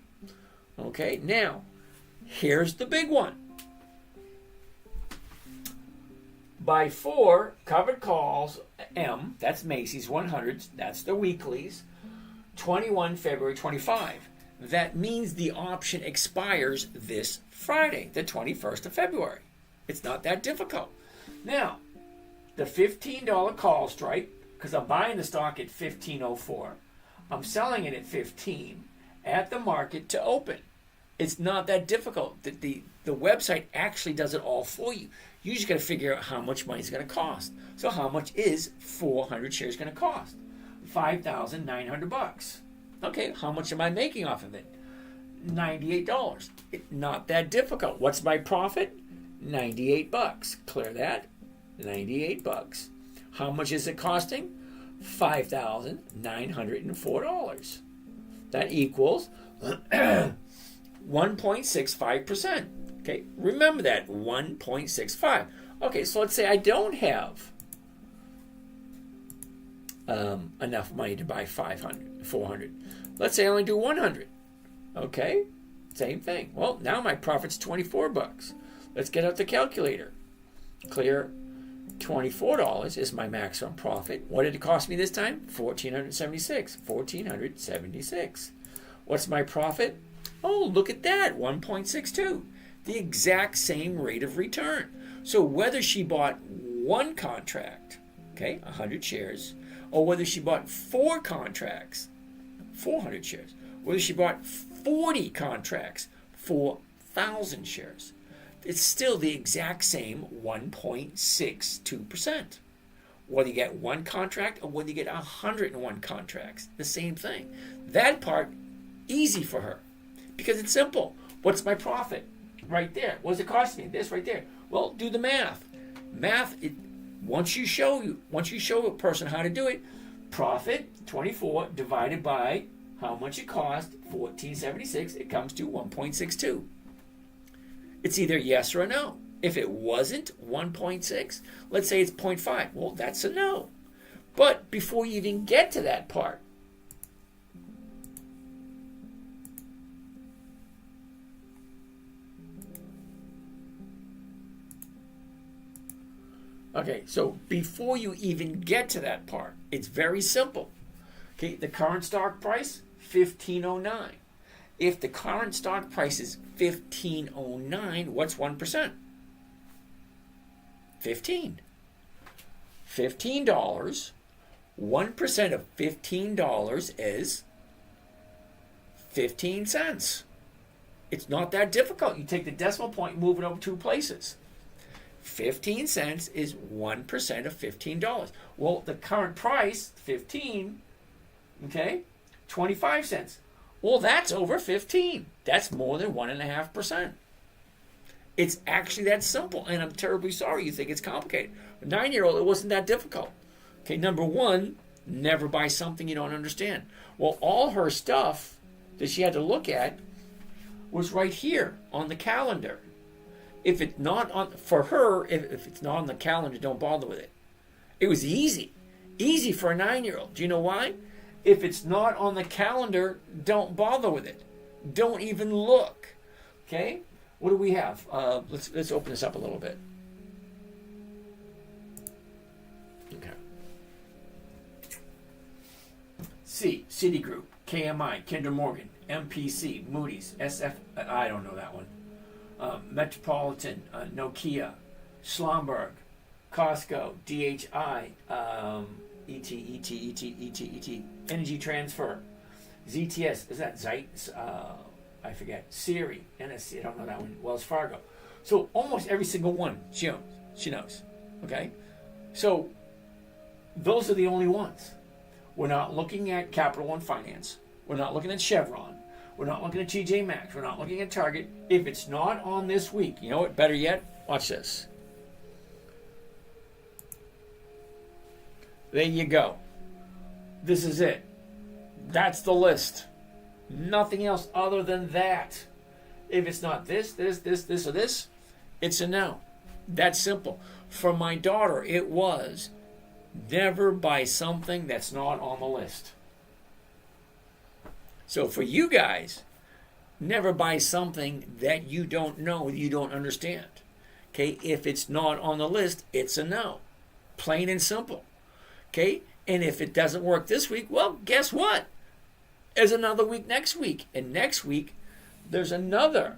Okay, now, here's the big one. Buy 4 covered calls, M, that's Macy's 100s, that's the weeklies, 21 February 25. That means the option expires this Friday, the 21st of February. It's not that difficult. Now, the $15 call strike, because I'm buying the stock at $15.04, I'm selling it at 15 at the market to open. It's not that difficult. The website actually does it all for you. You just got to figure out how much money it's going to cost. So how much is 400 shares going to cost? $5,900. Okay, how much am I making off of it? $98. Not that difficult. What's my profit? $98. Clear that. $98. How much is it costing? $5,904. That equals 1.65%. Okay, remember that, 1.65. Okay, so let's say I don't have enough money to buy 400. Let's say I only do 100. Okay, same thing. Well, now my profit's $24. Let's get out the calculator. Clear. $24 is my maximum profit. What did it cost me this time? $1,476. What's my profit? Oh, look at that, 1.62. The exact same rate of return. So whether she bought 1 contract, okay, 100 shares, or whether she bought 4 contracts, 400 shares, whether she bought 40 contracts, 4,000 shares, it's still the exact same 1.62%. Whether you get 1 contract or whether you get 101 contracts, the same thing. That part, easy for her because it's simple. What's my profit? Right there. What does it cost me? This right there. Well, do the math. Once you show a person how to do it, profit 24 divided by how much it cost, $14.76, it comes to 1.62. It's either yes or a no. If it wasn't 1.6, let's say it's 0.5. Well, that's a no. But before you even get to that part, okay, so before you even get to that part, it's very simple. Okay, the current stock price, $15.09. If the current stock price is $15.09, what's 1%? 15. $15. 1% of $15 is 15 cents. It's not that difficult. You take the decimal point and move it over 2 places. 15 cents is 1% of $15. Well, the current price, 15, okay, 25 cents. Well, that's over 15. That's more than 1.5%. It's actually that simple, and I'm terribly sorry you think it's complicated. A 9-year-old, it wasn't that difficult. Okay, number 1, never buy something you don't understand. Well, all her stuff that she had to look at was right here on the calendar. If it's not on, for her, if it's not on the calendar, don't bother with it. It was easy for a 9-year-old. Do you know why? If it's not on the calendar, don't bother with it. Don't even look. Okay? What do we have? Let's open this up a little bit. Okay. C, Citigroup, KMI, Kinder Morgan, MPC, Moody's, SF, I don't know that one. Metropolitan, Nokia, Schlumberg, Costco, DHI, ET, Energy Transfer, ZTS, is that Zeit? I forget. Siri, NSC, I don't know that one. Wells Fargo. So almost every single one she owns. She knows. Okay? So those are the only ones. We're not looking at Capital One Finance. We're not looking at Chevron. We're not looking at TJ Maxx. We're not looking at Target. If it's not on this week, you know what? Better yet, watch this. There you go. This is it. That's the list. Nothing else other than that. If it's not this, or this, it's a no. That's simple. For my daughter, it was never buy something that's not on the list. So for you guys, never buy something that you don't know, you don't understand. Okay, if it's not on the list, it's a no. Plain and simple. Okay, and if it doesn't work this week, well, guess what? There's another week next week. And next week, there's another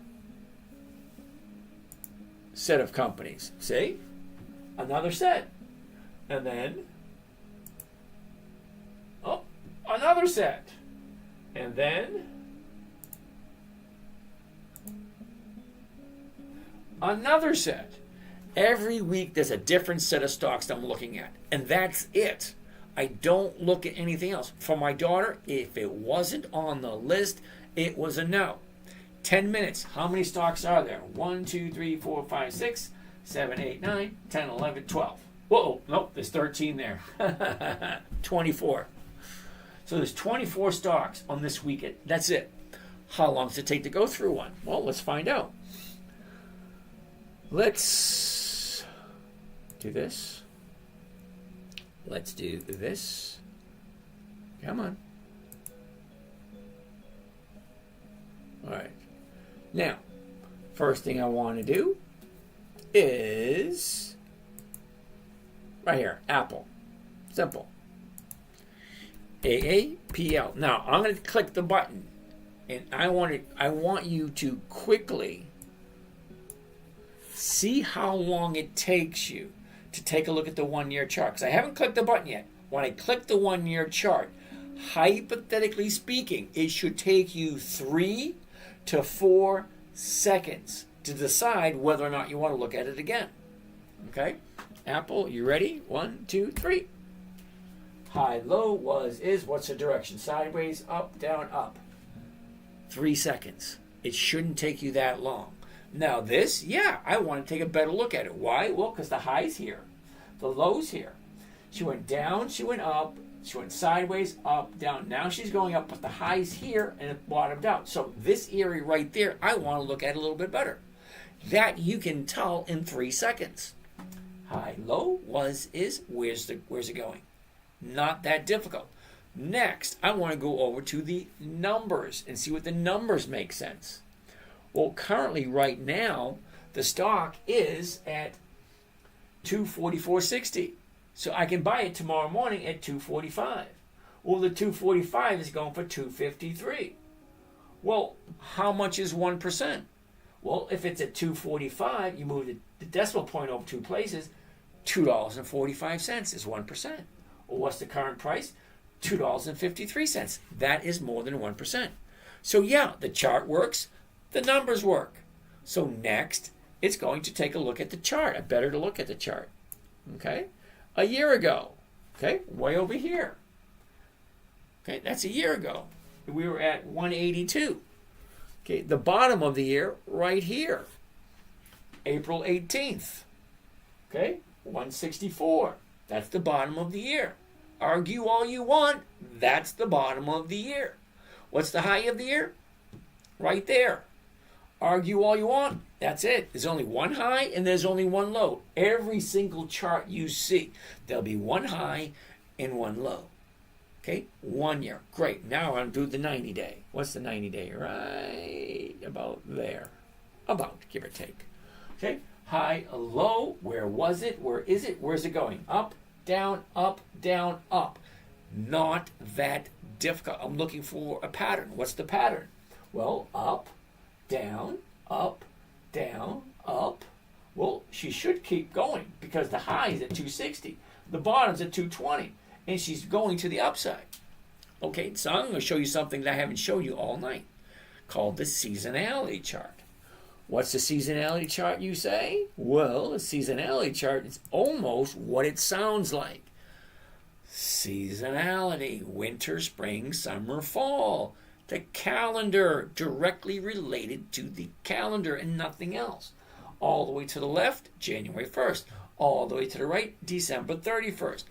set of companies. See? Another set. And then, oh, another set. And then, another set. Every week, there's a different set of stocks that I'm looking at. And that's it. I don't look at anything else. For my daughter, if it wasn't on the list, it was a no. 10 minutes. How many stocks are there? 1, 2, 3, 4, 5, 6, 7, 8, 9, 10, 11, 12. Whoa, nope, there's 13 there. 24. So there's 24 stocks on this weekend. That's it. How long does it take to go through one? Well, let's find out. Let's do this. Let's do this. Come on. All right. Now, first thing I want to do is right here, Apple. Simple. AAPL. Now, I'm going to click the button, and I want you to quickly see how long it takes you to take a look at the 1 year chart. Because I haven't clicked the button yet. When I click the 1 year chart, hypothetically speaking, it should take you 3 to 4 seconds to decide whether or not you want to look at it again. Okay? Apple, you ready? 1, 2, 3. High, low, was, is. What's the direction? Sideways, up, down, up. 3 seconds. It shouldn't take you that long. Now this, yeah, I want to take a better look at it. Why? Well, because the high's here. The low's here. She went down, she went up, she went sideways, up, down. Now she's going up, but the high's here and it bottomed out. So this area right there, I want to look at it a little bit better. That you can tell in 3 seconds. High, low, was, is, where's it going? Not that difficult. Next, I want to go over to the numbers and see what the numbers make sense. Well, currently, right now, the stock is at 244.60. So I can buy it tomorrow morning at 245. Well, the 245 is going for 253. Well, how much is 1%? Well, if it's at 245, you move the decimal point over 2 places, $2.45 is 1%. Well, what's the current price? $2.53. That is more than 1%. So yeah, the chart works. The numbers work. So next, it's going to take a look at the chart. I better to look at the chart. Okay? A year ago. Okay? Way over here. Okay? That's a year ago. We were at 182. Okay? The bottom of the year, right here. April 18th. Okay? 164. That's the bottom of the year. Argue all you want. That's the bottom of the year. What's the high of the year? Right there. Argue all you want. That's it. There's only one high and there's only one low. Every single chart you see, there'll be one high and one low. Okay? 1 year. Great. Now I'm do the 90-day. What's the 90-day? Right about there. About, give or take. Okay? High, low. Where was it? Where is it? Where's it going? Up, down, up, down, up. Not that difficult. I'm looking for a pattern. What's the pattern? Well, up, down, up, down, up. Well, she should keep going because the high is at 260. The bottom's at 220. And she's going to the upside. Okay, so I'm going to show you something that I haven't showed you all night, called the seasonality chart. What's the seasonality chart, you say? Well, the seasonality chart is almost what it sounds like. Seasonality, winter, spring, summer, fall. The calendar, directly related to the calendar and nothing else. All the way to the left, January 1st. All the way to the right, December 31st.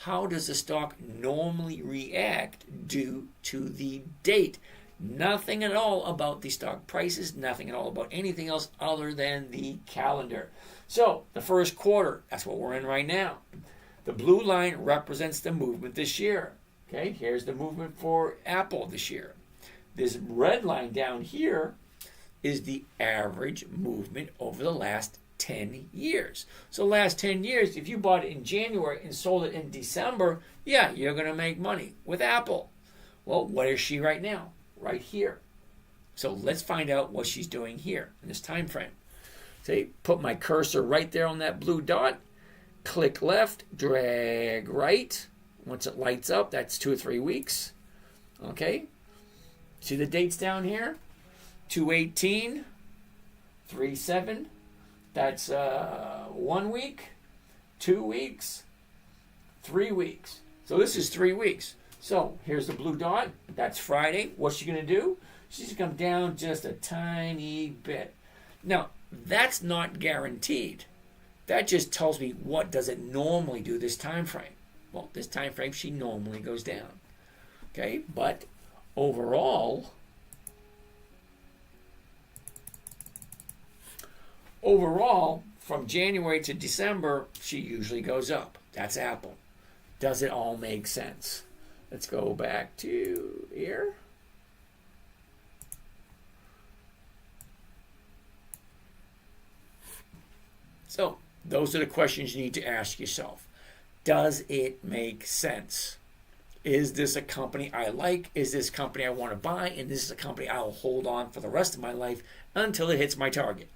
How does the stock normally react due to the date? Nothing at all about the stock prices, nothing at all about anything else other than the calendar. So, the first quarter, that's what we're in right now. The blue line represents the movement this year. Okay, here's the movement for Apple this year. This red line down here is the average movement over the last 10 years. So last 10 years, if you bought it in January and sold it in December, yeah, you're going to make money with Apple. Well, what is she right now? Right here. So let's find out what she's doing here in this time frame. Say, put my cursor right there on that blue dot, click left, drag right. Once it lights up, that's 2 or 3 weeks. Okay. See the dates down here? 2/18, 3/7. That's 1 week, 2 weeks, 3 weeks. So this is 3 weeks. So here's the blue dot. That's Friday. What's she going to do? She's going to come down just a tiny bit. Now, that's not guaranteed. That just tells me what does it normally do this time frame. Well, this time frame, she normally goes down. Okay, but overall, from January to December, she usually goes up. That's Apple. Does it all make sense? Let's go back to here. So, those are the questions you need to ask yourself. Does it make sense? Is this a company I like? Is this a company I want to buy? And this is a company I will hold on for the rest of my life until it hits my target.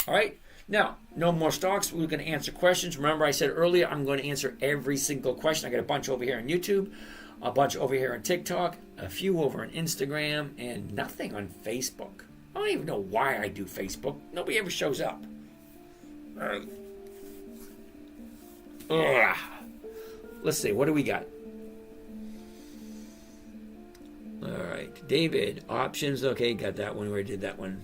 All right? Now, no more stocks. We're going to answer questions. Remember, I said earlier, I'm going to answer every single question. I got a bunch over here on YouTube, a bunch over here on TikTok, a few over on Instagram, and nothing on Facebook. I don't even know why I do Facebook. Nobody ever shows up. Let's see. What do we got? All right. David, options. Okay, got that one. We already did that one.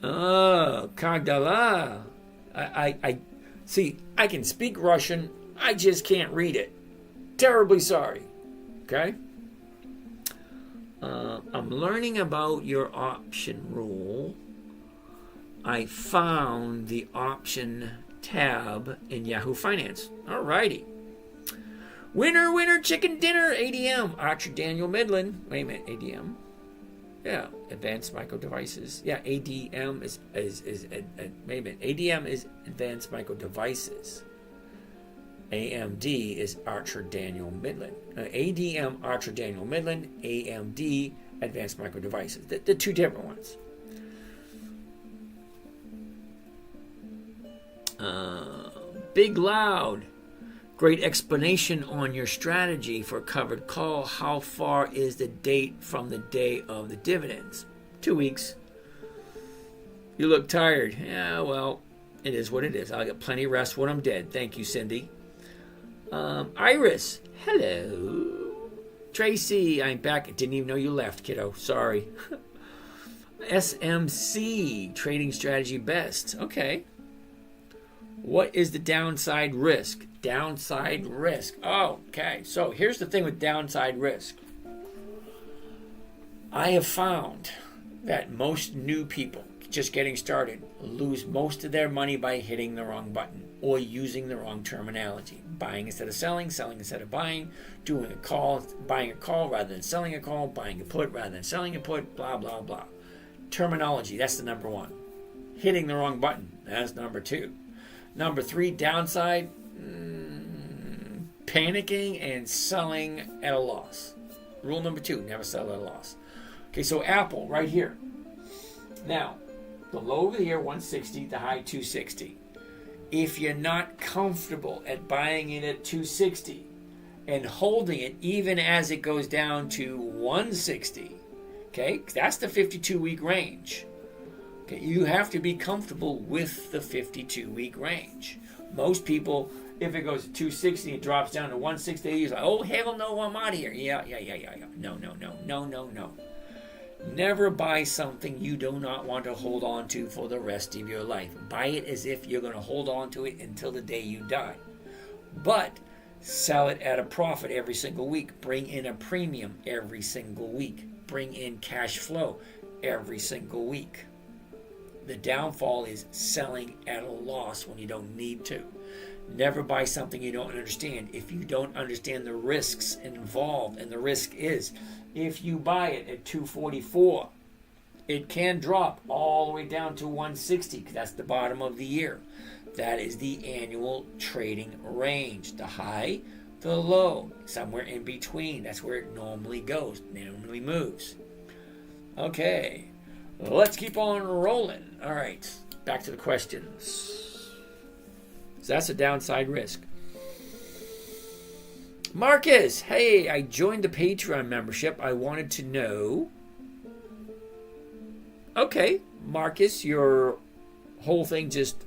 Oh, Kagdala. I see, I can speak Russian. I just can't read it. Terribly sorry. Okay? I'm learning about your option rule. I found the option tab in Yahoo Finance. Alrighty. Winner, winner, chicken dinner, ADM. Archer Daniel Midland. Wait a minute, ADM. Yeah, Advanced Micro Devices. Yeah, ADM is wait a minute. ADM is Advanced Micro Devices. AMD is Archer Daniel Midland. ADM Archer Daniel Midland. AMD Advanced Micro Devices. The two different ones. Big Loud. Great explanation on your strategy for covered call. How far is the date from the day of the dividends? 2 weeks. You look tired. Yeah, well, it is what it is. I'll get plenty of rest when I'm dead. Thank you, Cindy. Iris. Hello. Tracy, I'm back. I didn't even know you left, kiddo. Sorry. SMC. Trading strategy best. Okay. What is the downside risk? Downside risk. Okay, so here's the thing with downside risk. I have found that most new people just getting started lose most of their money by hitting the wrong button or using the wrong terminology. Buying instead of selling, selling instead of buying, doing a call, buying a call rather than selling a call, buying a put rather than selling a put, blah, blah, blah. Terminology, that's the number one. Hitting the wrong button, that's number two. Number three, downside, panicking and selling at a loss. Rule number two, never sell at a loss. Okay, so Apple right here. Now, the low over here, 160, the high 260. If you're not comfortable at buying it at 260 and holding it even as it goes down to 160, okay, that's the 52-week range. Okay, you have to be comfortable with the 52-week range. Most people, if it goes to 260 and drops down to 160, you're like, oh, hell no, I'm out of here. Yeah. No. Never buy something you do not want to hold on to for the rest of your life. Buy it as if you're going to hold on to it until the day you die. But sell it at a profit every single week. Bring in a premium every single week. Bring in cash flow every single week. The downfall is selling at a loss when you don't need to. Never buy something you don't understand. If you don't understand the risks involved, and the risk is, if you buy it at 244, it can drop all the way down to 160 because that's the bottom of the year. That is the annual trading range. The high, the low, somewhere in between. That's where it normally goes, normally moves. Okay, let's keep on rolling. All right, back to the questions. So that's a downside risk. Marcus, hey, I joined the Patreon membership. I wanted to know. Okay, Marcus, your whole thing just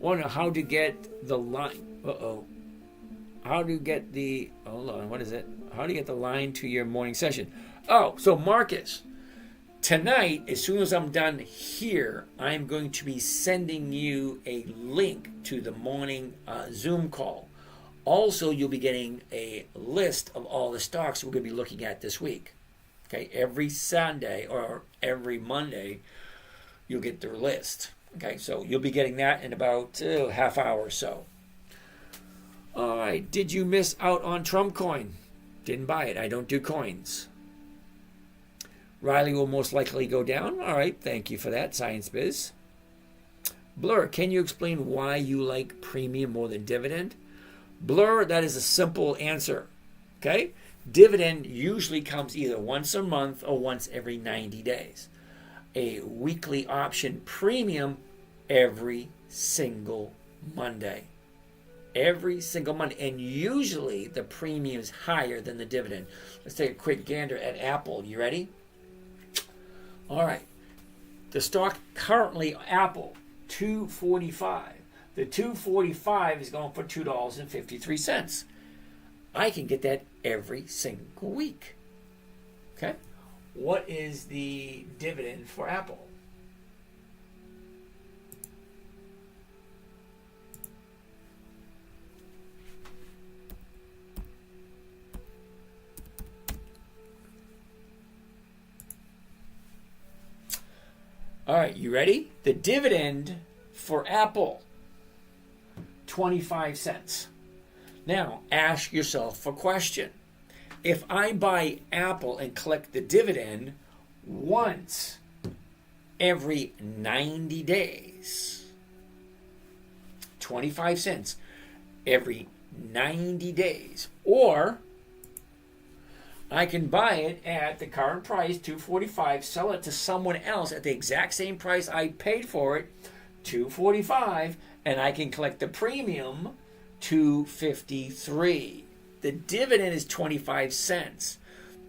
want to know how to get the line. How to get the, hold on, what is it? How to get the line to your morning session. Oh, so Marcus, tonight, as soon as I'm done here, I'm going to be sending you a link to the morning Zoom call. Also, you'll be getting a list of all the stocks we're going to be looking at this week. Okay, every Sunday or every Monday, you'll get their list. Okay, so you'll be getting that in about half hour or so. All right, did you miss out on Trump coin? Didn't buy it. I don't do coins. Riley will most likely go down. All right, thank you for that, Science Biz. Blur, can you explain why you like premium more than dividend? Blur, that is a simple answer. Okay? Dividend usually comes either once a month or once every 90 days. A weekly option premium every single Monday. Every single Monday. And usually the premium is higher than the dividend. Let's take a quick gander at Apple. You ready? All right. The stock currently, Apple, $2.45. The $2.45 is going for $2.53. I can get that every single week. Okay? What is the dividend for Apple? All right, you ready? The dividend for Apple, 25 cents. Now, ask yourself a question. If I buy Apple and collect the dividend once every 90 days, 25 cents every 90 days, or I can buy it at the current price, $2.45, sell it to someone else at the exact same price I paid for it, $2.45, and I can collect the premium, $2.53. The dividend is 25 cents.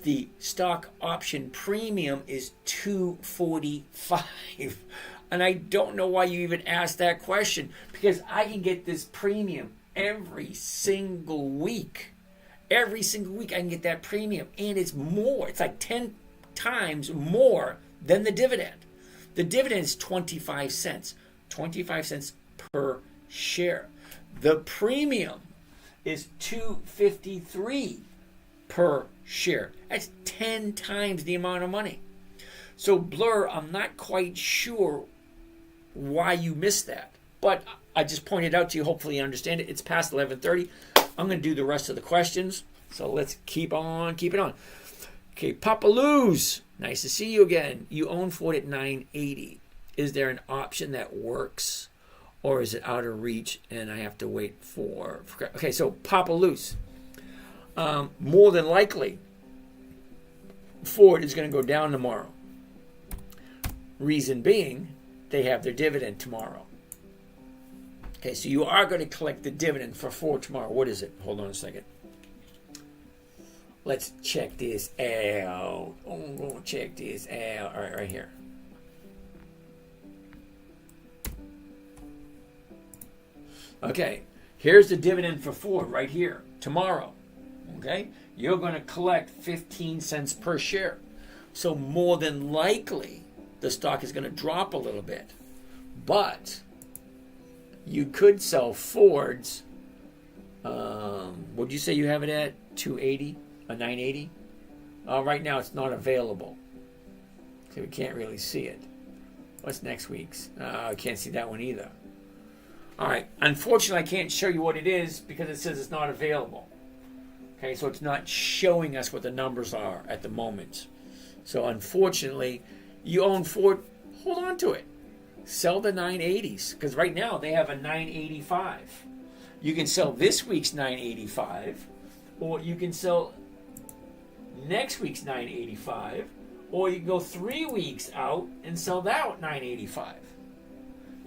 The stock option premium is $2.45. And I don't know why you even asked that question, because I can get this premium every single week. Every single week I can get that premium, and it's more. It's like 10 times more than the dividend. The dividend is 25 cents. 25 cents per share. The premium is $2.53 per share. That's 10 times the amount of money. So Blur, I'm not quite sure why you missed that, but I just pointed out to you. Hopefully you understand it. It's past 11:30. I'm going to do the rest of the questions. So let's keep on keeping on. Okay, Papa Lou's, nice to see you again. You own Ford at $9.80. Is there an option that works, or is it out of reach and I have to wait for... Okay, so Papa Lou's. More than likely, Ford is going to go down tomorrow. Reason being, they have their dividend tomorrow. Okay, so you are going to collect the dividend for 4 tomorrow. What is it? Hold on a second. Let's check this out. Oh, I'm going to check this out. All right here. Okay, here's the dividend for 4 right here tomorrow. Okay, you're going to collect 15 cents per share. So more than likely, the stock is going to drop a little bit. But you could sell Fords. Would you say you have it at 280, a 980? Right now it's not available. So we can't really see it. What's next week's? I can't see that one either. All right. Unfortunately, I can't show you what it is because it says it's not available. Okay, so it's not showing us what the numbers are at the moment. So unfortunately, you own Ford, hold on to it. Sell the 980s because right now they have a 985. You can sell this week's 985, or you can sell next week's 985, or you can go 3 weeks out and sell that at 985.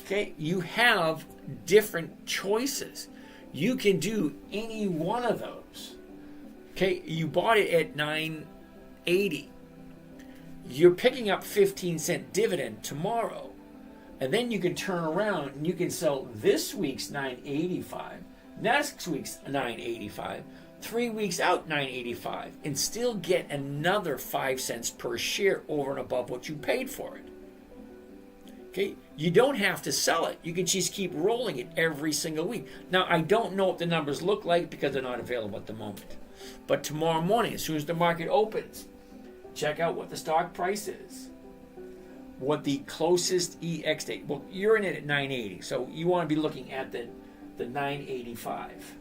Okay, you have different choices. You can do any one of those. Okay, you bought it at 980. You're picking up 15-cent dividend tomorrow. And then you can turn around and you can sell this week's 985, next week's 985, 3 weeks out 985, and still get another 5 cents per share over and above what you paid for it. Okay, you don't have to sell it. You can just keep rolling it every single week. Now, I don't know what the numbers look like because they're not available at the moment. But tomorrow morning, as soon as the market opens, check out what the stock price is. What the closest EX date. Well, you're in it at 980, so you want to be looking at the 985.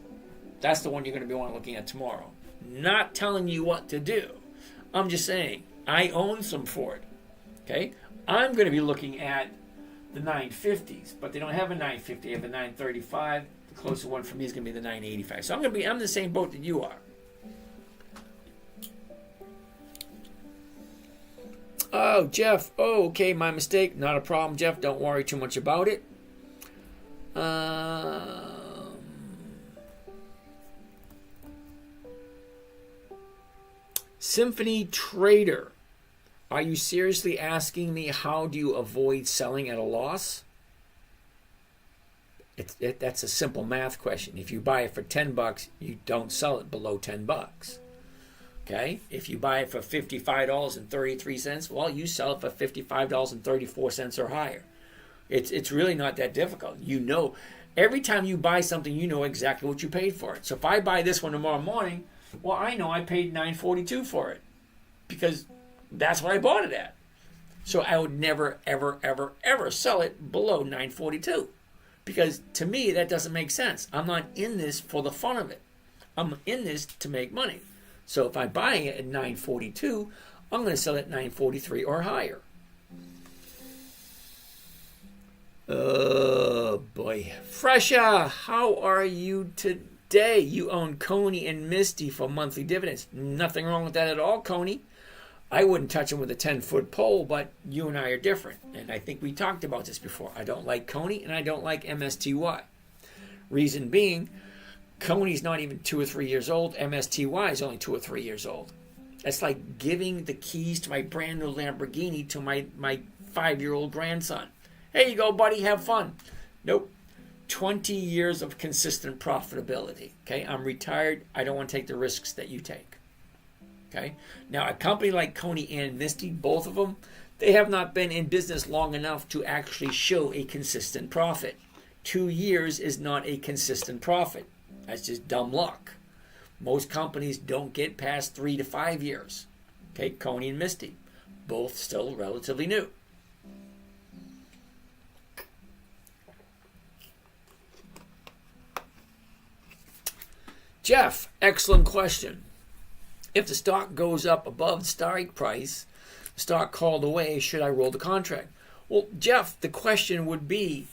That's the one you're going to be looking at tomorrow. Not telling you what to do. I'm just saying, I own some Ford. Okay? I'm going to be looking at the 950s, but they don't have a 950. They have a 935. The closer one for me is going to be the 985. So I'm in the same boat that you are. Oh, Jeff. Oh, okay, my mistake. Not a problem, Jeff. Don't worry too much about it. Symphony Trader. Are you seriously asking me how do you avoid selling at a loss? That's a simple math question. If you buy it for $10, you don't sell it below $10. Okay? If you buy it for $55.33, well, you sell it for $55.34 or higher. It's really not that difficult. You know, every time you buy something, you know exactly what you paid for it. So if I buy this one tomorrow morning, well, I know I paid $9.42 for it because that's what I bought it at. So I would never, ever, ever, ever sell it below $9.42 because to me, that doesn't make sense. I'm not in this for the fun of it. I'm in this to make money. So if I'm buying it at $9.42, I'm going to sell it at $9.43 or higher. Oh, boy. Fresha, how are you today? You own Coney and Misty for monthly dividends. Nothing wrong with that at all, Coney. I wouldn't touch them with a 10-foot pole, but you and I are different. And I think we talked about this before. I don't like Coney and I don't like MSTY. Reason being, Coney's not even 2 or 3 years old. MSTY is only 2 or 3 years old. That's like giving the keys to my brand new Lamborghini to my 5-year-old grandson. Here you go, buddy, have fun. Nope. 20 years of consistent profitability. Okay, I'm retired. I don't want to take the risks that you take. Okay, now a company like Coney and Misty, both of them, they have not been in business long enough to actually show a consistent profit. 2 years is not a consistent profit. That's just dumb luck. Most companies don't get past 3 to 5 years. Okay, Coney and Misty, both still relatively new. Jeff, excellent question. If the stock goes up above the strike price, the stock called away, should I roll the contract? Well, Jeff, the question would be,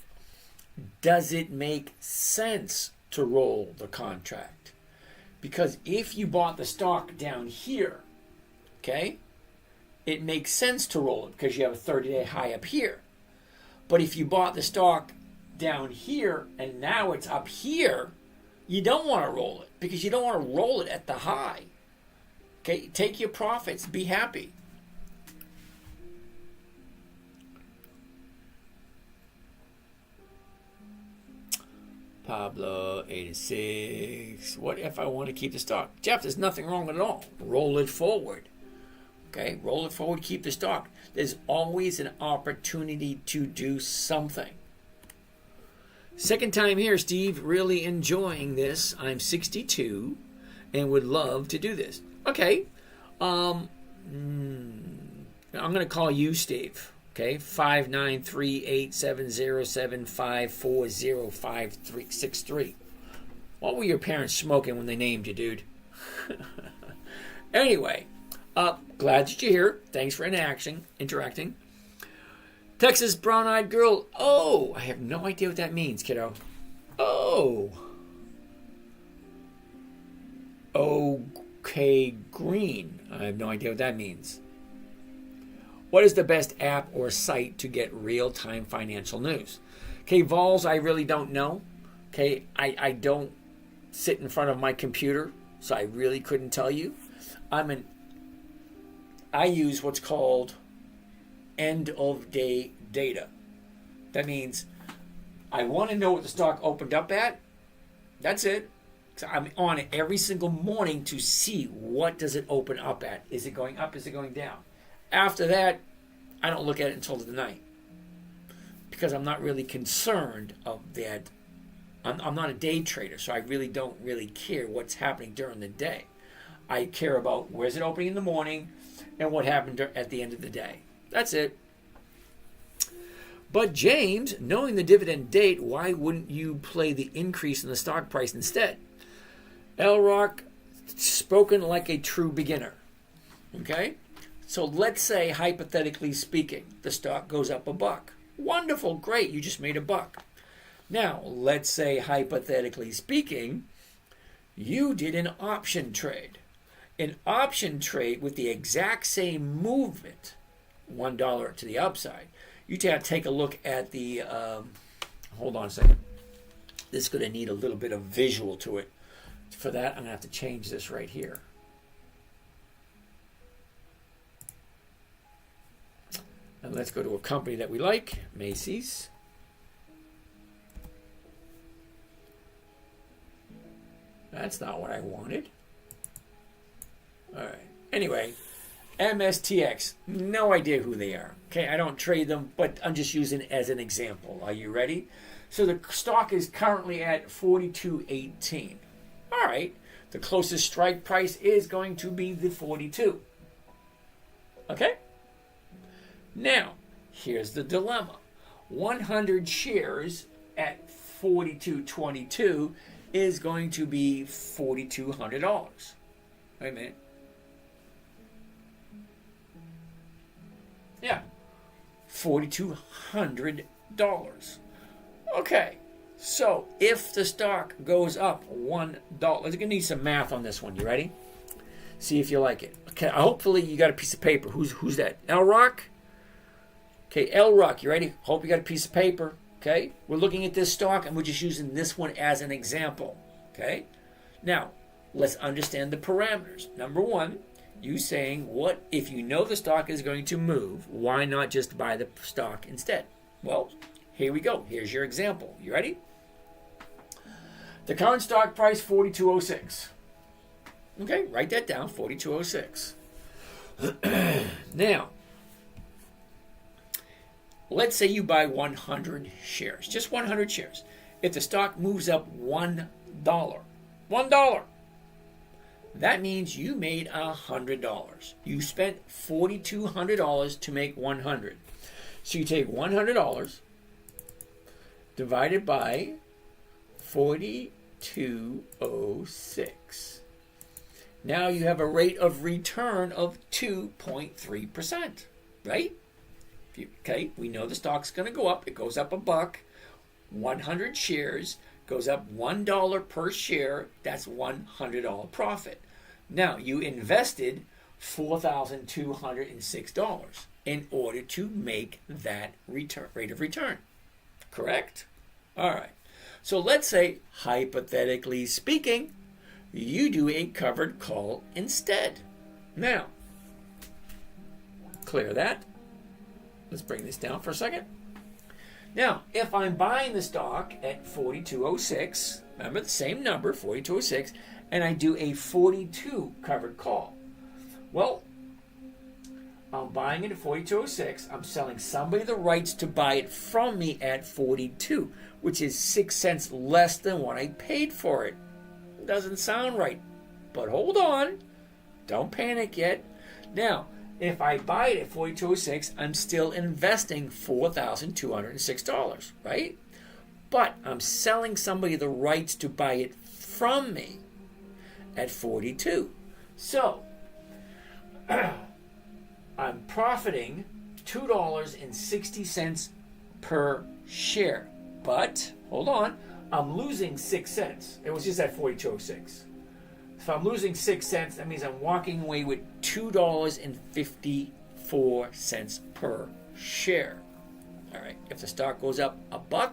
does it make sense to roll the contract? Because if you bought the stock down here, okay, it makes sense to roll it because you have a 30-day high up here. But if you bought the stock down here and now it's up here, you don't want to roll it because you don't want to roll it at the high. Okay, take your profits, be happy. Pablo 86. What if I want to keep the stock? Jeff, there's nothing wrong at all. Roll it forward. Okay, roll it forward, keep the stock. There's always an opportunity to do something. Second time here, Steve. Really enjoying this. I'm 62 and would love to do this. Okay. I'm going to call you Steve. Okay, 593-870-7540563. What were your parents smoking when they named you, dude? Anyway, glad that you're here. Thanks for interacting. Texas brown-eyed girl. Oh, I have no idea what that means, kiddo. Oh. Okay, green. I have no idea what that means. What is the best app or site to get real-time financial news? Okay, Vols, I really don't know. Okay, I don't sit in front of my computer, so I really couldn't tell you. I use what's called end-of-day data. That means I want to know what the stock opened up at. That's it. So I'm on it every single morning to see what does it open up at. Is it going up? Is it going down? After that, I don't look at it until the night because I'm not really concerned of that. I'm not a day trader, so I really don't really care what's happening during the day. I care about where's it opening in the morning and what happened at the end of the day. That's it. But James, knowing the dividend date, why wouldn't you play the increase in the stock price instead? L Rock, spoken like a true beginner. Okay? So let's say, hypothetically speaking, the stock goes up $1. Wonderful, great, you just made $1. Now, let's say, hypothetically speaking, you did an option trade. An option trade with the exact same movement, $1 to the upside. You take a look at the, hold on a second. This is going to need a little bit of visual to it. For that, I'm going to have to change this right here. And let's go to a company that we like, Macy's. That's not what I wanted. All right. Anyway, MSTX. No idea who they are. Okay, I don't trade them, but I'm just using it as an example. Are you ready? So the stock is currently at 42.18. All right. The closest strike price is going to be the 42. Okay? Now, here's the dilemma. 100 shares at 42.22 is going to be $4,200. Wait a minute. Yeah. $4,200. Okay. So, if the stock goes up $1, we're going to need some math on this one. You ready? See if you like it. Okay, hopefully you got a piece of paper. Who's that? L Rock? Okay, L Rock, you ready? Hope you got a piece of paper. Okay? We're looking at this stock and we're just using this one as an example. Okay? Now, let's understand the parameters. Number one, you saying, what if you know the stock is going to move, why not just buy the stock instead? Well, here we go. Here's your example. You ready? The current stock price, 42.06. Okay, write that down, 42.06. Now, let's say you buy 100 shares, just 100 shares. If the stock moves up $1, that means you made $100. You spent $4,200 to make 100. So you take $100 divided by 42.06. Now you have a rate of return of 2.3%, right? Okay, we know the stock's going to go up. It goes up $1. 100 shares goes up $1 per share. That's $100 profit. Now, you invested $4,206 in order to make that rate of return. Correct? All right. So let's say, hypothetically speaking, you do a covered call instead. Now, clear that. Let's bring this down for a second. Now, if I'm buying the stock at 42.06, remember the same number, 42.06, and I do a 42 covered call. Well, I'm buying it at 42.06. I'm selling somebody the rights to buy it from me at 42, which is 6 cents less than what I paid for it. Doesn't sound right, but hold on. Don't panic yet. Now, if I buy it at 42.06, I'm still investing $4,206, right? But I'm selling somebody the rights to buy it from me at 42. So, I'm profiting $2.60 per share. But, hold on, I'm losing 6 cents. It was just at 42.06. If I'm losing 6 cents, that means I'm walking away with $2.54 per share. All right. If the stock goes up $1,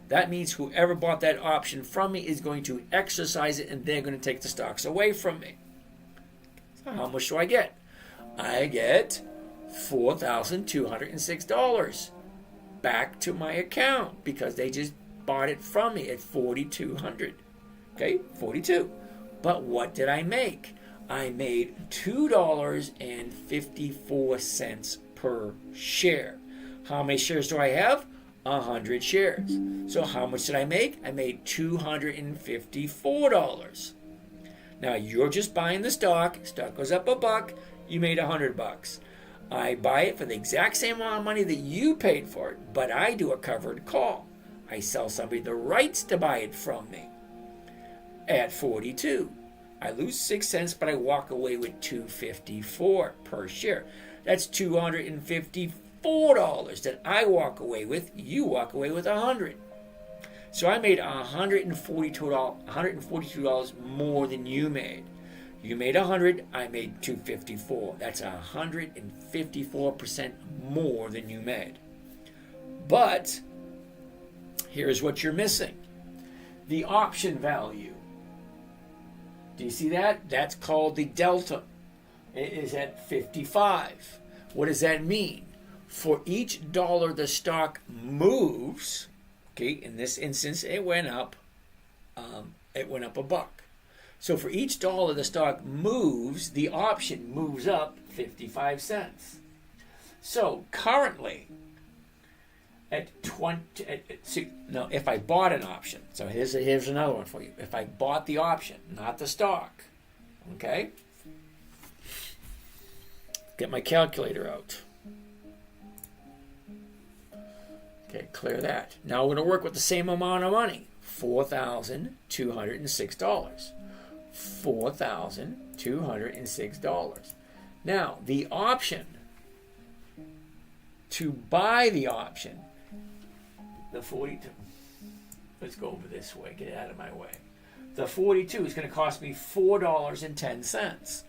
that means whoever bought that option from me is going to exercise it, and they're going to take the stocks away from me. So how much do I get? I get $4,206 back to my account because they just bought it from me at 4,200. Okay, 42. But what did I make? I made $2.54 per share. How many shares do I have? 100 shares. So how much did I make? I made $254. Now you're just buying the stock. Stock goes up $1. You made $100. I buy it for the exact same amount of money that you paid for it, but I do a covered call. I sell somebody the rights to buy it from me at 42. I lose 6 cents, but I walk away with $2.54 per share. That's $254 that I walk away with. You walk away with $100. So I made $142 more than you made. You made $100, I made $254. That's 154% more than you made. But here's what you're missing. The option value. Do you see that? That's called the delta. It is at 55. What does that mean? For each dollar the stock moves, okay, in this instance it went up $1. So for each dollar the stock moves, the option moves up 55 cents. So currently, if I bought an option, so here's another one for you. If I bought the option, not the stock, okay? Get my calculator out. Okay, clear that. Now we're going to work with the same amount of money, $4,206. $4,206. Now, the option, to buy the option, the 42, let's go over this way, get it out of my way. The 42 is going to cost me $4.10.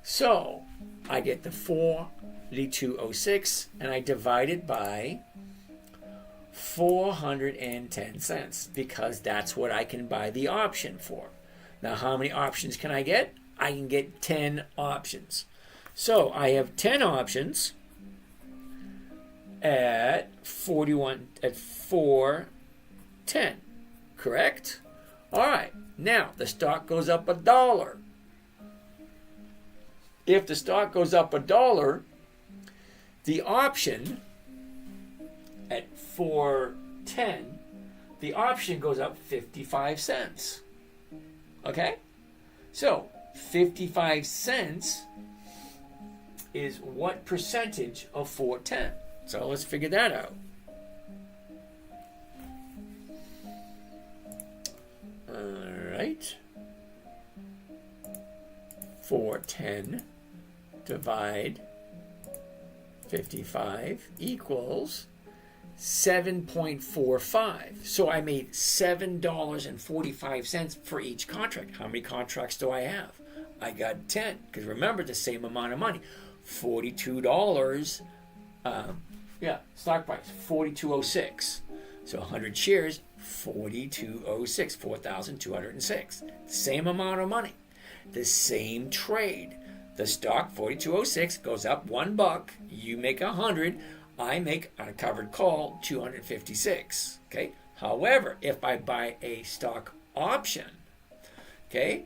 So, I get the 42.06 and I divide it by 410 cents because that's what I can buy the option for. Now, how many options can I get? I can get 10 options. So I have 10 options at 410, correct? All right. Now the stock goes up $1. If the stock goes up $1, the option at 410, the option goes up 55 cents. Okay? So, 55 cents is what percentage of 410? So, let's figure that out. All right. 410 divide 55 equals 7.45. So I made $7.45 for each contract. How many contracts do I have? I got 10. Because remember, the same amount of money. $42. Stock price, 42.06. So 100 shares, 42.06, 4,206. Same amount of money. The same trade. The stock, 42.06, goes up $1. You make 100. I make, on a covered call, 256. Okay? However, if I buy a stock option, okay,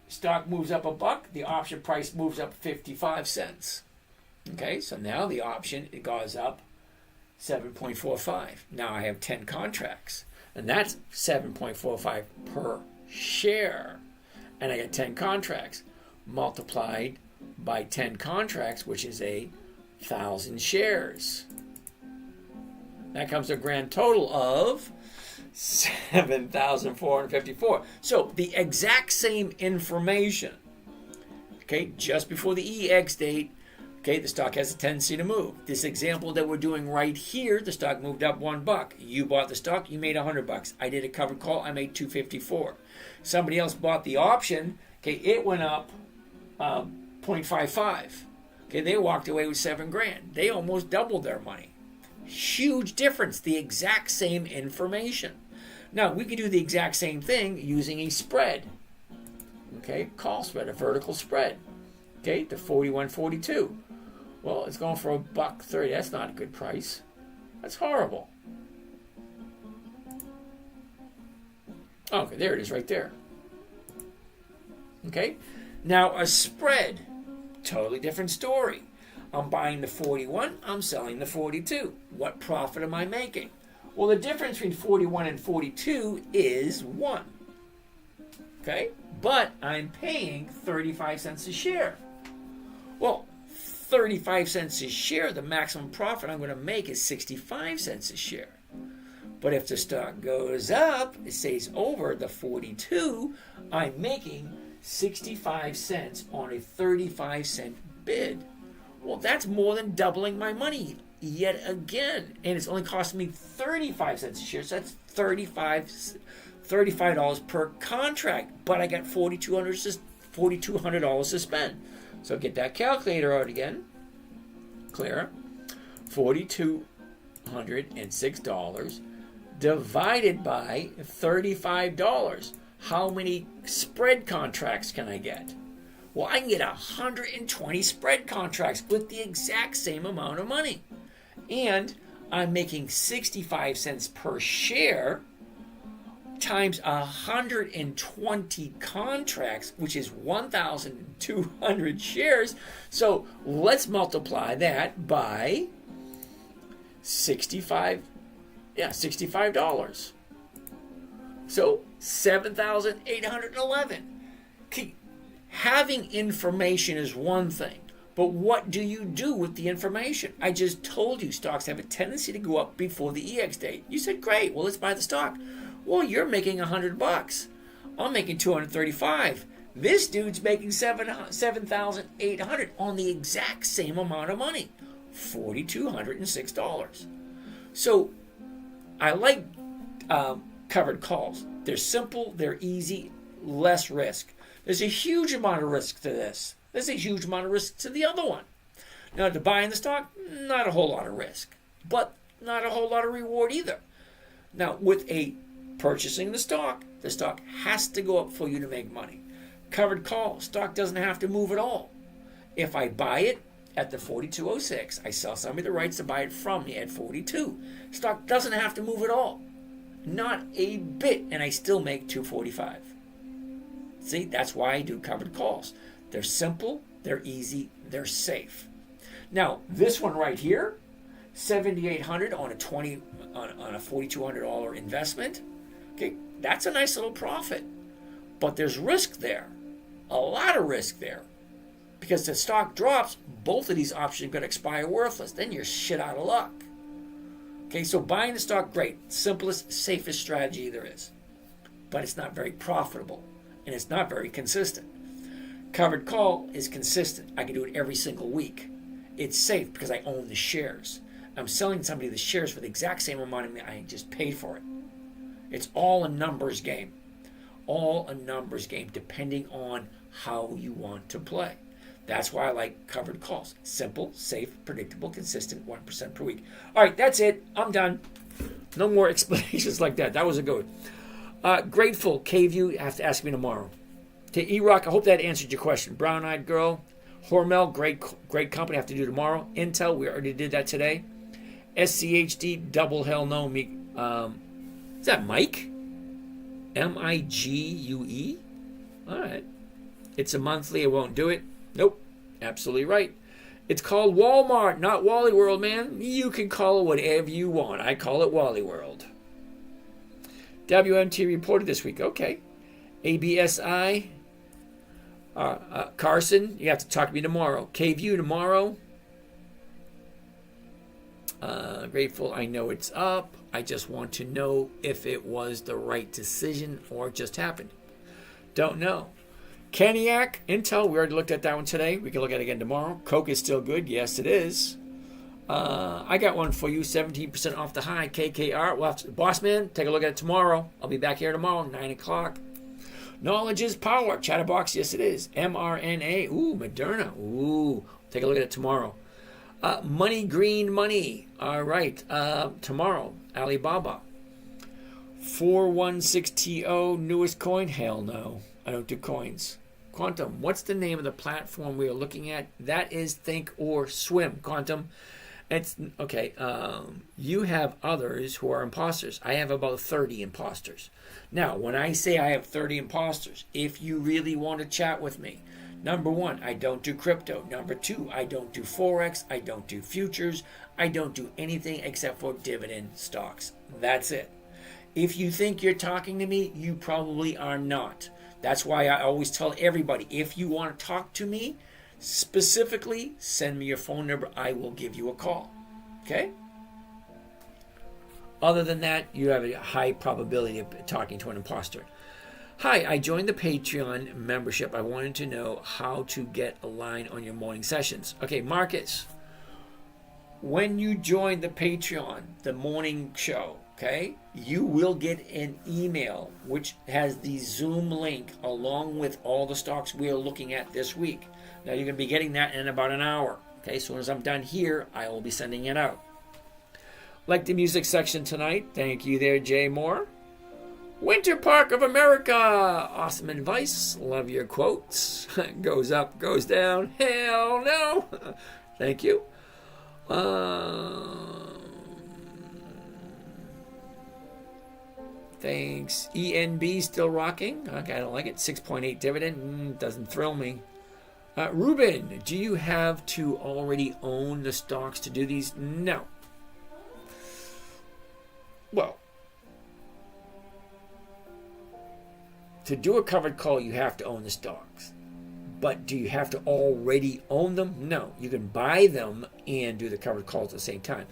stock moves up $1, the option price moves up 55 cents. Okay, so now the option, it goes up 7.45. Now I have 10 contracts, and that's 7.45 per share. And I get 10 contracts multiplied by 10 contracts, which is 1,000 shares. That comes to a grand total of 7,454. So the exact same information, okay, just before the EX date, okay, the stock has a tendency to move. This example that we're doing right here, the stock moved up $1. You bought the stock, you made $100. I did a covered call, I made $254. Somebody else bought the option, okay, it went up 0.55. Okay, they walked away with $7,000. They almost doubled their money. Huge difference, the exact same information. Now, we could do the exact same thing using a spread. Okay, call spread, a vertical spread. Okay, to 41.42. Well, it's going for $1.30. That's not a good price. That's horrible. Okay, there it is right there. Okay, now a spread, totally different story. I'm buying the 41, I'm selling the 42. What profit am I making? Well, the difference between 41 and 42 is 1. Okay, but I'm paying 35 cents a share. Well, 35 cents a share, the maximum profit I'm going to make is 65 cents a share. But if the stock goes up, it stays over the 42, I'm making 65 cents on a 35 cent bid. Well, that's more than doubling my money yet again. And it's only costing me 35 cents a share, so that's $35 per contract. But I got $4,200 to spend. So get that calculator out again. Clear. $4,206 divided by $35. How many spread contracts can I get? Well, I can get 120 spread contracts with the exact same amount of money. And I'm making 65 cents per share times 120 contracts, which is 1,200 shares. So let's multiply that by $65. So 7,811. Having information is one thing, but what do you do with the information? I just told you stocks have a tendency to go up before the EX date. You said, great, well, let's buy the stock. Well, you're making $100. I'm making $235. This dude's making $7,800 on the exact same amount of money, $4,206. So I like covered calls. They're simple, they're easy, less risk. There's a huge amount of risk to this. There's a huge amount of risk to the other one. Now, to buying the stock, not a whole lot of risk, but not a whole lot of reward either. Now, with a purchasing the stock has to go up for you to make money. Covered call, stock doesn't have to move at all. If I buy it at the 42.06, I sell somebody the rights to buy it from me at 42. Stock doesn't have to move at all. Not a bit, and I still make $245. See, that's why I do covered calls. They're simple, they're easy, they're safe. Now, this one right here, $7,800 on a $4,200 investment. Okay, that's a nice little profit. But there's risk there. A lot of risk there. Because the stock drops, both of these options are going to expire worthless. Then you're shit out of luck. Okay, so buying the stock, great. Simplest, safest strategy there is. But it's not very profitable. And it's not very consistent. Covered call is consistent. I can do it every single week. It's safe because I own the shares. I'm selling somebody the shares for the exact same amount of money I just paid for it. It's all a numbers game. all a numbers game depending on how you want to play. That's why I like covered calls. Simple, safe, predictable, consistent, 1% per week. All right, that's it. I'm done. No more explanations like that. That was a good one. Grateful, K-View, you have to ask me tomorrow. To E-Rock, I hope that answered your question. Brown-Eyed Girl, Hormel, great company, I have to do tomorrow. Intel, we already did that today. SCHD, double hell no. Is that Mike? M-I-G-U-E? All right. It's a monthly, I won't do it. Nope, absolutely right. It's called Walmart, not Wally World, man. You can call it whatever you want. I call it Wally World. WMT reported this week. Okay. ABSI. Carson, you have to talk to me tomorrow. KView tomorrow. Grateful, I know it's up. I just want to know if it was the right decision or it just happened. Don't know. Caniac, Intel, we already looked at that one today. We can look at it again tomorrow. Coke is still good. Yes, it is. I got one for you, 17% off the high, KKR. Well, Boss Man, take a look at it tomorrow. I'll be back here tomorrow, 9 o'clock. Knowledge is power. Chatterbox, yes, it is. mRNA, ooh, Moderna, ooh. Take a look at it tomorrow. Money Green Money, all right, tomorrow. Alibaba. 416TO, newest coin? Hell no, I don't do coins. Quantum, what's the name of the platform we are looking at? That is Think or Swim. Quantum, it's okay. You have others who are imposters. I have about 30 imposters. Now, when I say I have 30 imposters, if you really want to chat with me, number one, I don't do crypto. Number two, I don't do Forex. I don't do futures. I don't do anything except for dividend stocks. That's it. If you think you're talking to me, you probably are not. That's why I always tell everybody, if you want to talk to me, specifically, send me your phone number. I will give you a call. Okay? Other than that, you have a high probability of talking to an imposter. Hi, I joined the Patreon membership. I wanted to know how to get a line on your morning sessions. Okay, Marcus, when you join the Patreon, the morning show, okay, you will get an email which has the Zoom link along with all the stocks we are looking at this week. Now, you're going to be getting that in about an hour. Okay, as soon as I'm done here, I will be sending it out. Like the music section tonight. Thank you there, Jay Moore. Winter Park of America. Awesome advice. Love your quotes. Goes up, goes down. Hell no. Thank you. Thanks. ENB still rocking. Okay, I don't like it. 6.8 dividend. Doesn't thrill me. Ruben, do you have to already own the stocks to do these? No. Well, to do a covered call, you have to own the stocks. But do you have to already own them? No. You can buy them and do the covered calls at the same time.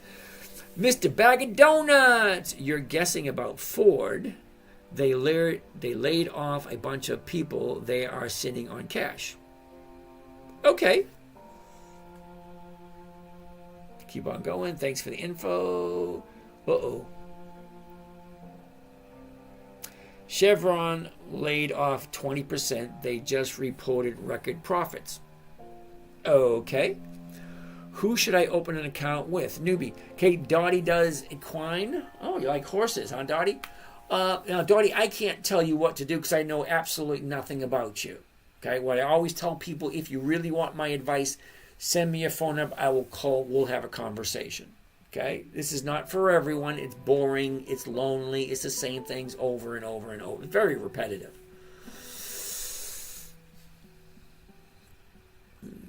Mr. Bag of Donuts, you're guessing about Ford. They laid off a bunch of people. They are sitting on cash. Okay. Keep on going. Thanks for the info. Uh-oh. Chevron laid off 20%. They just reported record profits. Okay. Who should I open an account with? Newbie. Okay, Dottie does equine. Oh, you like horses, huh, Dottie? Now, Dottie, I can't tell you what to do because I know absolutely nothing about you. Okay, what I always tell people, if you really want my advice, send me your phone number. I will call. We'll have a conversation. Okay, this is not for everyone. It's boring. It's lonely. It's the same things over and over and over. It's very repetitive.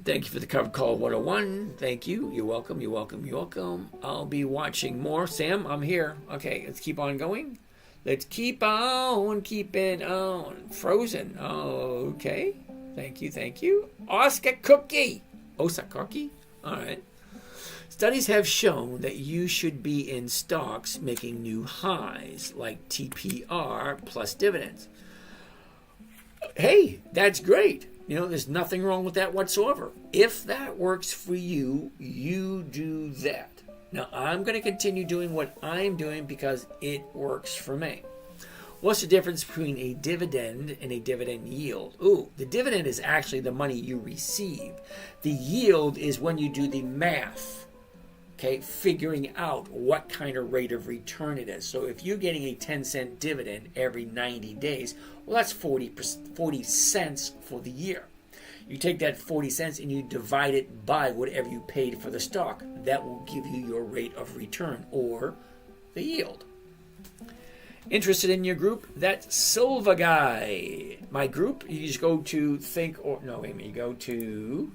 Thank you for the covered call 101. Thank you. You're welcome. You're welcome. You're welcome. I'll be watching more. Sam, I'm here. Okay, let's keep on going. Let's keep on keeping on. Frozen. Okay. Thank you. Thank you. Oscar Cookie. Oscar Cookie? All right. Studies have shown that you should be in stocks making new highs, like TPR plus dividends. Hey, that's great. You know, there's nothing wrong with that whatsoever. If that works for you, you do that. Now, I'm going to continue doing what I'm doing because it works for me. What's the difference between a dividend and a dividend yield? Ooh, the dividend is actually the money you receive. The yield is when you do the math, okay, figuring out what kind of rate of return it is. So if you're getting a 10-cent dividend every 90 days, well, that's 40 cents for the year. You take that 40 cents and you divide it by whatever you paid for the stock. That will give you your rate of return, or the yield. Interested in your group? That's Silva Guy. My group, you just go to you go to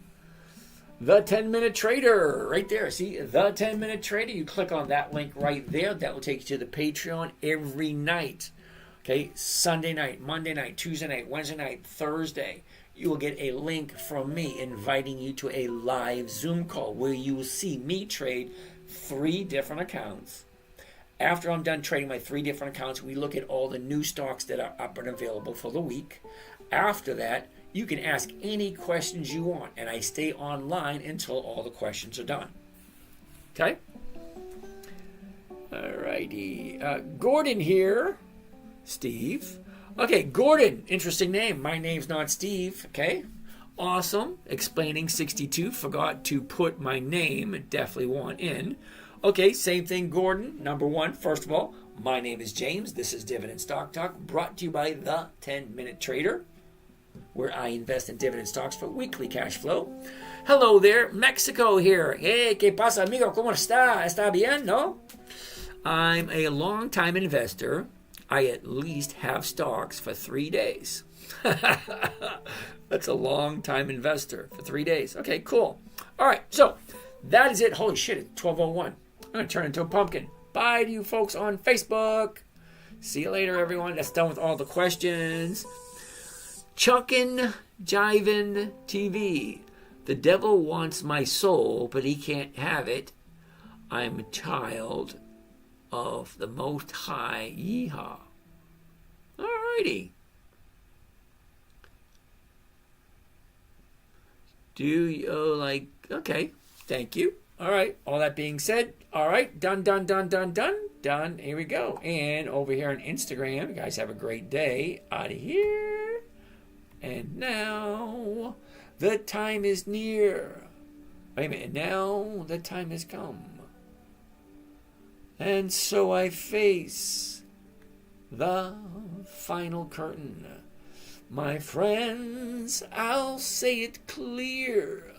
The 10-Minute Trader right there. See, The 10-Minute Trader. You click on that link right there. That will take you to the Patreon every night. Okay, Sunday night, Monday night, Tuesday night, Wednesday night, Thursday. You will get a link from me inviting you to a live Zoom call where you will see me trade 3 different accounts. After I'm done trading my 3 different accounts, we look at all the new stocks that are up and available for the week. After that, you can ask any questions you want, and I stay online until all the questions are done. Okay? Alrighty. Gordon here. Steve. Okay, Gordon. Interesting name. My name's not Steve. Okay? Awesome. Explaining 62. Forgot to put my name. Definitely want in. Okay, same thing, Gordon. Number 1, first of all, my name is James. This is Dividend Stock Talk, brought to you by The 10-Minute Trader, where I invest in dividend stocks for weekly cash flow. Hello there, Mexico here. Hey, ¿qué pasa, amigo? ¿Cómo está? ¿Está bien, no? I'm a long-time investor. I at least have stocks for 3 days. That's a long-time investor for 3 days. Okay, cool. All right, so that is it. Holy shit, it's 12:01. I'm going to turn into a pumpkin. Bye to you folks on Facebook. See you later, everyone. That's done with all the questions. Chuckin' Jivin' TV. The devil wants my soul, but he can't have it. I'm a child of the Most High. Yeehaw. Alrighty. Do you like... Okay. Thank you. All right. All that being said, all right. Done. Here we go. And over here on Instagram, you guys have a great day. Out of here. And now the time is near. Wait a minute. Now the time has come. And so I face the final curtain. My friends, I'll say it clear.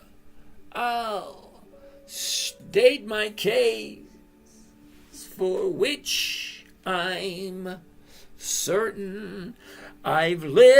I'll state my case, for which I'm certain. I've lived